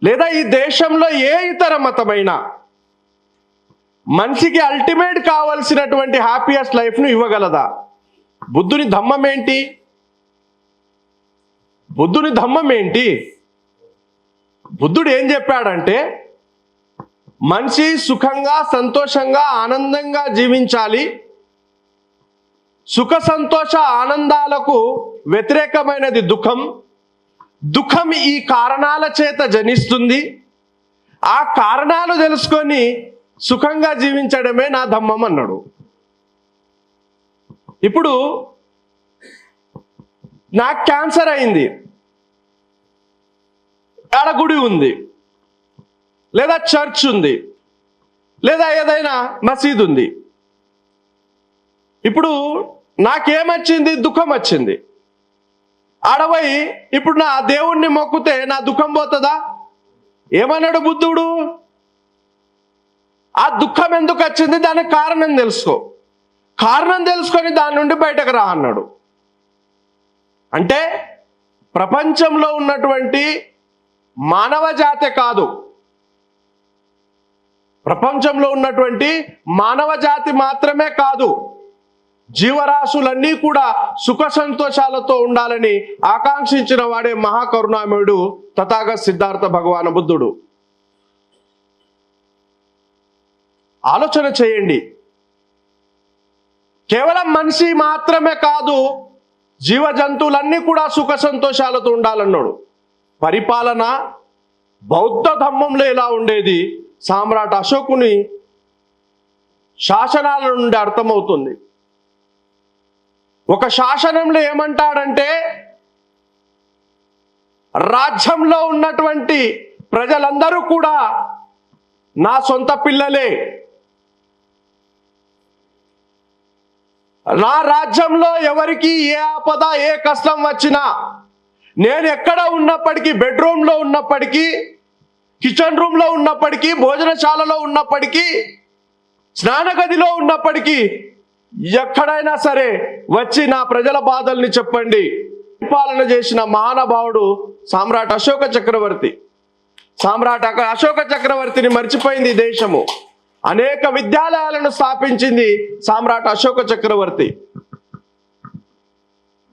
లేదా ఈ దేశంలో ఏ ఇతర మతమైనా మనిషికి అల్టిమేట్ కావాల్సినటువంటి హ్యాపీయెస్ట్ లైఫ్ను ఇవ్వగలదా? బుద్ధుని ధమ్మం ఏంటి? బుద్ధుని ధమ్మం ఏంటి? బుద్ధుడు ఏం చెప్పాడంటే, మనిషి సుఖంగా, సంతోషంగా, ఆనందంగా జీవించాలి. సుఖ సంతోష ఆనందాలకు వ్యతిరేకమైనది దుఃఖం. దుఃఖం ఈ కారణాల చేత జనిస్తుంది. ఆ కారణాలు తెలుసుకొని సుఖంగా జీవించడమే నా ధమ్మం అన్నాడు. ఇప్పుడు నాకు క్యాన్సర్ అయింది, ఆడ గుడి ఉంది, లేదా చర్చ్ ఉంది, లేదా ఏదైనా మసీద్ ఉంది. ఇప్పుడు నాకేమొచ్చింది? దుఃఖం వచ్చింది. ఆడపోయి ఇప్పుడు నా దేవుణ్ణి మొక్కితే నా దుఃఖం పోతుందా? ఏమన్నాడు బుద్ధుడు? ఆ దుఃఖం ఎందుకు వచ్చింది, దానికి కారణం తెలుసుకో. కారణం తెలుసుకొని దాని నుండి బయటకు రా అన్నాడు. అంటే ప్రపంచంలో ఉన్నటువంటి మానవ జాతి కాదు, ప్రపంచంలో ఉన్నటువంటి మానవ జాతి మాత్రమే కాదు, జీవరాశులన్నీ కూడా సుఖ సంతోషాలతో ఉండాలని ఆకాంక్షించిన వాడే మహాకరుణామయుడు తథాగత సిద్ధార్థ భగవాన్ బుద్ధుడు. ఆలోచన చేయండి. కేవలం మనిషి మాత్రమే కాదు, జీవ జంతువులన్నీ కూడా సుఖ సంతోషాలతో ఉండాలన్నాడు. పరిపాలన బౌద్ధ ధర్మంలో ఎలా ఉండేది సామ్రాట్ అశోకుని శాసనాల నుండి అర్థమవుతుంది. ఒక శాసనంలో ఏమంటాడంటే, రాజ్యంలో ఉన్నటువంటి ప్రజలందరూ కూడా నా సొంత పిల్లలే. నా రాజ్యంలో ఎవరికి ఏ ఆపద ఏ కష్టం వచ్చినా, నేను ఎక్కడ ఉన్నప్పటికీ, బెడ్రూమ్లో ఉన్నప్పటికీ, కిచెన్ రూమ్లో ఉన్నప్పటికీ, భోజనశాలలో ఉన్నప్పటికీ, స్నానగదిలో ఉన్నప్పటికీ, ఎక్కడైనా సరే వచ్చి నా ప్రజల బాధల్ని చెప్పండి. పరిపాలన చేసిన మహానుభావుడు సామ్రాట్ అశోక చక్రవర్తి. సామ్రాట్ అశోక చక్రవర్తిని మర్చిపోయింది ఈ దేశము. అనేక విద్యాలయాలను స్థాపించింది సామ్రాట్ అశోక చక్రవర్తి.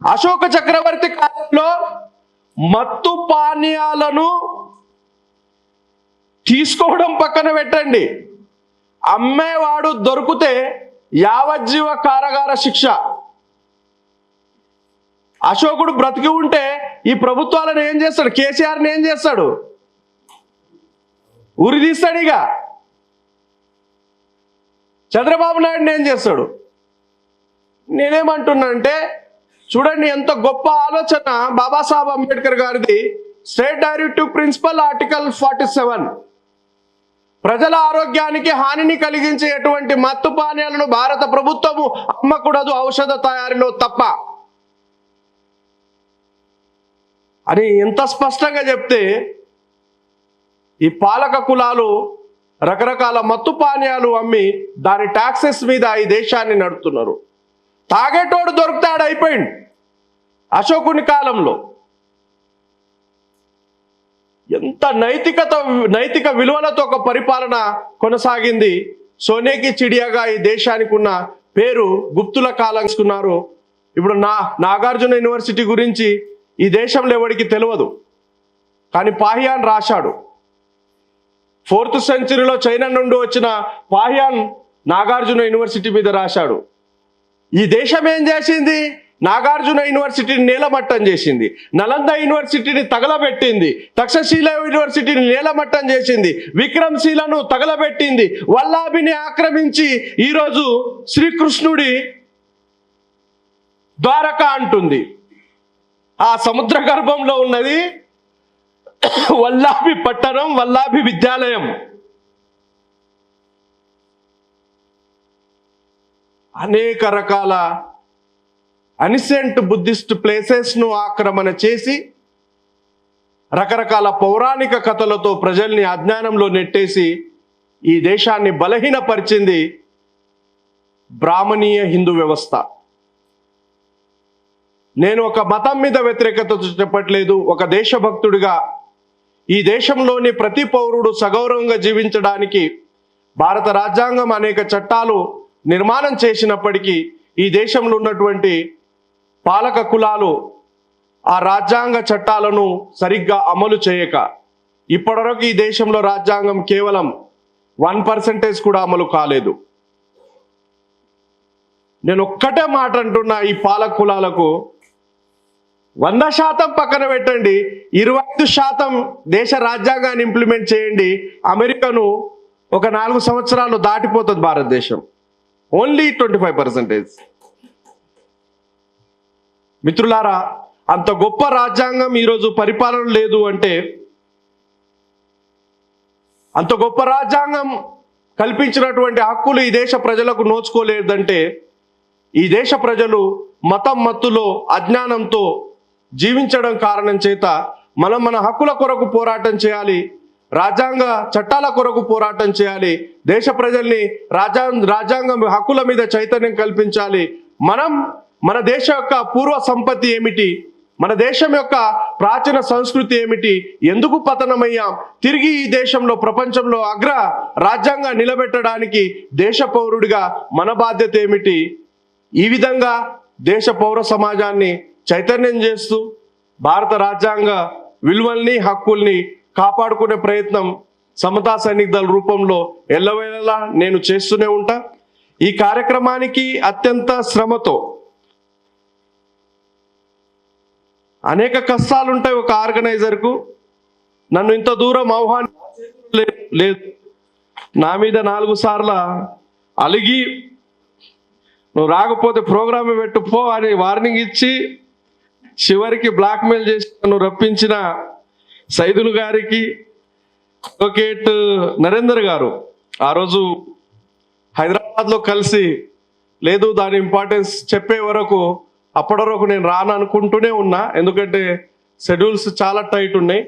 అశోక చక్రవర్తి కాలంలో మత్తు పానీయాలను తీసుకోవడం పక్కన పెట్టండి, అమ్మేవాడు దొరికితే యావజ్జీవ కారాగార శిక్ష. అశోకుడు బ్రతికి ఉంటే ఈ ప్రభుత్వాలను ఏం చేస్తాడు? కేసీఆర్ని ఏం చేస్తాడు? ఉరిదీస్తాడు. ఇక చంద్రబాబు నాయుడుని ఏం చేస్తాడు? నేనేమంటున్నా అంటే, చూడండి ఎంత గొప్ప ఆలోచన బాబాసాహెబ్ అంబేద్కర్ గారిది. స్టేట్ డైరెక్టివ్ ప్రిన్సిపల్ ఆర్టికల్ 47, ప్రజల ఆరోగ్యానికి హానిని కలిగించే ఎటువంటి మత్తు పానీయాలను భారత ప్రభుత్వము అమ్మకూడదు ఔషధ తయారీలో తప్ప అని ఎంత స్పష్టంగా చెప్తే, ఈ పాలక కులాలు రకరకాల మత్తు పానీయాలు అమ్మి దాని ట్యాక్సెస్ మీద ఈ దేశాన్ని నడుపుతున్నారు. తాగేటోడు దొరుకుతాడు, అయిపోయింది. అశోకుని కాలంలో ఎంత నైతిక విలువలతో ఒక పరిపాలన కొనసాగింది. సోనేకి చిడియాగా ఈ దేశానికి ఉన్న పేరు గుప్తుల కాలం తీసుకున్నారు. ఇప్పుడు నాగార్జున యూనివర్సిటీ గురించి ఈ దేశంలో ఎవరికి తెలియదు, కానీ పాహియాన్ రాశాడు. 4th సెంచరీలో చైనా నుండి వచ్చిన పాహియాన్ నాగార్జున యూనివర్సిటీ మీద రాశాడు. ఈ దేశం ఏం చేసింది? నాగార్జున యూనివర్సిటీని నేలమట్టం చేసింది, నలంద యూనివర్సిటీని తగలబెట్టింది, తక్షశిల యూనివర్సిటీని నేలమట్టం చేసింది, విక్రమ్శీలను తగలబెట్టింది, వల్లాభిని ఆక్రమించి ఈరోజు శ్రీకృష్ణుడి ద్వారక అంటుంది. ఆ సముద్ర గర్భంలో ఉన్నది వల్లాభి పట్టణం, వల్లాభి విద్యాలయం. అనేక రకాల అనిసెంట్ బుద్ధిస్ట్ ప్లేసెస్ను ఆక్రమణ చేసి రకరకాల పౌరాణిక కథలతో ప్రజల్ని అజ్ఞానంలో నెట్టేసి ఈ దేశాన్ని బలహీనపరిచింది బ్రాహ్మణీయ హిందూ వ్యవస్థ. నేను ఒక మతం మీద వ్యతిరేకత చెప్పట్లేదు. ఒక దేశభక్తుడిగా ఈ దేశంలోని ప్రతి పౌరుడు సగౌరవంగా జీవించడానికి భారత రాజ్యాంగం అనేక చట్టాలు నిర్మాణం చేసినప్పటికీ ఈ దేశంలో ఉన్నటువంటి పాలక కులాలు ఆ రాజ్యాంగ చట్టాలను సరిగ్గా అమలు చేయక ఇప్పటివరకు ఈ దేశంలో రాజ్యాంగం కేవలం 1% కూడా అమలు కాలేదు. నేను ఒక్కటే మాట అంటున్నా, ఈ పాలక కులాలకు 100% పక్కన పెట్టండి, 25% దేశ రాజ్యాంగాన్ని ఇంప్లిమెంట్ చేయండి. అమెరికాను ఒక 4 సంవత్సరాలు దాటిపోతుంది భారతదేశం. ఓన్లీ 25%. మిత్రులారా, అంత గొప్ప రాజ్యాంగం ఈరోజు పరిపాలన లేదు అంటే, అంత గొప్ప రాజ్యాంగం కల్పించినటువంటి హక్కులు ఈ దేశ ప్రజలకు నోచుకోలేదంటే, ఈ దేశ ప్రజలు మతం మత్తులో అజ్ఞానంతో జీవించడం కారణం చేత మన హక్కుల కొరకు పోరాటం చేయాలి, రాజ్యాంగ చట్టాల కొరకు పోరాటం చేయాలి, దేశ ప్రజల్ని రాజ్యాంగం హక్కుల మీద చైతన్యం కల్పించాలి. మన దేశ యొక్క పూర్వ సంపత్తి ఏమిటి, మన దేశం యొక్క ప్రాచీన సంస్కృతి ఏమిటి, ఎందుకు పతనమయ్యాం, తిరిగి ఈ దేశంలో ప్రపంచంలో అగ్ర రాజ్యాంగం నిలబెట్టడానికి దేశ పౌరుడిగా మన బాధ్యత ఏమిటి, ఈ విధంగా దేశ పౌర సమాజాన్ని చైతన్యం చేస్తూ భారత రాజ్యాంగ విలువల్ని హక్కుల్ని కాపాడుకునే ప్రయత్నం సమతా సైనిక దళ రూపంలో ఎల్లవేళలా నేను చేస్తూనే ఉంటా. ఈ కార్యక్రమానికి అత్యంత శ్రమతో అనేక కష్టాలు ఉంటాయి ఒక ఆర్గనైజర్కు. నన్ను ఇంత దూరం లేదు, నా మీద 4 సార్లు అలిగి నువ్వు రాకపోతే ప్రోగ్రామ్ పెట్టుపో అని వార్నింగ్ ఇచ్చి చివరికి బ్లాక్మెయిల్ చేసి నన్ను రప్పించిన సైదులు గారికి, అడ్వకేట్ నరేందర్ గారు ఆ రోజు హైదరాబాద్లో కలిసి లేదు దాని ఇంపార్టెన్స్ చెప్పే వరకు అప్పటి వరకు నేను రాను అనుకుంటూనే ఉన్నా, ఎందుకంటే షెడ్యూల్స్ చాలా టైట్ ఉన్నాయి.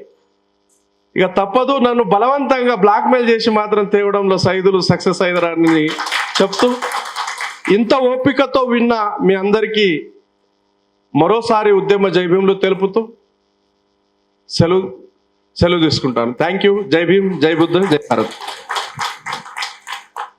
ఇక తప్పదు, నన్ను బలవంతంగా బ్లాక్మెయిల్ చేసి మాత్రం తేవడంలో సైదులు సక్సెస్ అయ్యారని చెప్తూ, ఇంత ఓపికతో విన్న మీ అందరికీ మరోసారి ఉద్యమ జైభీములు తెలుపుతూ సెలవు తీసుకుంటాను. Thank you. జై భీమ్, జై బుద్ధ, జై భారత్.